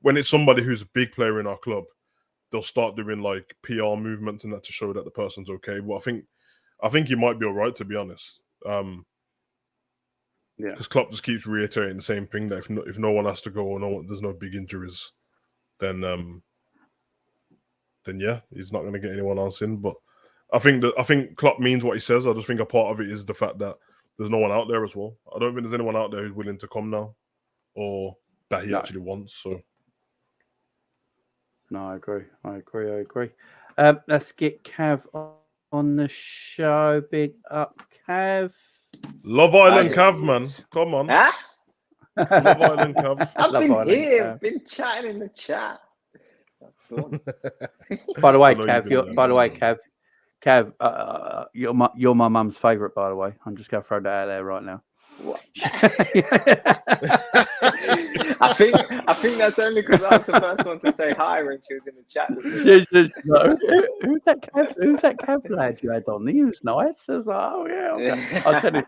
When it's somebody who's a big player in our club, they'll start doing like PR movements and that to show that the person's okay. But I think he might be all right, to be honest. Because Klopp just keeps reiterating the same thing, that if no one has to go or there's no big injuries, then yeah, he's not going to get anyone else in. But I think Klopp means what he says. I just think a part of it is the fact that there's no one out there as well. I don't think there's anyone out there who's willing to come now, or that he actually wants. So no, I agree. Let's get Cav on the show. Big up, Cav. Love Island Cav, man. Come on. Huh? Love Island Cav. I've been here, been chatting in the chat. That's done. By the way, Cav, you're my mum's favourite, by the way. I'm just going to throw that out there right now. What? I think that's only because I was the first one to say hi when she was in the chat. Who's that Cav lad you had on? He was nice. I was like, oh yeah, okay. I'll tell you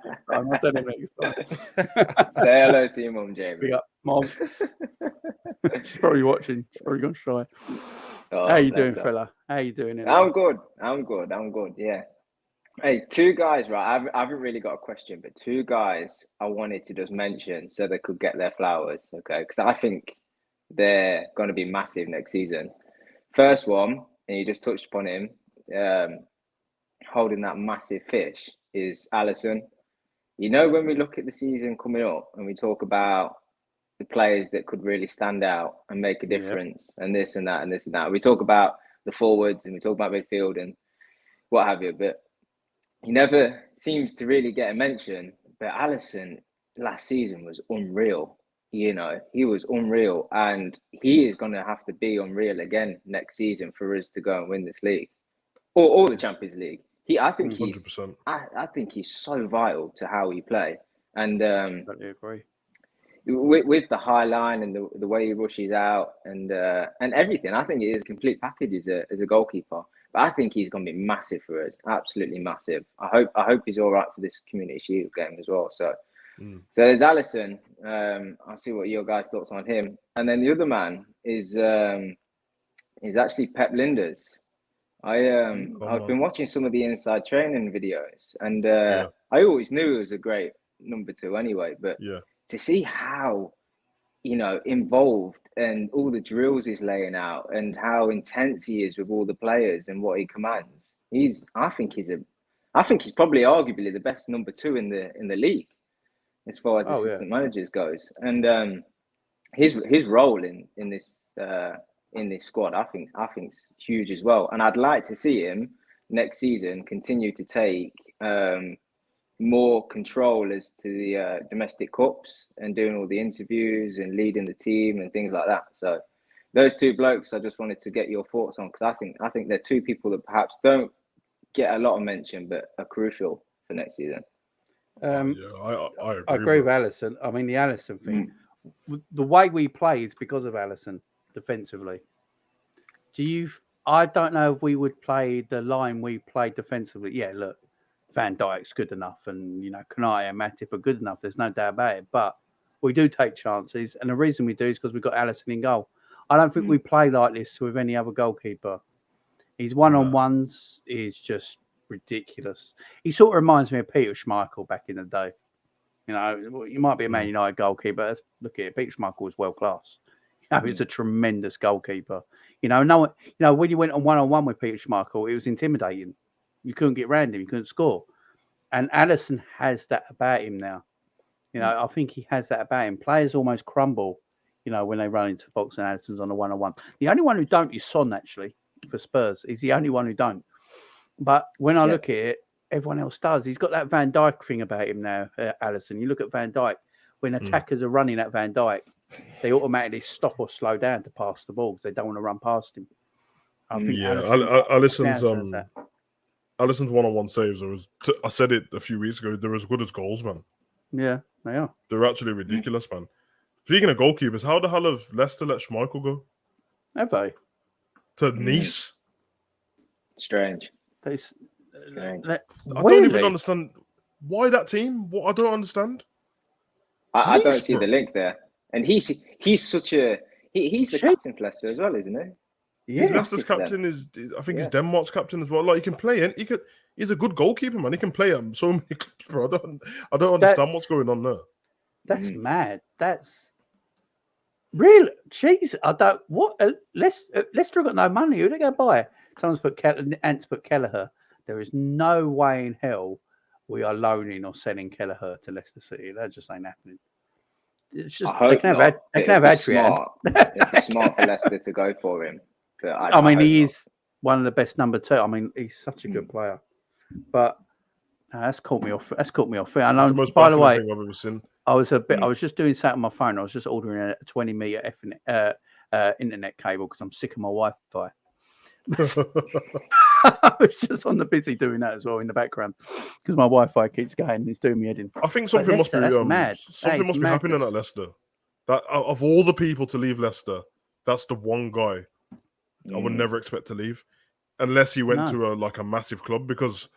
next time. Say hello to your mum, Jamie. Big up, Mom. She's probably watching. She's probably going to try. Oh, how you doing, fella? How you doing? I'm good. Yeah. Hey, 2 guys, right? I haven't really got a question, but 2 guys I wanted to just mention so they could get their flowers, okay? Because I think they're going to be massive next season. First one, and you just touched upon him, holding that massive fish, is Alisson. You know, when we look at the season coming up and we talk about the players that could really stand out and make a difference, and this and that and this and that, we talk about the forwards and we talk about midfield and what have you, but he never seems to really get a mention. But Alisson last season was unreal. You know, he was unreal, and he is going to have to be unreal again next season for us to go and win this league or the Champions League. I think 100%. I think he's so vital to how we play, and I agree. With the high line and the way he rushes out and everything. I think it is a complete package as a goalkeeper. But I think he's going to be massive for us, absolutely massive. I hope he's all right for this Community Shield game as well. So So there's Alisson. I'll see what your guys' thoughts on him. And then the other man is actually Pep Linders. I've been watching some of the inside training videos, and I always knew he was a great number 2 anyway. But to see how involved and all the drills he's laying out, and how intense he is with all the players and what he commands, I think he's probably arguably the best number 2 in the league as far as assistant managers goes. And his role in this squad, I think is huge as well. And I'd like to see him next season continue to take more control as to the domestic cups and doing all the interviews and leading the team and things like that. So those 2 blokes, I just wanted to get your thoughts on, because I think they're 2 people that perhaps don't get a lot of mention but are crucial for next season. I agree with Alisson. I mean, the Alisson thing, the way we play is because of Alisson defensively. I don't know if we would play the line we play defensively. Yeah, look, Van Dijk's good enough, and Konate and Matip are good enough. There's no doubt about it. But we do take chances, and the reason we do is because we've got Alisson in goal. I don't think we play like this with any other goalkeeper. His one-on-ones is just ridiculous. He sort of reminds me of Peter Schmeichel back in the day. You might be a Man United goalkeeper. Look at it. Peter Schmeichel was world class. He's a tremendous goalkeeper. When you went on one-on-one with Peter Schmeichel, it was intimidating. You couldn't get around him. You couldn't score. And Alisson has that about him now. I think he has that about him. Players almost crumble, when they run into the box and Alisson's on a one-on-one. The only one who don't is Son, actually, for Spurs. He's the only one who don't. But when I look at it, everyone else does. He's got that Van Dijk thing about him now, Alisson. You look at Van Dijk, when attackers are running at Van Dijk, they automatically stop or slow down to pass the ball because they don't want to run past him. I think Alisson's one-on-one saves. I said it a few weeks ago. They're as good as goals, man. Yeah, they are. They're actually ridiculous, man. Speaking of goalkeepers, how the hell have Leicester let Schmeichel go? Have they? To Nice? Strange. I don't even understand why that team. What I don't understand. I don't see the link there. And he's the captain for Leicester as well, isn't he? Yeah, Leicester's captain is. I think he's Denmark's captain as well. Like, he can play. He's a good goalkeeper, man. He can play at so many clubs, bro. I don't understand what's going on there. That's mad. That's real. Jeez, I don't. What? Leicester got no money. Who are they going to buy? Someone's put Ant's put Kelleher. There is no way in hell we are loaning or selling Kelleher to Leicester City. That just ain't happening. It's just they can have Adrian. It's smart for Leicester to go for him. But I mean, he is one of the best number 2. I mean, he's such a good player. But that's caught me off. That's caught me off. I know. By the way, thing I've ever seen. I was just doing something on my phone. I was just ordering a 20-meter internet cable because I'm sick of my Wi-Fi. I was just on the busy doing that as well in the background because my Wi-Fi keeps going and it's doing me head in. I think something must be mad. Something must be happening at Leicester. That of all the people to leave Leicester, that's the one guy I would never expect to leave, unless he went to a massive club, because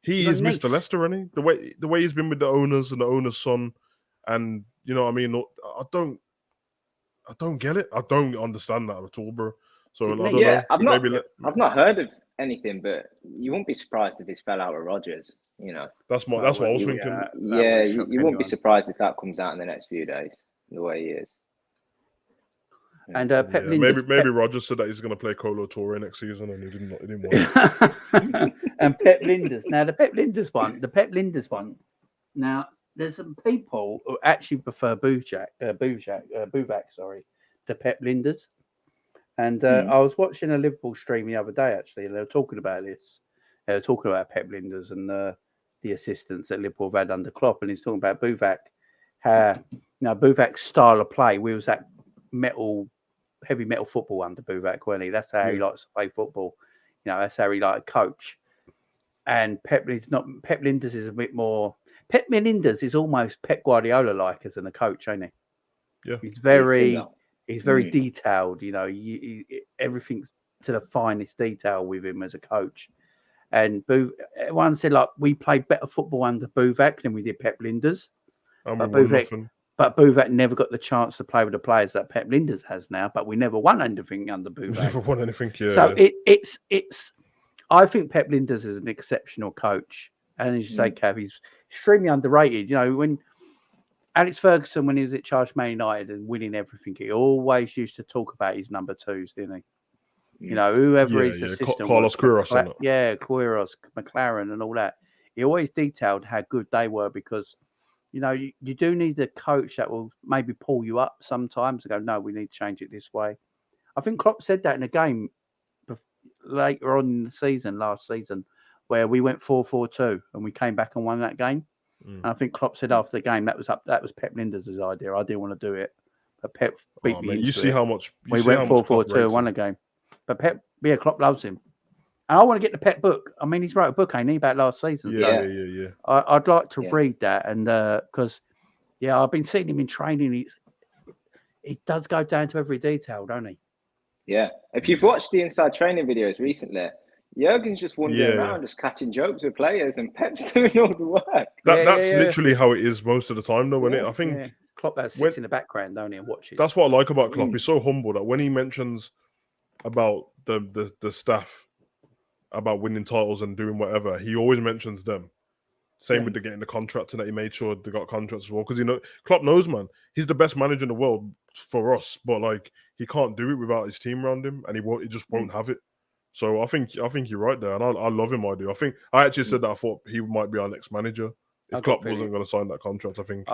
he is Mr. Leicester, isn't he? The way he's been with the owners and the owner's son, and you know what I mean. I don't get it. I don't understand that at all, bro. So I don't know. I've not heard of anything, but you won't be surprised if he's fell out with Rodgers. That's what I was thinking. You won't be surprised if that comes out in the next few days. The way he is. And Pep Linders, maybe Rodgers said that he's going to play Colo Torre next season, and he didn't want it. And Pep Linders. Now the Pep Linders one. Now there's some people who actually prefer Buvac, to Pep Linders. And I was watching a Liverpool stream the other day, actually, and they were talking about this. They were talking about Pep Linders and the assistants that Liverpool have had under Klopp, and he's talking about Buvac. Buvac's style of play, we was that heavy metal football under Buvac, weren't he? That's how he likes to play football. That's how he likes to coach. And Pep Linders is a bit more. Pep Linders is almost Pep Guardiola-like as a coach, ain't he? Yeah, he's very detailed. Everything to the finest detail with him as a coach. And everyone said, like, we played better football under Buvac than we did Pep Linders. And But we won Bouvet, nothing. but Bouvet never got the chance to play with the players that Pep Linders has now. But we never won anything under We Bouvet. never won anything. Yeah. So it's. I think Pep Linders is an exceptional coach, and as you say, Cav, he's extremely underrated. You know, when Alex Ferguson, when he was at charge Man United and winning everything, he always used to talk about his number twos, didn't he? You know, whoever his assistant Carlos was, Queiroz, Queiroz, McLaren, and all that. He always detailed how good they were because, you know, you do need a coach that will maybe pull you up sometimes and go, no, we need to change it this way. I think Klopp said that in a game later on in the season, last season, where we went 4-4-2 and we came back and won that game. And I think Klopp said after the game that was Pep Linders' idea. I didn't want to do it, but Pep beat me. You see how much we went 4-4-2 and won a game. But Pep, Klopp loves him, and I want to get the Pep book. I mean, he's wrote a book, ain't he, about last season? Yeah. I'd like to read that, and because I've been seeing him in training. He does go down to every detail, don't he? Yeah. If you've watched the inside training videos recently, Jurgen's just wandering around, just catching jokes with players, and Pep's doing all the work. That's literally how it is most of the time, though, isn't it? I think Klopp sits in the background, don't he, and watches. That's what I like about Klopp. He's so humble that when he mentions about the staff, about winning titles and doing whatever, he always mentions them. Same with the getting the contract, and that he made sure they got contracts as well. Because Klopp knows, man, he's the best manager in the world for us, but like he can't do it without his team around him, and he just won't have it. So I think you're right there, and I love him. I actually said that I thought he might be our next manager if Klopp wasn't going to sign that contract. I think,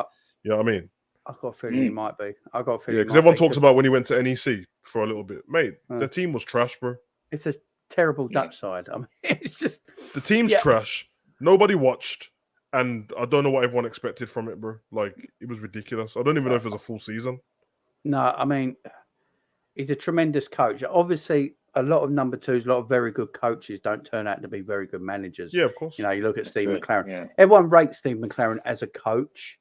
you know what I mean? I've got a feeling he might be. I've got a feeling. Yeah, because everyone talks about when he went to NEC for a little bit, mate. The team was trash, bro. It's a terrible Dutch side. I mean, it's just the team's trash. Nobody watched, and I don't know what everyone expected from it, bro. Like it was ridiculous. I don't even know if it was a full season. No, I mean, he's a tremendous coach. Obviously, a lot of number twos, a lot of very good coaches don't turn out to be very good managers. Yeah, of course. You know, you look at Steve McLaren. Yeah. Everyone rates Steve McLaren as a coach,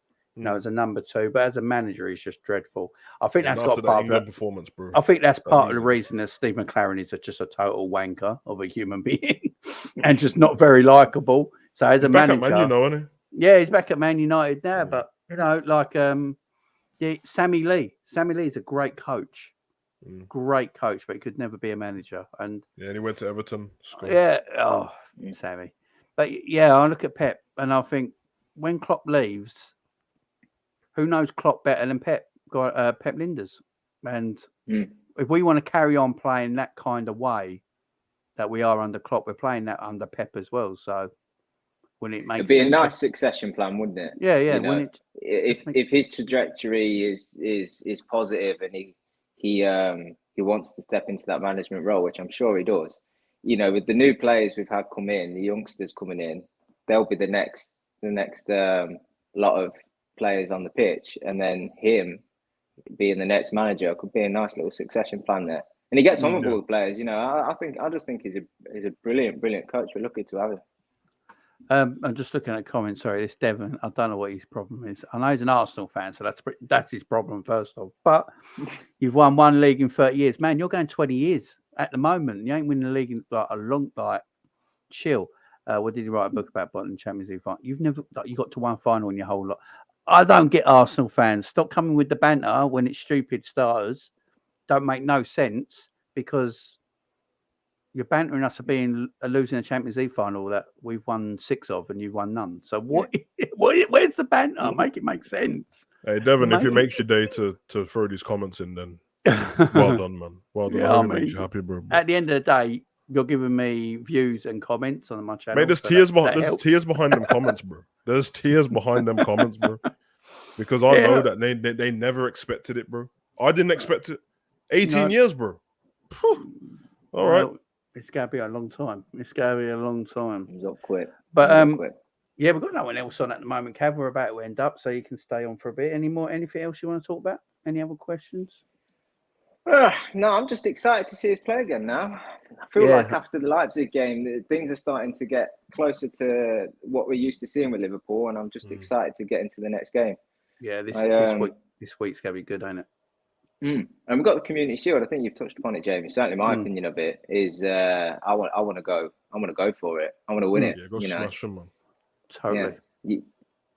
as a number two, but as a manager, he's just dreadful. I think that's got part of the performance, bro. I think that's part of the reason that Steve McLaren is just a total wanker of a human being and just not very likable. So as a manager, back at Man United, isn't he? Yeah, he's back at Man United now. But like Sammy Lee. Sammy Lee is a great coach. Great coach, but he could never be a manager. And he went to Everton. Sammy. But I look at Pep and I think when Klopp leaves, who knows Klopp better than Pep Linders? And if we want to carry on playing that kind of way that we are under Klopp, we're playing that under Pep as well. So when it makes it'd be a nice succession plan, wouldn't it? Yeah. You know, if his trajectory is positive and he wants to step into that management role, which I'm sure he does. You know, with the new players we've had come in, the youngsters coming in, they'll be the next lot of players on the pitch, and then him being the next manager could be a nice little succession plan there. And he gets on with all the players. You know, I just think he's a brilliant coach. We're lucky to have him. I'm just looking at comments. Sorry, this Devon. I don't know what his problem is. I know he's an Arsenal fan, so that's his problem first off. But you've won one league in 30 years, man. You're going 20 years at the moment. You ain't winning the league in a long chill. What did he write a book about Bolton Champions League final? You've never you got to one final in your whole lot. I don't get Arsenal fans. Stop coming with the banter when it's stupid starters. Don't make no sense because you're bantering us for losing a Champions League final that we've won 6 of and you've won none. So where's the banter? Make it make sense. Hey Devon, if it makes your day to throw these comments in, then well done, man. Well done. I hope it makes you happy, bro. At the end of the day, you're giving me views and comments on my channel. Mate, there's tears behind them comments, bro. There's tears behind them comments, bro. Because I know that they never expected it, bro. I didn't expect it. 18 years, bro. All right. It's going to be a long time. It's going to be a long time. He's up quick. But we've got no one else on at the moment, Cav. We're about to end up, so you can stay on for a bit. Anything else you want to talk about? Any other questions? No, I'm just excited to see us play again now. I feel like after the Leipzig game, things are starting to get closer to what we're used to seeing with Liverpool, and I'm just excited to get into the next game. Yeah, this week's going to be good, ain't it? And we've got the Community Shield. I think you've touched upon it, Jamie. Certainly, my opinion of it is, I want to go. I want to go for it. I want to win it. Yeah, go smash them, man. Totally. Yeah.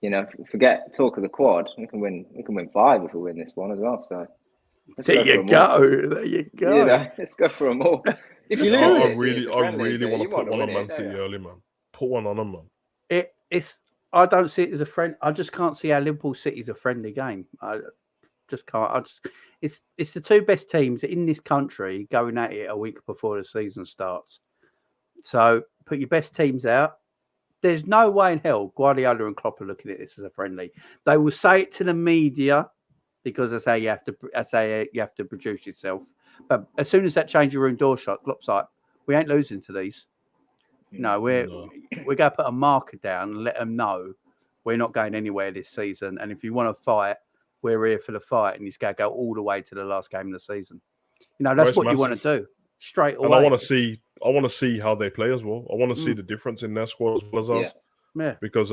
You know, forget talk of the quad. We can win 5 if we win this one as well. So there you go. There you go. You know, let's go for them all. If you lose, I really want to put one on Man City early, man. Put one on them, man. It's. I don't see it as a friend. I just can't see how Liverpool City is a friendly game. I just can't. It's the two best teams in this country going at it a week before the season starts. So put your best teams out. There's no way in hell Guardiola and Klopp are looking at this as a friendly. They will say it to the media because that's how you have to produce yourself. But as soon as that changing room door shut, Klopp's like, we ain't losing to these. No, we're going to put a marker down and let them know we're not going anywhere this season. And if you want to fight, we're here for the fight, and you got to go all the way to the last game of the season. You know, that's what you want to do straight away. And I want to see how they play as well. I want to see the difference in their squad as well as ours. Yeah. Because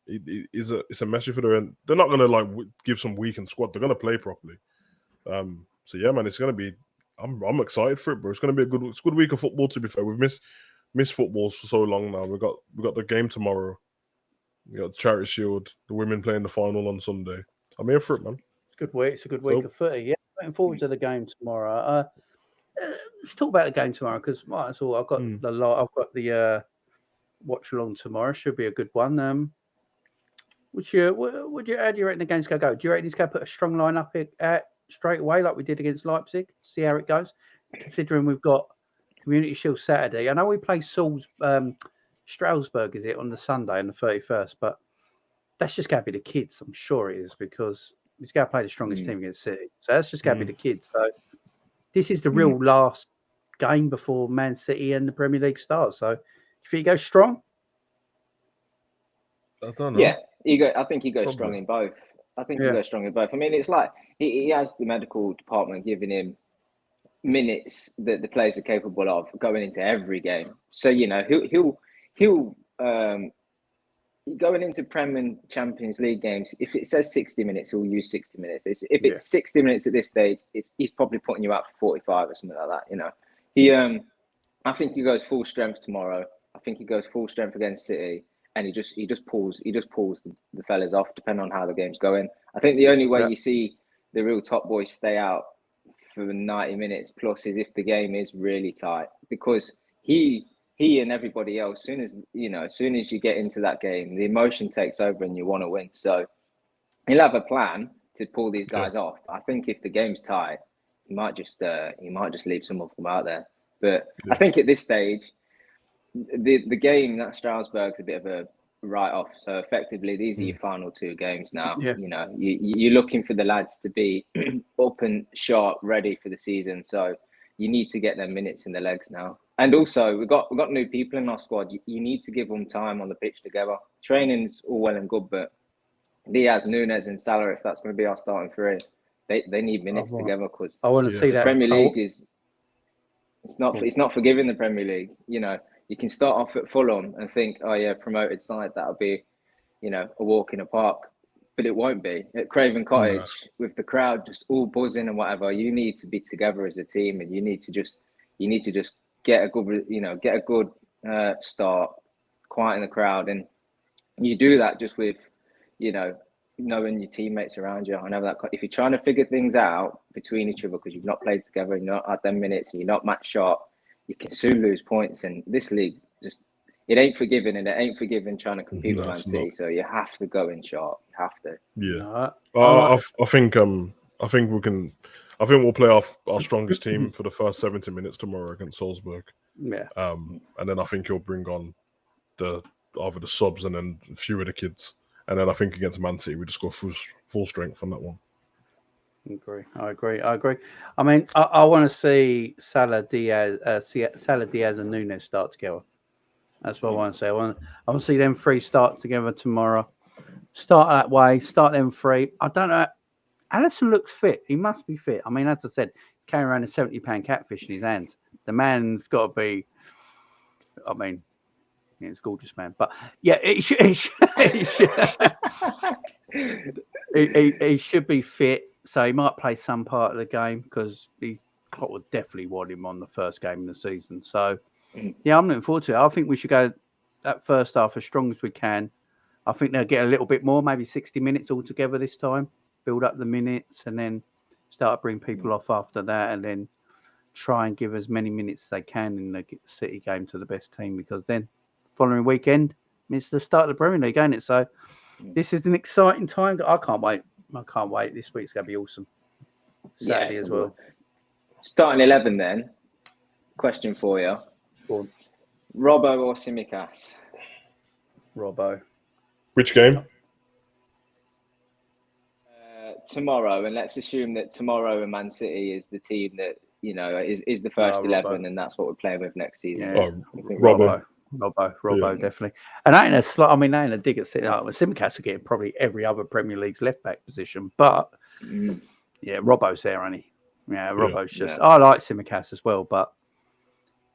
it's a message for them. And they're not going to give some weakened squad. They're going to play properly. So yeah, man, it's going to be. I'm excited for it, bro. It's going to be a good week of football. To be fair, we've missed footballs for so long now. We got the game tomorrow. We got the Charity Shield. The women playing the final on Sunday. I'm here for it, man. It's a good week. It's a good week of footy. Yeah, looking forward to the game tomorrow. Let's talk about the game tomorrow because might as well. I've got the watch along tomorrow. Should be a good one. How do you reckon the game's going to go? Do you reckon he's going to put a strong line up straight away like we did against Leipzig? See how it goes. Considering we've got Community Shield Saturday. I know we play Strasbourg, is it, on the Sunday on the 31st, but that's just going to be the kids. I'm sure it is because he's going to play the strongest team against City. So that's just going to be the kids. So this is the real last game before Man City and the Premier League starts. So you think he goes strong? I don't know. Yeah, I think he goes strong in both. I think he goes strong in both. I mean, it's like he has the medical department giving him minutes that the players are capable of going into every game. So you know he'll going into Prem and Champions League games. If it says 60 minutes, he'll use 60 minutes. If it's 60 minutes at this stage, he's probably putting you out for 45 or something like that. You know, I think he goes full strength tomorrow. I think he goes full strength against City, and he just pulls the fellas off depending on how the game's going. I think the only way you see the real top boys stay out for 90 minutes plus is if the game is really tight, because he and everybody else, as soon as you get into that game, the emotion takes over and you want to win. So he'll have a plan to pull these guys off. I think if the game's tight, he might just leave some of them out there. But I think at this stage, the game that Strasbourg's a bit of a write-off. So effectively, these are your final two games now. Yeah. You know, you're looking for the lads to be up and sharp, ready for the season. So you need to get their minutes in the legs now. And also, we've got new people in our squad. You need to give them time on the pitch together. Training's all well and good, but Diaz, Nunez, and Salah, if that's going to be our starting three, they need minutes together, because I want to see that. Premier League it's not forgiving, the Premier League. You know, you can start off at Fulham and think, oh yeah, promoted side, that'll be, a walk in the park. But it won't be. At Craven Cottage, with the crowd just all buzzing and whatever, you need to be together as a team, and you need to just get a good start, quieten the crowd, and you do that just with, knowing your teammates around you. I know that if you're trying to figure things out between each other because you've not played together, you're not at them minutes, and you're not match sharp, you can soon lose points. And this league it ain't forgiving, and it ain't forgiving trying to compete with Man City. So you have to go in sharp. You have to. Yeah. I think we can. I think we'll play our strongest team for the first 70 minutes tomorrow against Salzburg. Yeah. And then I think he'll bring on either the subs and then a few of the kids. And then I think against Man City, we just go full strength on that one. I agree. I mean, I want to see Salah, Diaz, and Nunez start together. That's what I want to say. I want to see them three start together tomorrow. Start that way. Start them three. I don't know. Alisson looks fit. He must be fit. I mean, as I said, carrying around a 70-pound catfish in his hands. The man's got to be. I mean, he's a gorgeous man. But yeah, he should be fit. So he might play some part of the game, because Klopp would definitely want him on the first game of the season. So yeah, I'm looking forward to it. I think we should go that first half as strong as we can. I think they'll get a little bit more, maybe 60 minutes altogether this time. Build up the minutes and then start to bring people off after that, and then try and give as many minutes as they can in the City game to the best team, because then following weekend it's the start of the Premier League, ain't it? So this is an exciting time. I can't wait. I can't wait. This week's going to be awesome. Saturday as well. Starting 11 then. Question for you. Robbo or Tsimikas? Robbo. Which game? Tomorrow, and let's assume that tomorrow and Man City is the team that, you know, is the first 11, and that's what we're playing with next season. Yeah. Robbo, definitely. And ain't a dig at City. Tsimikas are getting probably every other Premier League's left back position, but yeah, Robbo's there, ain't he? Yeah, Robbo's just. I like Tsimikas as well, but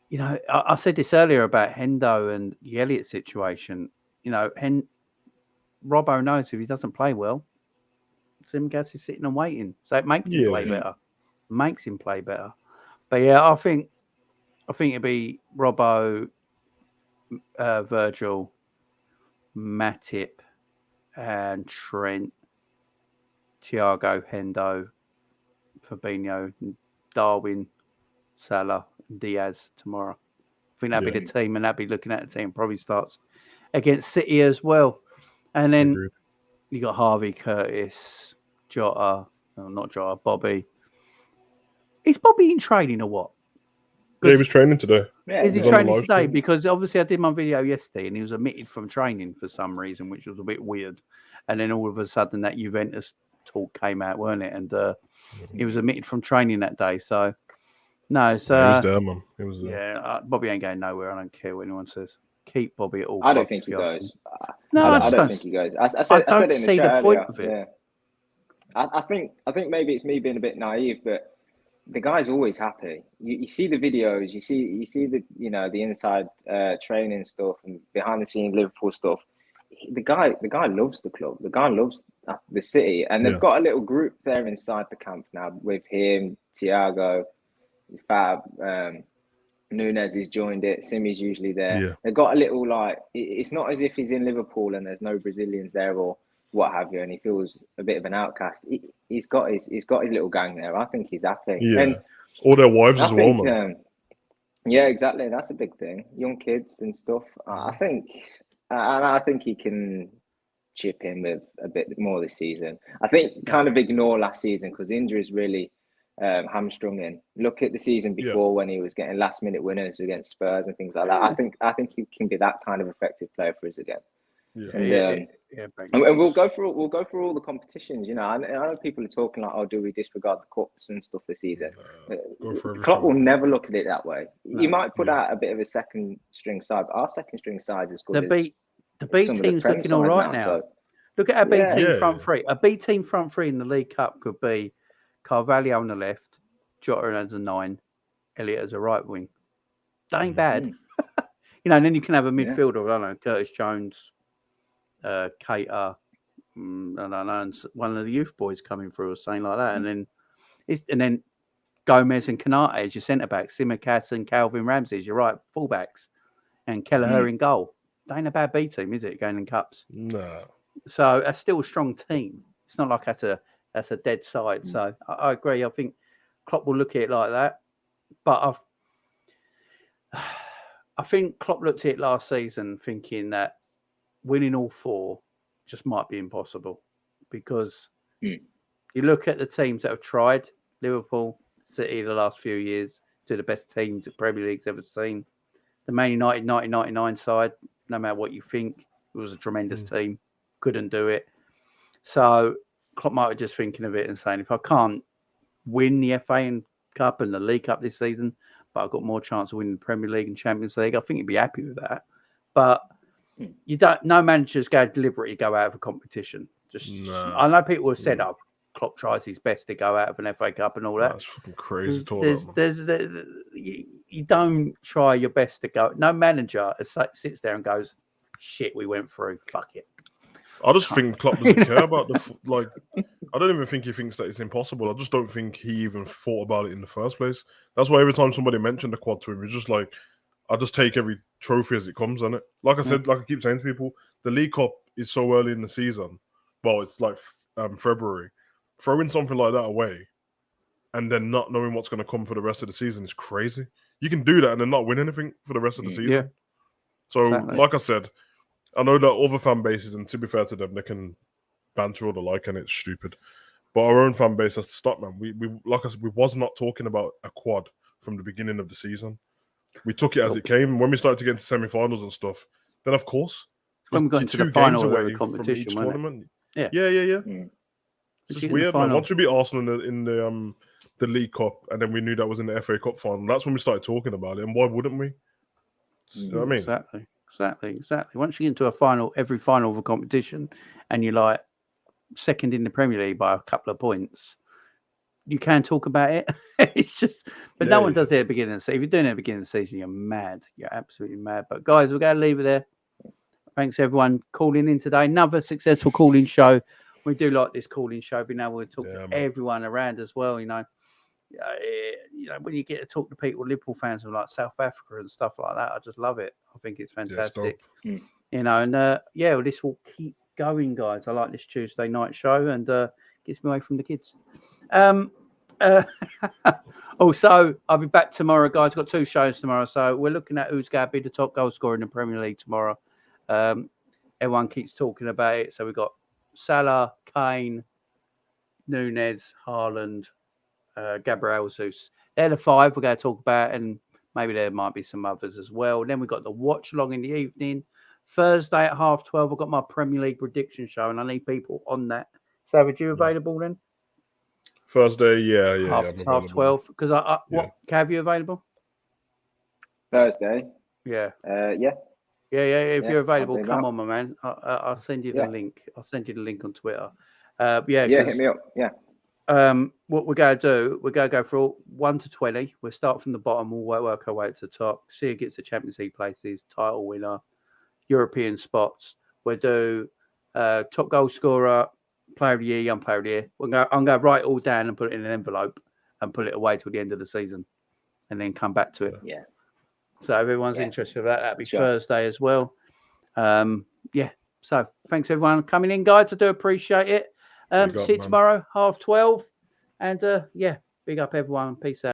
you know, I said this earlier about Hendo and the Elliott situation. You know, Robbo knows if he doesn't play well, Tsimikas is sitting and waiting, so it makes him play better. Makes him play better. But yeah, I think it'd be Robbo, Virgil, Matip, and Trent, Thiago, Hendo, Fabinho, Darwin, Salah, and Diaz tomorrow. I think that'd be the team, and that'd be looking at the team probably starts against City as well. And then you got Harvey, Curtis, Jota, not Jota, Bobby. Is Bobby in training or what? Yeah, he was training today. Yeah, is he training today? Because obviously I did my video yesterday and he was omitted from training for some reason, which was a bit weird. And then all of a sudden that Juventus talk came out, weren't it? And he was omitted from training that day. So, no. So, he was there, man. He was there. Yeah, Bobby ain't going nowhere. I don't care what anyone says. Keep Bobby at all. I don't think he goes. No, I don't think he goes. I said it in the chat earlier. Yeah. I think maybe it's me being a bit naive, but the guy's always happy. You see the videos, you see the the inside training stuff and behind the scenes Liverpool stuff. The guy loves the club. The guy loves the city, and they've got a little group there inside the camp now with him, Thiago, Fab, Nunez has joined it. Simi's usually there. Yeah. They've got a little it's not as if he's in Liverpool and there's no Brazilians there or what have you, and he feels a bit of an outcast. He's got his little gang there. I think he's happy. Yeah, and all their wives as well, man. Yeah, exactly. That's a big thing. Young kids and stuff. I think he can chip in with a bit more this season. I think kind of ignore last season because injuries really hamstrung him. Look at the season before when he was getting last minute winners against Spurs and things like that. I think he can be that kind of effective player for us again. And we'll go through all the competitions. You know, I know people are talking like, "Oh, do we disregard the cups and stuff this season?" Klopp will never look at it that way. He might put out a bit of a second string side, but our second string side is good. The B team's looking all right now. So. Look at our B team front three. A B team front three in the League Cup could be Carvalho on the left, Jota as a 9, Elliott as a right wing. That ain't bad. And then you can have a midfielder. I don't know, Curtis Jones. Cater, I don't know, and one of the youth boys coming through or something like that, and then Gomez and Kanate as your centre backs, Tsimikas and Calvin Ramsey as your right fullbacks, and Kelleher in goal. That ain't a bad B team, is it? Going in cups. No. So that's still a strong team. It's not like that's a dead side. So I agree. I think Klopp will look at it like that, but I think Klopp looked at it last season thinking that winning all 4 just might be impossible because you look at the teams that have tried, Liverpool, City the last few years, 2 of the best teams the Premier League's ever seen. The Man United 1999 side, no matter what you think, it was a tremendous team, couldn't do it. So Klopp might be just thinking of it and saying, if I can't win the FA Cup and the League Cup this season, but I've got more chance of winning the Premier League and Champions League, I think he'd be happy with that. But no managers go deliberately go out of a competition. I know people have said, "Oh, Klopp tries his best to go out of an FA Cup and all that." That's fucking crazy. You don't try your best to go. No manager sits there and goes, "Shit, we went through. Fuck it." I just think Klopp doesn't care about I don't even think he thinks that it's impossible. I just don't think he even thought about it in the first place. That's why every time somebody mentioned the quad to him, he's just like, I just take every trophy as it comes, innit? Like I said, like I keep saying to people, the League Cup is so early in the season. Well, it's like February. Throwing something like that away and then not knowing what's going to come for the rest of the season is crazy. You can do that and then not win anything for the rest of the season. Yeah. So, Exactly. like I said, I know that other fan bases, and to be fair to them, they can banter all the like, and it's stupid. But our own fan base has to stop, man. We like I said, we was not talking about a quad from the beginning of the season. We took it as it came. When we started to get into semi-finals and stuff, then of course, when we got into the final of the competition, from each tournament. Yeah. It's just weird, man. Once we beat Arsenal in the League Cup, and then we knew that was in the FA Cup final, that's when we started talking about it. And why wouldn't we? You know what I mean? Exactly. Once you get into a final, every final of a competition, and you're like second in the Premier League by a couple of points, you can talk about it. It's just, but no one does it at the beginning of the season. If you're doing it at the beginning of the season, you're mad. You're absolutely mad. But guys, we're going to leave it there. Thanks everyone calling in today. Another successful calling show. We do like this calling show, being able to talk to everyone around as well. You know, when you get to talk to people, Liverpool fans from like South Africa and stuff like that, I just love it. I think it's fantastic. You know, and well, this will keep going, guys. I like this Tuesday night show, and gets me away from the kids. Also, I'll be back tomorrow, guys. Got 2 shows tomorrow, so we're looking at who's going to be the top goal scorer in the Premier League tomorrow. Everyone keeps talking about it, so we've got Salah, Kane, Nunez, Haaland, Gabriel Jesus. They're the 5 we're going to talk about, and maybe there might be some others as well. Then we've got the watch along in the evening. Thursday at 12:30, I've got my Premier League prediction show, and I need people on that. So, are you available then? Thursday, yeah. Half 12. Because what Cav, you available? Thursday. Yeah. Yeah. If you're available, come on, my man. I'll send you the link. I'll send you the link on Twitter. Hit me up. Yeah. What we're going to do, we're going to go for 1 to 20. We'll start from the bottom. We'll work our way to the top. See who gets the Champions League places, title winner, European spots. We'll do top goal scorer, player of the year, young player of the year. I'm going to write it all down and put it in an envelope and put it away till the end of the season and then come back to it. Yeah. So if everyone's interested in that, that'll be Thursday as well. So thanks everyone coming in, guys. I do appreciate it. See you tomorrow, 12:30. And big up everyone. Peace out.